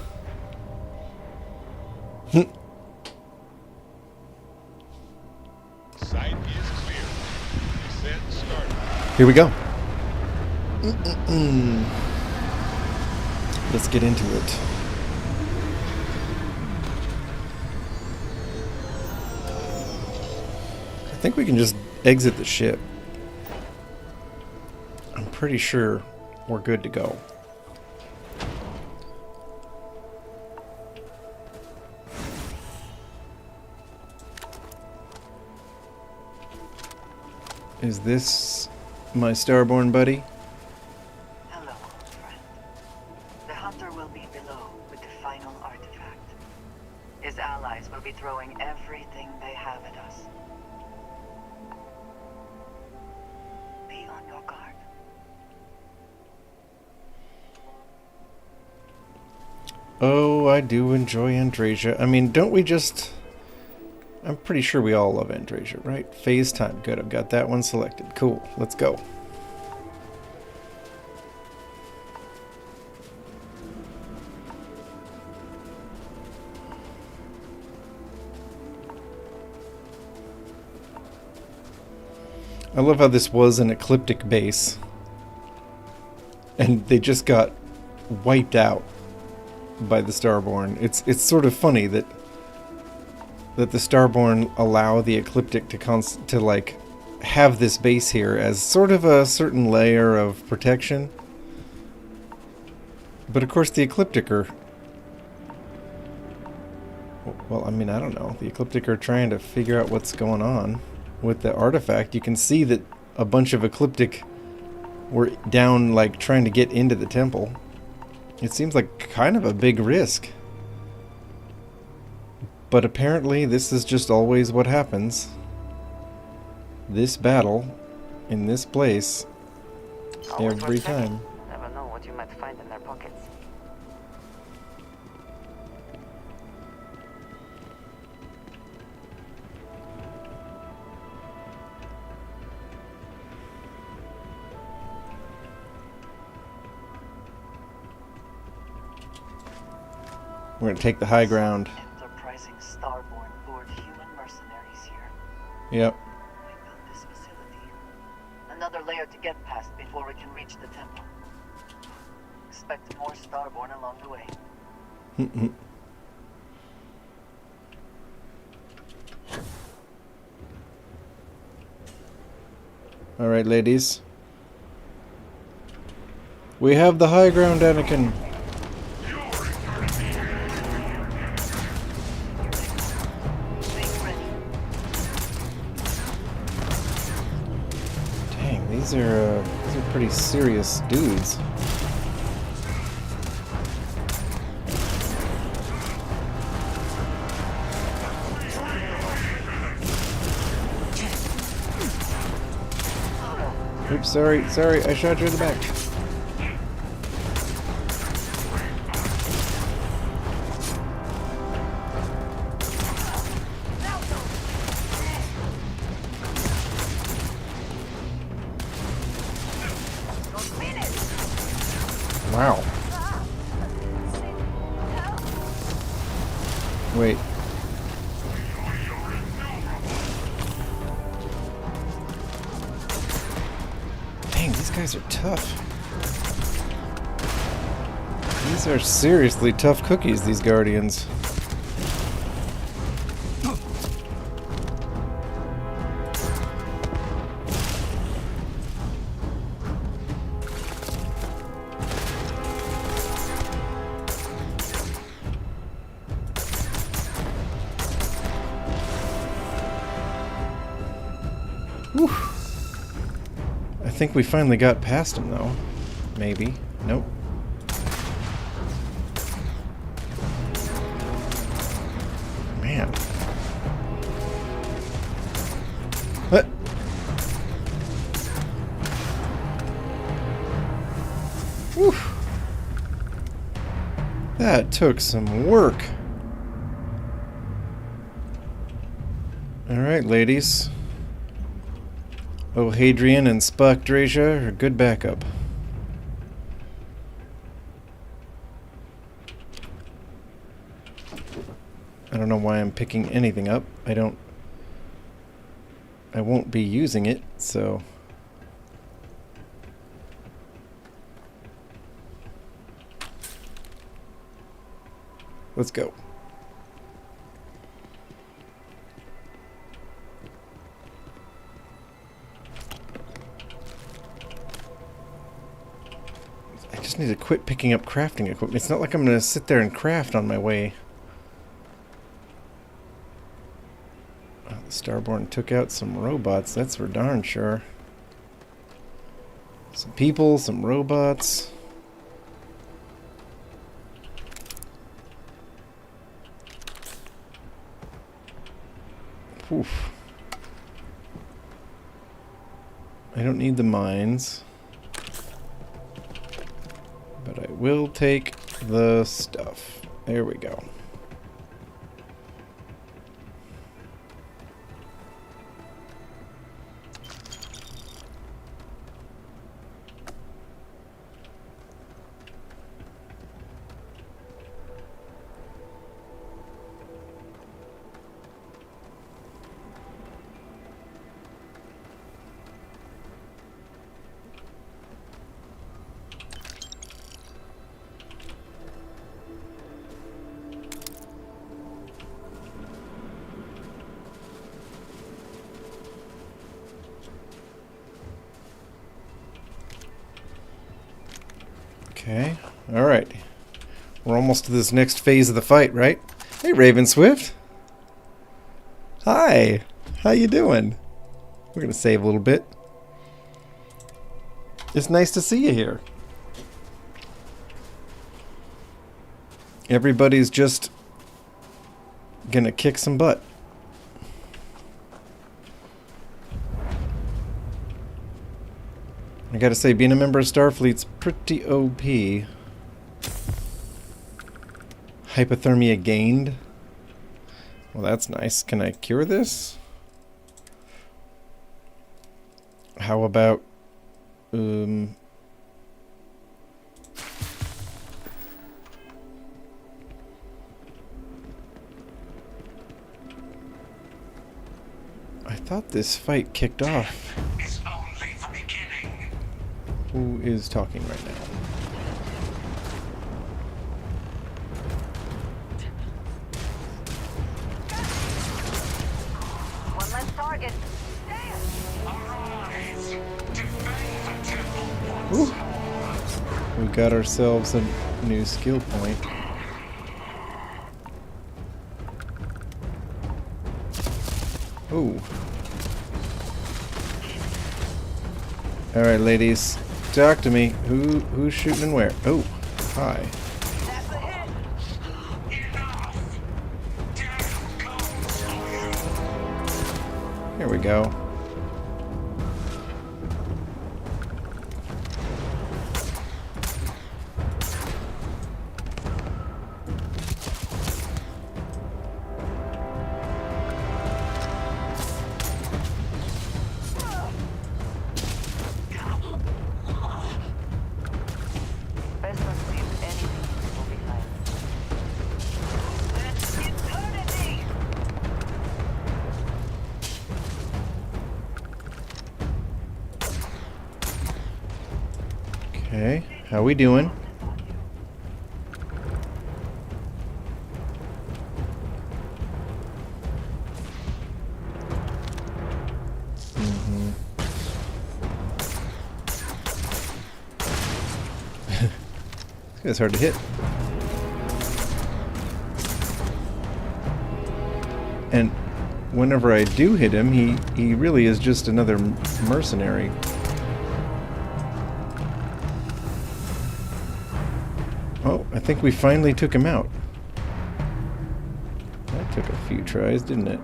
Site is clear. Descent started. Here we go. Let's get into it. I think we can just exit the ship. I'm pretty sure we're good to go. Is this my Starborn buddy? Hello, old friend. The hunter will be below with the final artifact. His allies will be throwing everything they have at us. Be on your guard. Oh, I do enjoy Andrasia. I mean, don't we just... I'm pretty sure we all love Andrasia, right? Phase time. Good, I've got that one selected. Cool, let's go. I love how this was an ecliptic base. And they just got wiped out by the Starborn. It's sort of funny that the Starborn allow the ecliptic to like have this base here as sort of a certain layer of protection. But of course the ecliptic are, well, I mean, I don't know. The ecliptic are trying to figure out what's going on with the artifact. You can see that a bunch of ecliptic were down, like trying to get into the temple. It seems like kind of a big risk. But apparently this is just always what happens. This battle in this place every time. Never know what you might find in their pockets. We're gonna take the high ground. Enterprising Starborn lured human mercenaries here. Yep. I built this facility. Another layer to get past before we can reach the temple. Expect more Starborn along the way. Alright, ladies. We have the high ground, Anakin. Dang, these are pretty serious dudes. Oops, sorry, I shot you in the back. Wow. Wait. Dang, these guys are tough. These are seriously tough cookies, these Guardians. Whew. I think we finally got past him, though. Maybe. Nope. Man. What? Whew. That took some work. Alright, ladies. Oh, Hadrian and Spuckdrasia are good backup. I don't know why I'm picking anything up. I won't be using it, so... Let's go. I just need to quit picking up crafting equipment. It's not like I'm going to sit there and craft on my way. Oh, the Starborn took out some robots, that's for darn sure. Some people, some robots. Oof. I don't need the mines. But I will take the stuff. There we go. Okay, alright. We're almost to this next phase of the fight, right? Hey, Raven Swift. Hi, how you doing? We're gonna save a little bit. It's nice to see you here. Everybody's just gonna kick some butt. I gotta say, being a member of Starfleet's pretty OP. Hypothermia gained. Well, that's nice. Can I cure this? How about... I thought this fight kicked off. Who is talking right now? One less target. Ooh. We got ourselves a new skill point. Ooh. All right, ladies. Talk to me. Who's shooting and where? Oh, hi. Here we go. Okay, how we doing? This guy's hard to hit. And whenever I do hit him, he really is just another mercenary. Oh, I think we finally took him out. That took a few tries, didn't it?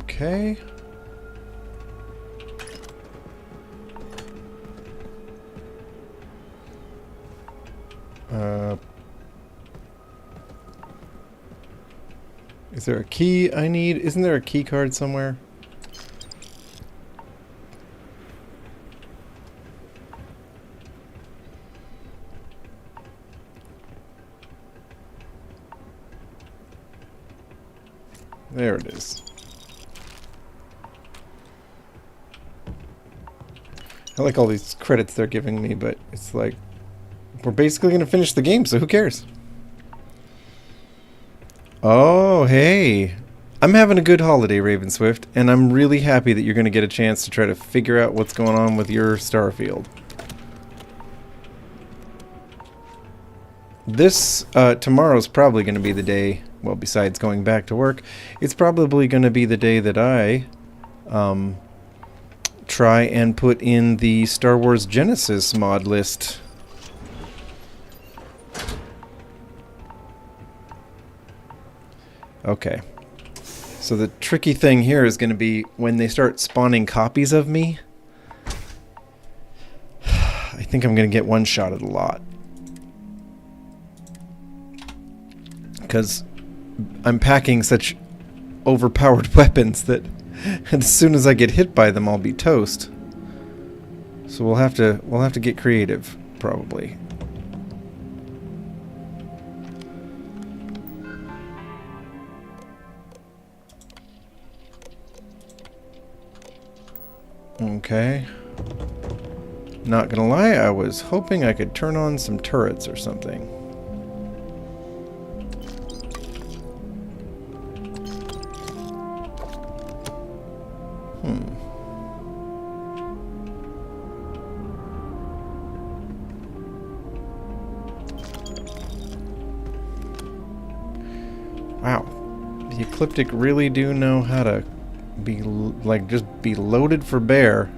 Okay. there a key I need? Isn't there a key card somewhere? There it is. I like all these credits they're giving me, but it's like, we're basically going to finish the game, so who cares? Oh, hey. I'm having a good holiday, Ravenswift, and I'm really happy that you're going to get a chance to try to figure out what's going on with your Starfield. This, tomorrow's probably going to be the day, well, besides going back to work, it's probably going to be the day that I, try and put in the Star Wars Genesis mod list. Okay. So the tricky thing here is going to be when they start spawning copies of me. I think I'm going to get one shot at a lot. Because I'm packing such overpowered weapons that as soon as I get hit by them, I'll be toast. So we'll have to get creative, probably. Okay. Not gonna lie, I was hoping I could turn on some turrets or something. Wow. The Ecliptic really do know how to be, like, just be loaded for bear.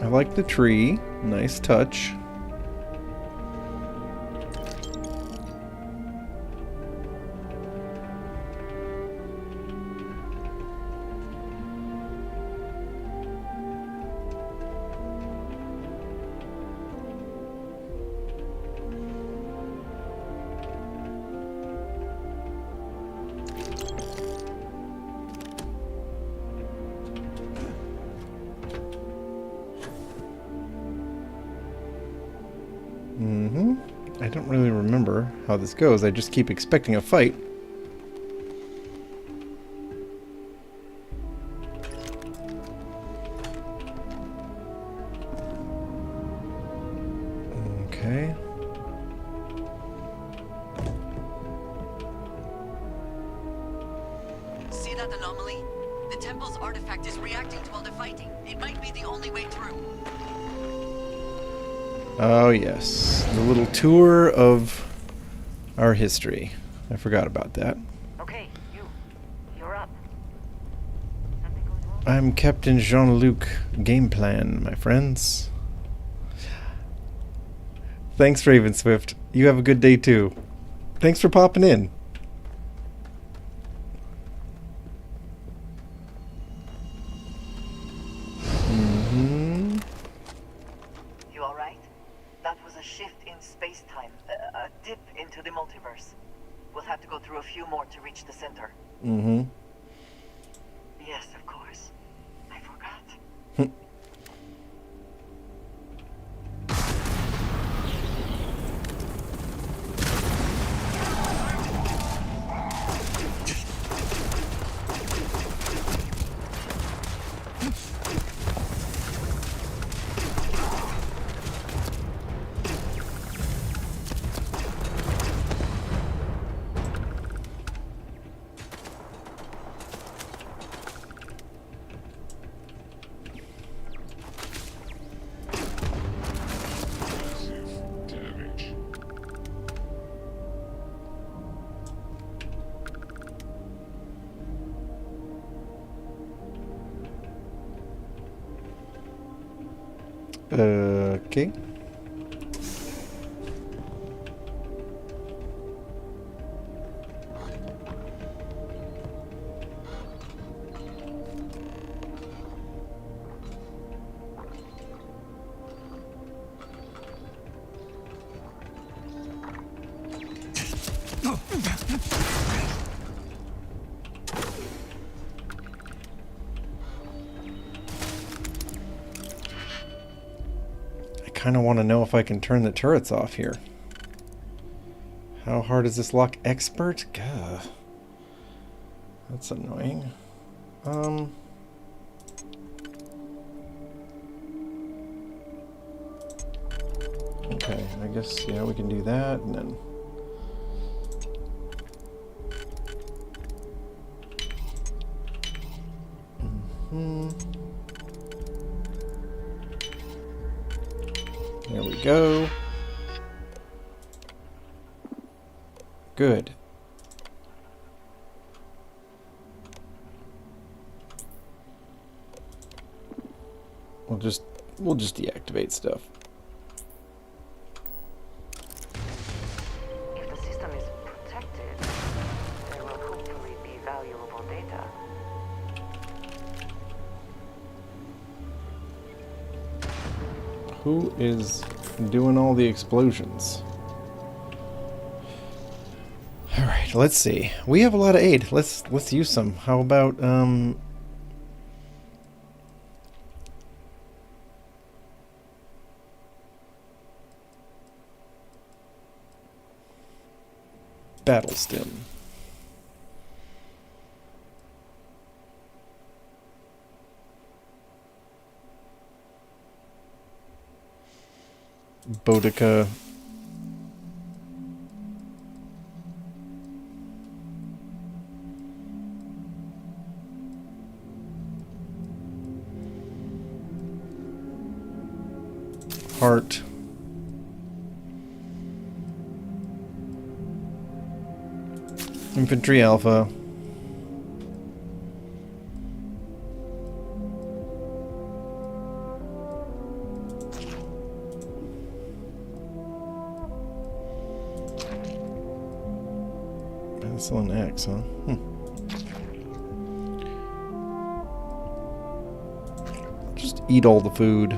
I like the tree. Nice touch. I don't really remember how this goes. I just keep expecting a fight. Okay. See that anomaly? The temple's artifact is reacting to all the fighting. It might be the only way through. Oh yes, the little tour of our history. I forgot about that. Okay, you're up. I'm Captain Jean-Luc Gameplan, my friends. Thanks, Ravenswift. You have a good day too. Thanks for popping in. You alright? That was a shift in space-time, a dip into the multiverse. We'll have to go through a few more to reach the center. Yes, of course. I forgot. Okay. kind of want to know if I can turn the turrets off here. How hard is this lock? Expert? Gah. That's annoying. Okay, I guess, yeah, we can do that, and then... There we go. Good. We'll just deactivate stuff. If the system is protected, there will hopefully be valuable data. Who is doing all the explosions? Alright, let's see. We have a lot of aid. Let's use some. How about Battle Stim. Boudica. Heart. Infantry Alpha. Still an X, huh? Just eat all the food.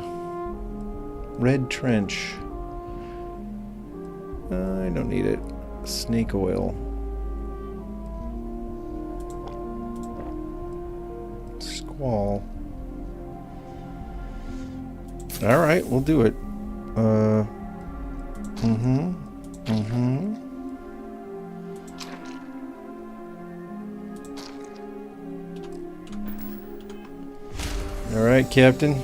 Red Trench. I don't need it. Snake oil. Squall. Alright, we'll do it. Alright, Captain.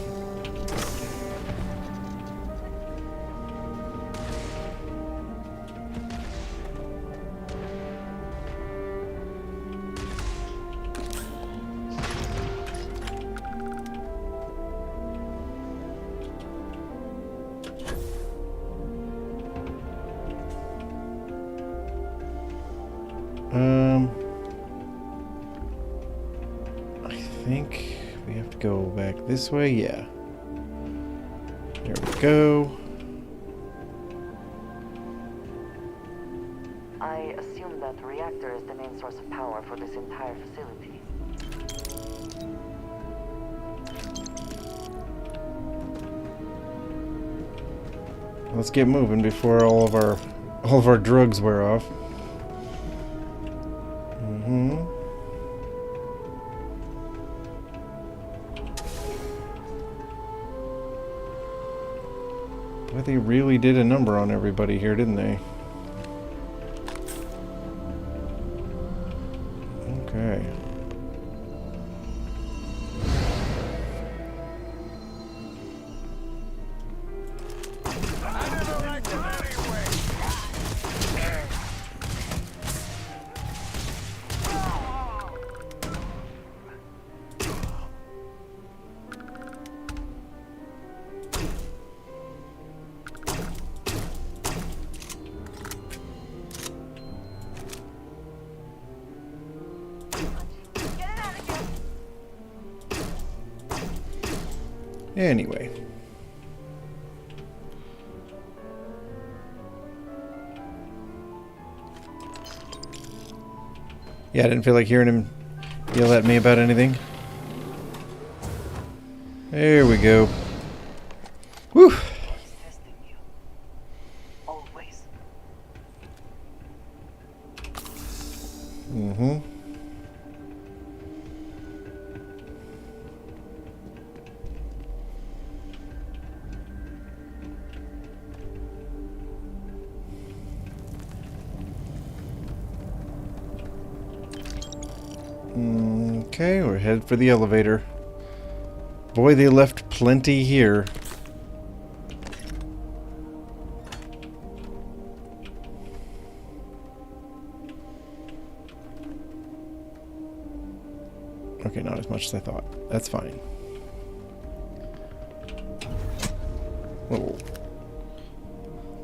I think we have to go back this way, yeah. There we go. I assume that the reactor is the main source of power for this entire facility. Let's get moving before all of our drugs wear off. Boy, they really did a number on everybody here, didn't they? Okay. Anyway. Yeah, I didn't feel like hearing him yell at me about anything. There we go. Whew. Testing you. Always. Okay, we're headed for the elevator. Boy, they left plenty here. Okay, not as much as I thought. That's fine. Little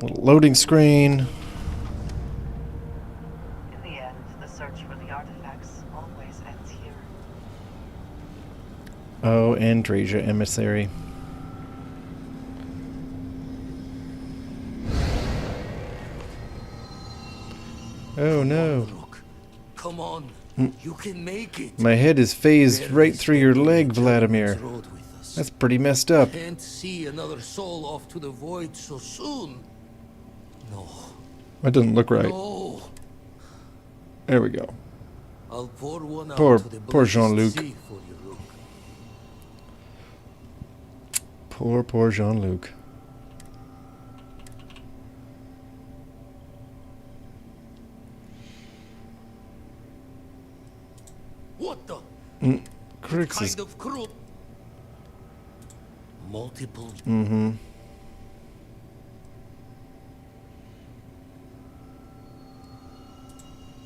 loading screen. In the end, the search for the artifacts always ends here. Oh, Andrasia emissary. Oh no. Come on. You can make it. My head is phased right through your leg, Vladimir. That's pretty messed up. Can't see another soul off to the void so soon. No. That doesn't look right. No. There we go. I'll pour one out Poor to the Jean-Luc. blackest sea for you, Luke. Poor Jean-Luc. What the? Crix is... Kind of cruel. Multiple. Mm-hmm.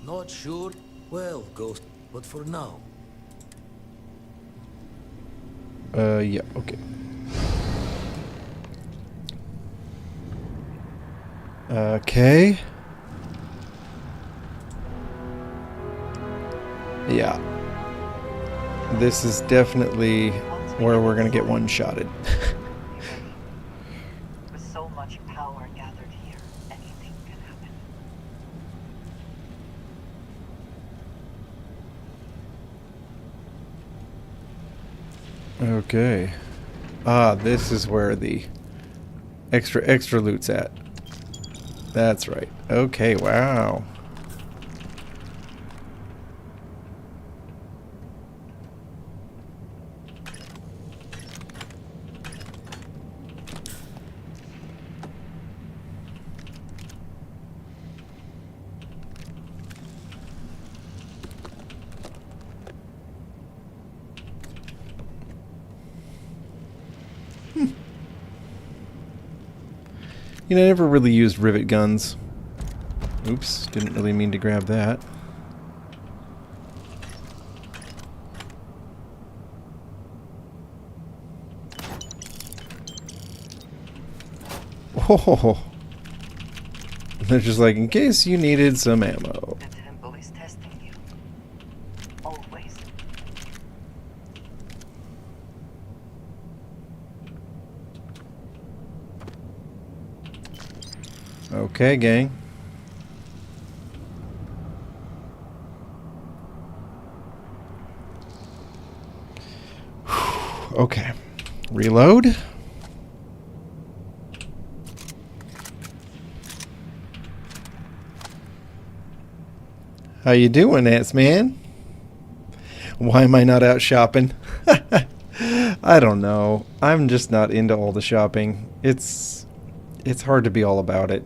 Not sure. Well, Ghost, but for now. Yeah, okay. Okay. Yeah. This is definitely where we're gonna get one-shotted. With so much power gathered here, anything can happen. Okay. Ah, this is where the extra loot's at. That's right. Okay, wow. You know, I never really used rivet guns. Oops, didn't really mean to grab that. Oh, they're just like, in case you needed some ammo. The temple is testing you. Always. Okay, gang. Okay. Reload. How you doing, Ants-Man? Why am I not out shopping? I don't know. I'm just not into all the shopping. It's hard to be all about it.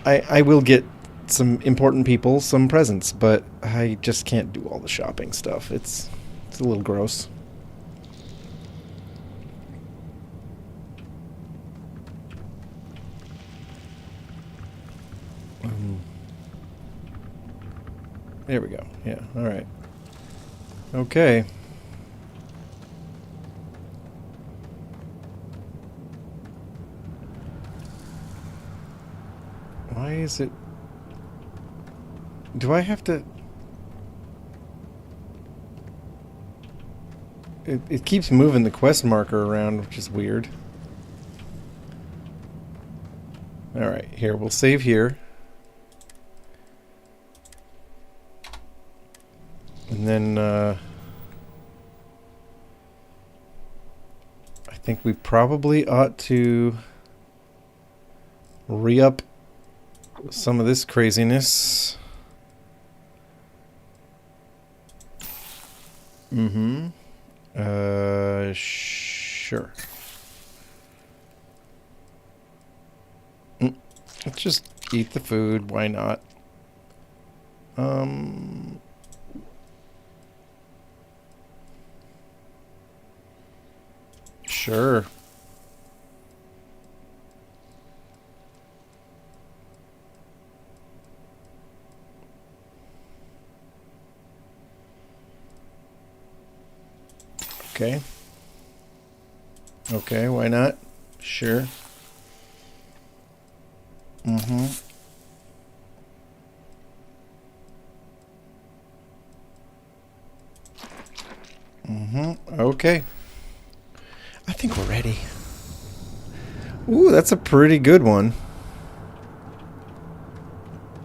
I will get some important people some presents, but I just can't do all the shopping stuff. It's a little gross. There we go. Yeah, all right. Okay. Why is it... Do I have to... It keeps moving the quest marker around, which is weird. Alright, here, we'll save here. And then, I think we probably ought to re-up some of this craziness. Mm-hmm. Sure. Let's just eat the food. Why not? Sure. Okay. Okay, why not? Sure. Mm-hmm. Mm-hmm. Okay. I think we're ready. Ooh, that's a pretty good one.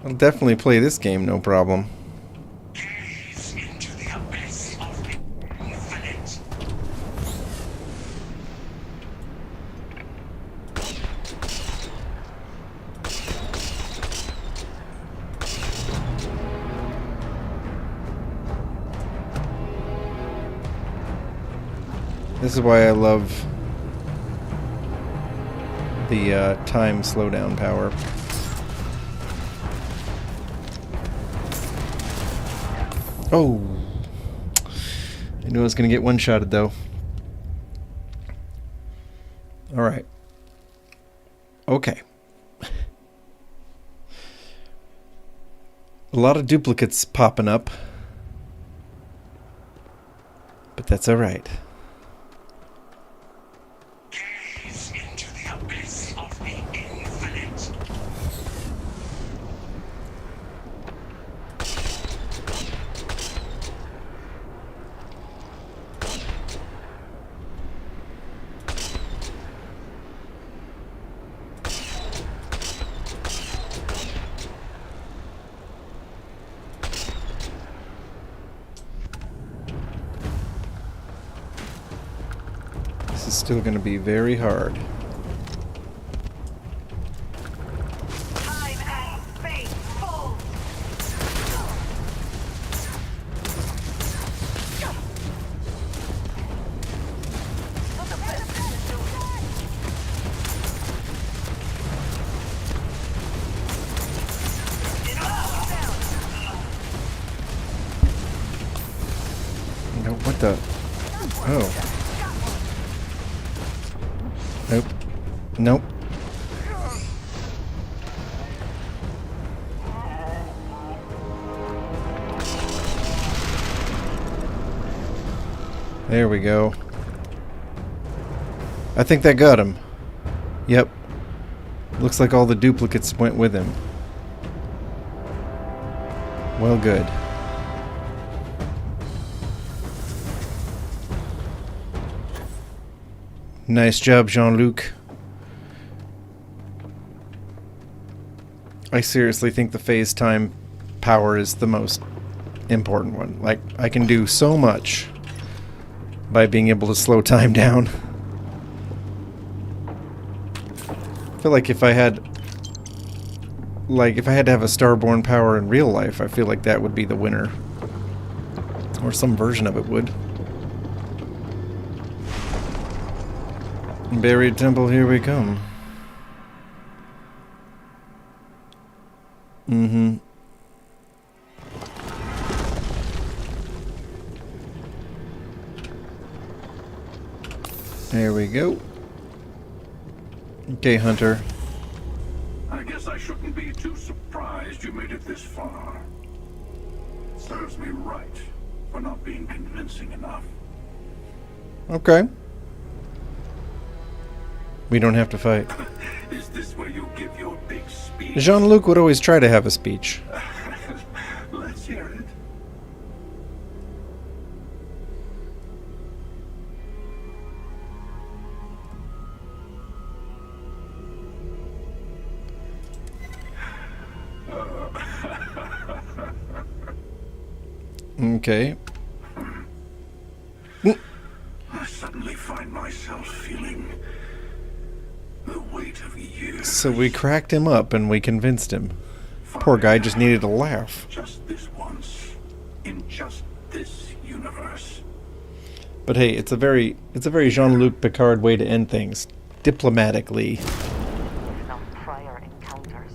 I'll definitely play this game, no problem. Gaze into the abyss of the infinite. This is why I love the time slowdown power. Oh! I knew I was going to get one-shotted, though. Alright. Okay. A lot of duplicates popping up. But that's alright. Gaze into the abyss of the infinite. This is still going to be very hard. Time and space fold. No, what the? Oh. Nope. Nope. There we go. I think that got him. Yep. Looks like all the duplicates went with him. Well, good. Nice job, Jean-Luc. I seriously think the phase time power is the most important one. Like, I can do so much by being able to slow time down. I feel like if I had to have a starborn power in real life, I feel like that would be the winner. Or some version of it would. Buried temple, here we come. Mm-hmm. There we go. Okay, Hunter. I guess I shouldn't be too surprised you made it this far. Serves me right for not being convincing enough. Okay. We don't have to fight. Is this where you give your big speech? Jean-Luc would always try to have a speech. Let's hear it. Okay. I suddenly find myself feeling the weight of years. So we cracked him up and we convinced him. Poor guy just needed a laugh. Just this once, in just this universe. But hey, it's a very Jean-Luc Picard way to end things. Diplomatically. No prior encounters.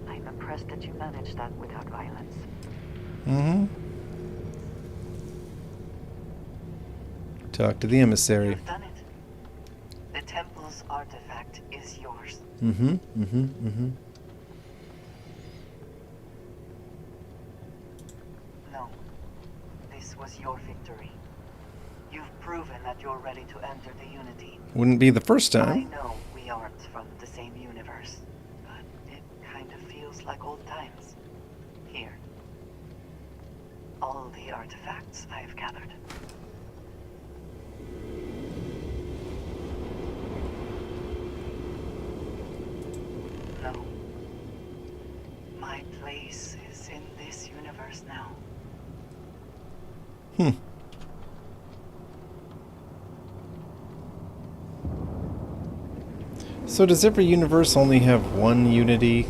I'm impressed that you managed that without violence. Mm-hmm. Talk to the emissary. You've done it. The temple's artifact is yours. Mm-hmm. Mm-hmm. Mm-hmm. No. This was your victory. You've proven that you're ready to enter the Unity. Wouldn't be the first I time. know we aren't from the same universe, but it kind of feels like old times. Here. All the artifacts I've gathered. No. My place is in this universe now. Hmm. So does every universe only have one Unity,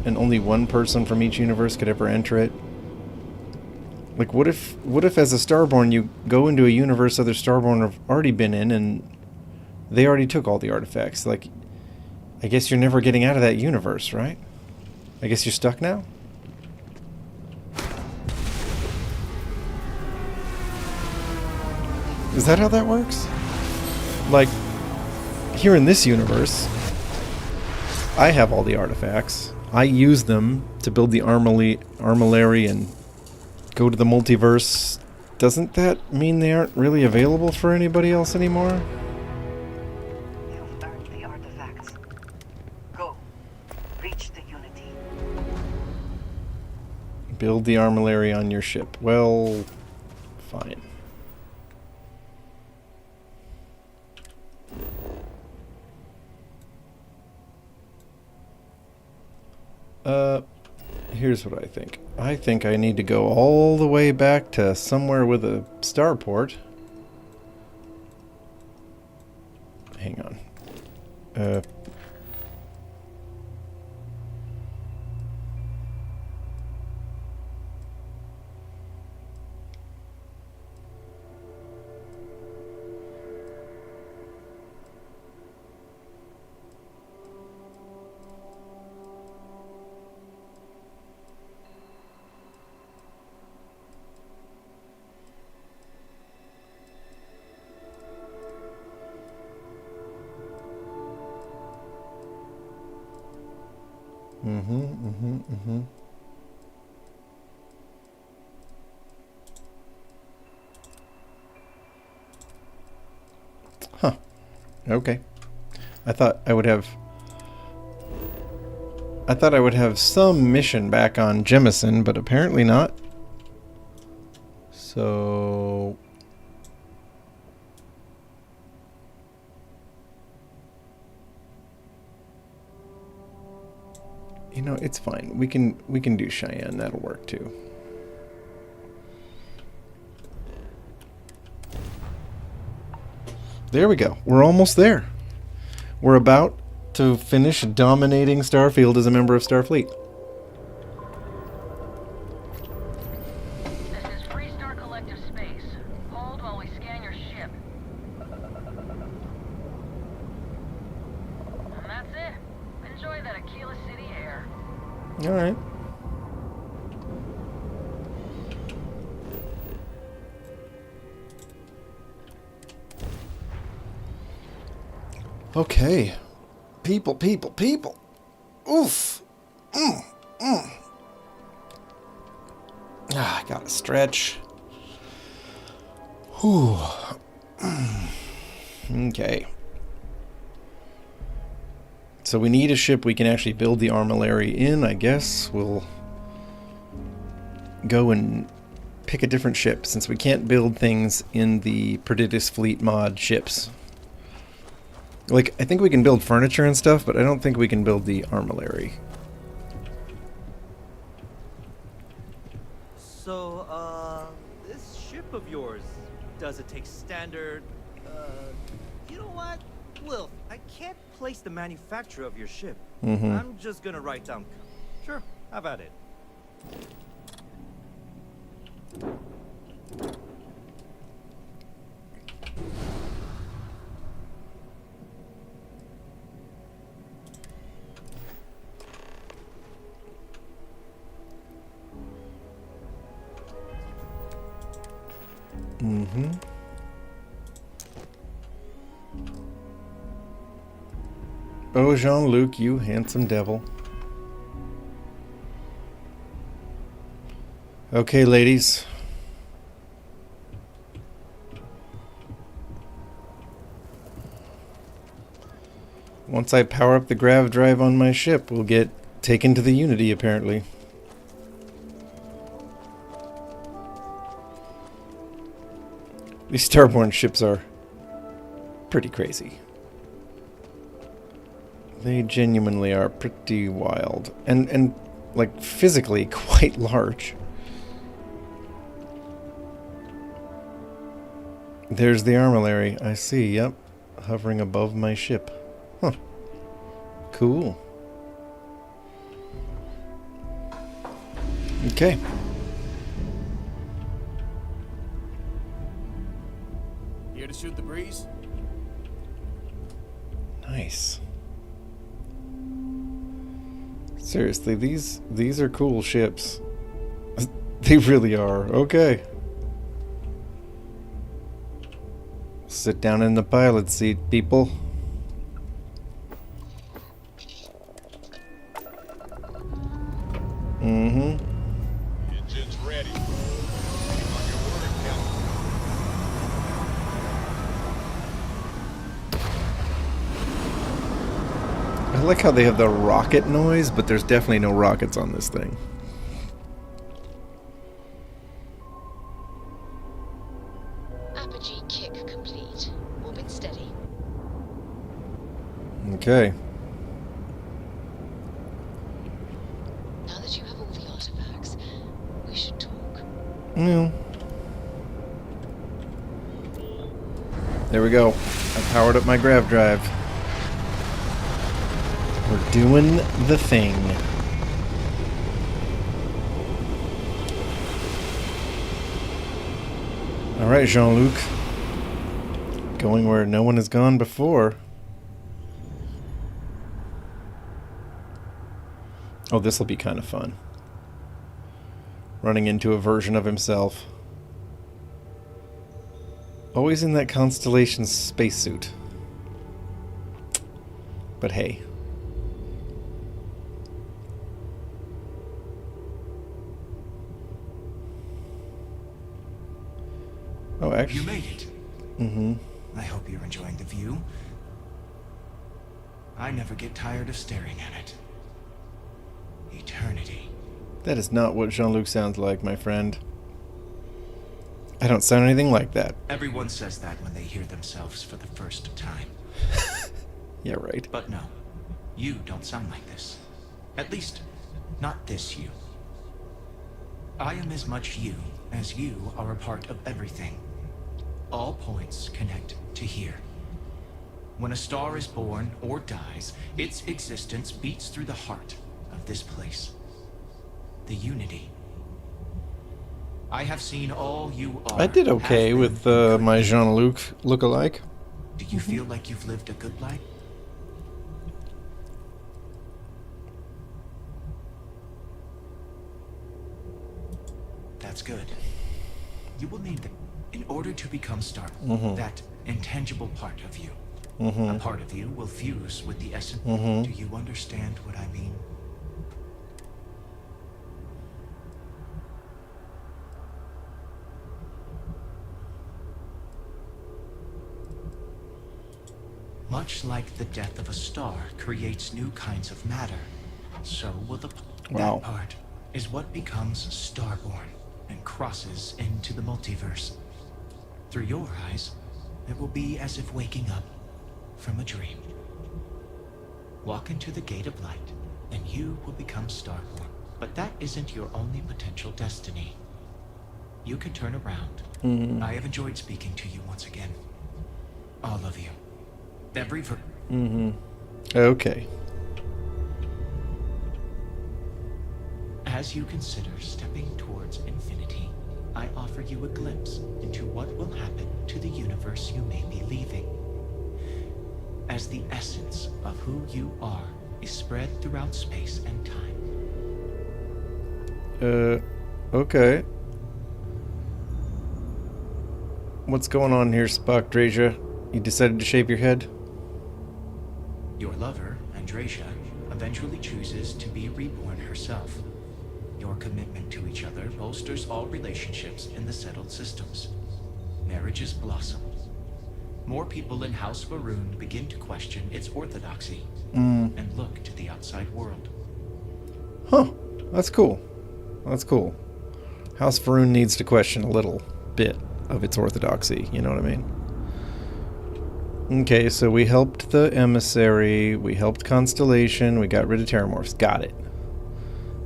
and only one person from each universe could ever enter it? Like, what if as a Starborn you go into a universe other Starborn have already been in, and they already took all the artifacts? Like, I guess you're never getting out of that universe, right? I guess you're stuck now? Is that how that works? Like, here in this universe, I have all the artifacts. I use them to build the armillary and go to the multiverse. Doesn't that mean they aren't really available for anybody else anymore? You've earned the artifacts. Go. Reach the Unity. Build the armillary on your ship. Well, fine. Here's what I think. I think I need to go all the way back to somewhere with a starport. Hang on. Huh. Okay. I thought I would have some mission back on Jemison, but apparently not. So you know, it's fine. We can do Cheyenne. That'll work too. There we go. We're almost there. We're about to finish dominating Starfield as a member of Starfleet. This is Freestar Collective Space. Hold while we scan your ship. And that's it. Enjoy that Aquila City air. All right. Okay. People. Oof. I gotta stretch. Whew. Okay. So we need a ship we can actually build the armillary in, I guess. We'll go and pick a different ship, since we can't build things in the Perditus Fleet Mod ships. Like, I think we can build furniture and stuff, but I don't think we can build the armillary. So, this ship of yours, does it take standard, you know what? Wilf, I can't place the manufacturer of your ship. I'm just gonna write down... Sure, have at it. Mm-hmm. Oh, Jean-Luc, you handsome devil. Okay, ladies. Once I power up the grav drive on my ship, we'll get taken to the Unity, apparently. These Starborn ships are pretty crazy. They genuinely are pretty wild. And like, physically quite large. There's the armillary. I see, yep. Hovering above my ship. Huh. Cool. Okay. Here to shoot the breeze? Nice. Seriously, these are cool ships. They really are. Okay. Sit down in the pilot seat, people. Mm-hmm. Engine's ready. On your word, Captain. I like how they have the rocket noise, but there's definitely no rockets on this thing. Apogee kick complete. Orbit steady. Okay. Now that you have all the artifacts, we should talk. Yeah. There we go. I powered up my grav drive. We're doing the thing. Alright, Jean-Luc. Going where no one has gone before. Oh, this will be kind of fun. Running into a version of himself. Always in that Constellation spacesuit. But hey. Oh, actually. You made it. Mm-hmm. I hope you're enjoying the view. I never get tired of staring at it. Eternity. That is not what Jean-Luc sounds like, my friend. I don't sound anything like that. Everyone says that when they hear themselves for the first time. Yeah, right. But no, you don't sound like this. At least, not this you. I am as much you as you are a part of everything. All points connect to here. When a star is born or dies, its existence beats through the heart of this place. The Unity. I have seen all you are. I did okay with my Jean-Luc look-alike. Do you feel like you've lived a good life? That's good. You will need them in order to become Starfleet. That intangible part of you. A part of you will fuse with the essence. Do you understand what I mean? Much like the death of a star creates new kinds of matter, so will the Wow. that part is what becomes starborn and crosses into the multiverse. Through your eyes, it will be as if waking up from a dream. Walk into the gate of light, and you will become starborn. But that isn't your only potential destiny. You can turn around. I have enjoyed speaking to you once again. All of you. Every Okay. As you consider stepping towards infinity, I offer you a glimpse into what will happen to the universe you may be leaving. As the essence of who you are is spread throughout space and time. Okay. What's going on here, Spock, Drasia? You decided to shave your head? Your lover, Andrasia, eventually chooses to be reborn herself. Your commitment to each other bolsters all relationships in the settled systems. Marriages blossom. More people in House Varun begin to question its orthodoxy and look to the outside world. Huh. That's cool. That's cool. House Varun needs to question a little bit of its orthodoxy, you know what I mean? Okay, so we helped the Emissary, we helped Constellation, we got rid of Terramorphs. Got it.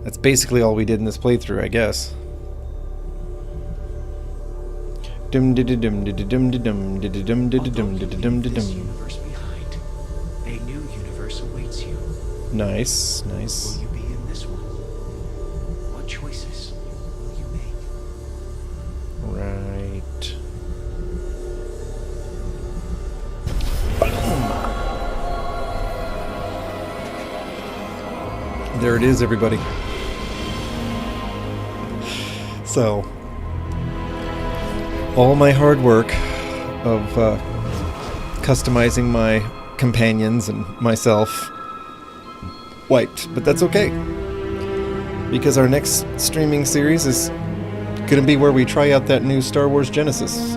That's basically all we did in this playthrough, I guess. Dum dum dum dum dum dum dum dum dum This universe behind, a new universe awaits you. Nice, nice. Will you be in this one? What choices will you make? Right. Boom. There it is, everybody. So, all my hard work of customizing my companions and myself wiped, but that's okay. Because our next streaming series is going to be where we try out that new Star Wars Genesis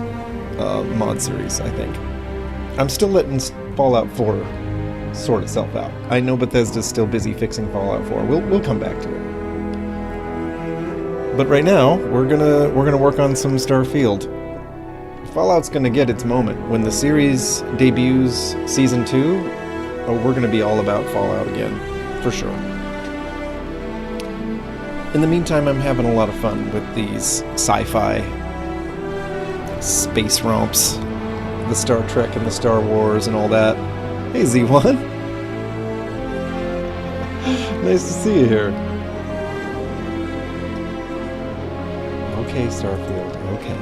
mod series, I think. I'm still letting Fallout 4 sort itself out. I know Bethesda's still busy fixing Fallout 4. We'll come back to it. But right now, we're gonna work on some Starfield. Fallout's gonna get its moment. When the series debuts Season 2, we're gonna be all about Fallout again, for sure. In the meantime, I'm having a lot of fun with these sci-fi space romps. The Star Trek and the Star Wars and all that. Hey, Z1! Nice to see you here. Okay, Starfield, okay.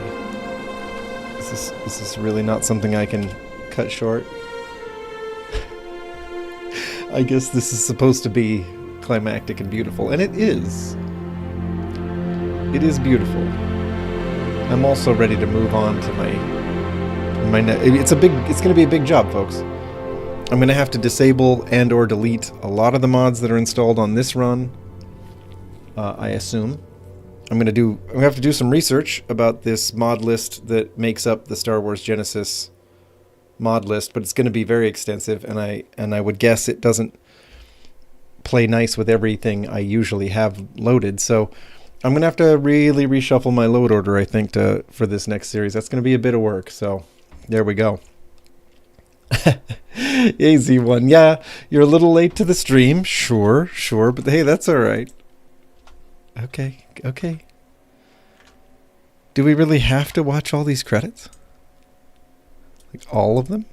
Is this really not something I can cut short? I guess this is supposed to be climactic and beautiful, and it is. It is beautiful. I'm also ready to move on to my it's going to be a big job, folks. I'm going to have to disable and or delete a lot of the mods that are installed on this run. I assume. I'm going to have to do some research about this mod list that makes up the Star Wars Genesis mod list, but it's going to be very extensive, and I would guess it doesn't play nice with everything I usually have loaded. So I'm going to have to really reshuffle my load order, I think, for this next series. That's going to be a bit of work, so there we go. AZ1, yeah, you're a little late to the stream, sure, but hey, that's all right. Okay. Do we really have to watch all these credits? Like all of them?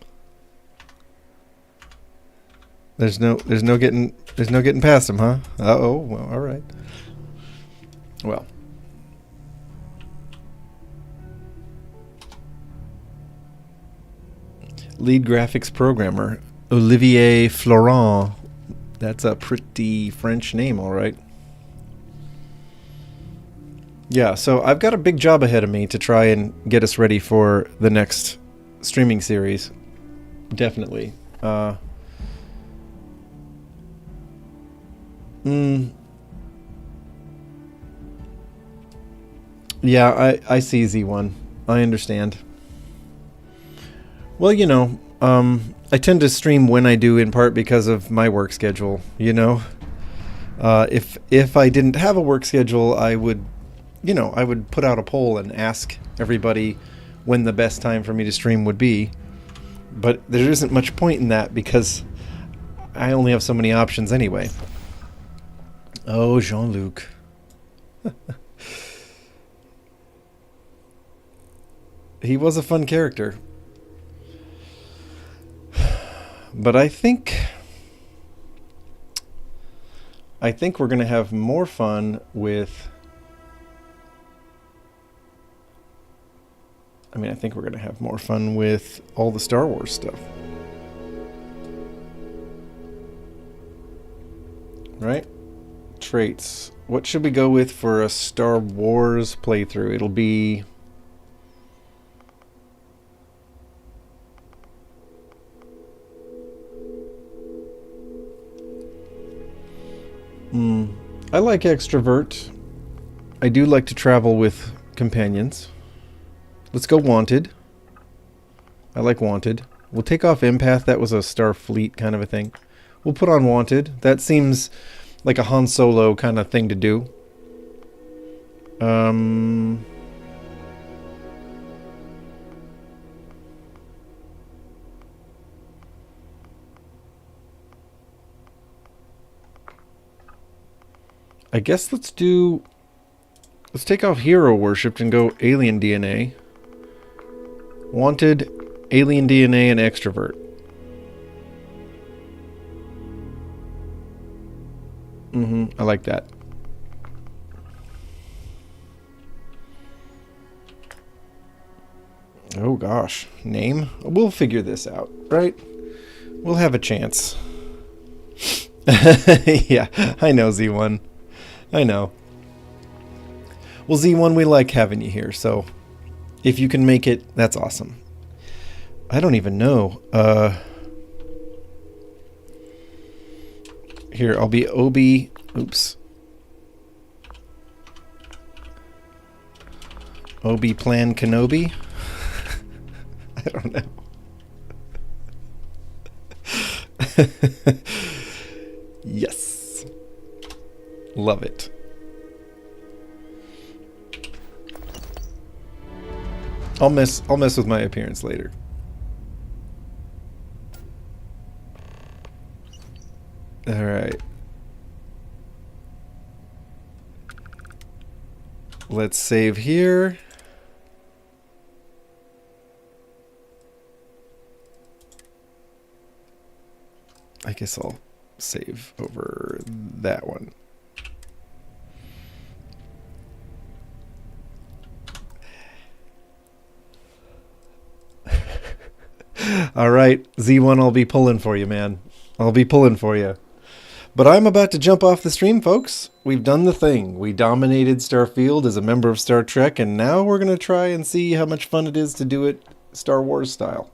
There's no getting past them, huh? Uh-oh, well, all right. Well. Lead graphics programmer, Olivier Florent. That's a pretty French name, all right. Yeah, so I've got a big job ahead of me to try and get us ready for the next streaming series. Definitely. Yeah, I see Z1. I understand. Well, you know, I tend to stream when I do, in part because of my work schedule, you know. If I didn't have a work schedule, I would put out a poll and ask everybody when the best time for me to stream would be. But there isn't much point in that because I only have so many options anyway. Oh, Jean-Luc. He was a fun character. But I think we're going to have more fun with... I think we're going to have more fun with all the Star Wars stuff. Right? Traits. What should we go with for a Star Wars playthrough? It'll be... I like extrovert. I do like to travel with companions. Let's go wanted. I like wanted. We'll take off empath. That was a Starfleet kind of a thing. We'll put on wanted. That seems like a Han Solo kind of thing to do. I guess let's take off hero worshipped and go alien DNA. Wanted, alien DNA, and extrovert. I like that. Oh gosh, name? We'll figure this out, right? We'll have a chance. Yeah, I know, Z1. I know. Well, Z1, we like having you here, so if you can make it, that's awesome. I don't even know. Here, I'll be Obi. Oops. Obi Plan Kenobi? I don't know. Yes. Love it. I'll mess with my appearance later. All right. Let's save here. I guess I'll save over that one. All right, Z1, I'll be pulling for you, man. I'll be pulling for you. But I'm about to jump off the stream, folks. We've done the thing. We dominated Starfield as a member of Star Trek, and now we're going to try and see how much fun it is to do it Star Wars style.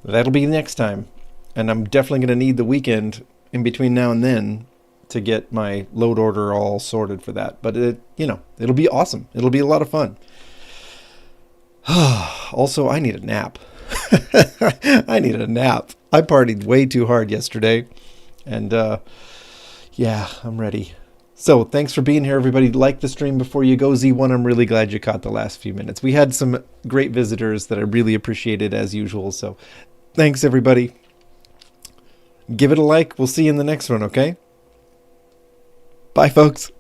That'll be next time. And I'm definitely going to need the weekend in between now and then to get my load order all sorted for that. But, it'll be awesome. It'll be a lot of fun. Also, I need a nap. I need a nap. I partied way too hard yesterday. And, yeah, I'm ready. So, thanks for being here, everybody. Like the stream before you go, Z1. I'm really glad you caught the last few minutes. We had some great visitors that I really appreciated, as usual. So, thanks, everybody. Give it a like. We'll see you in the next one, okay? Bye, folks.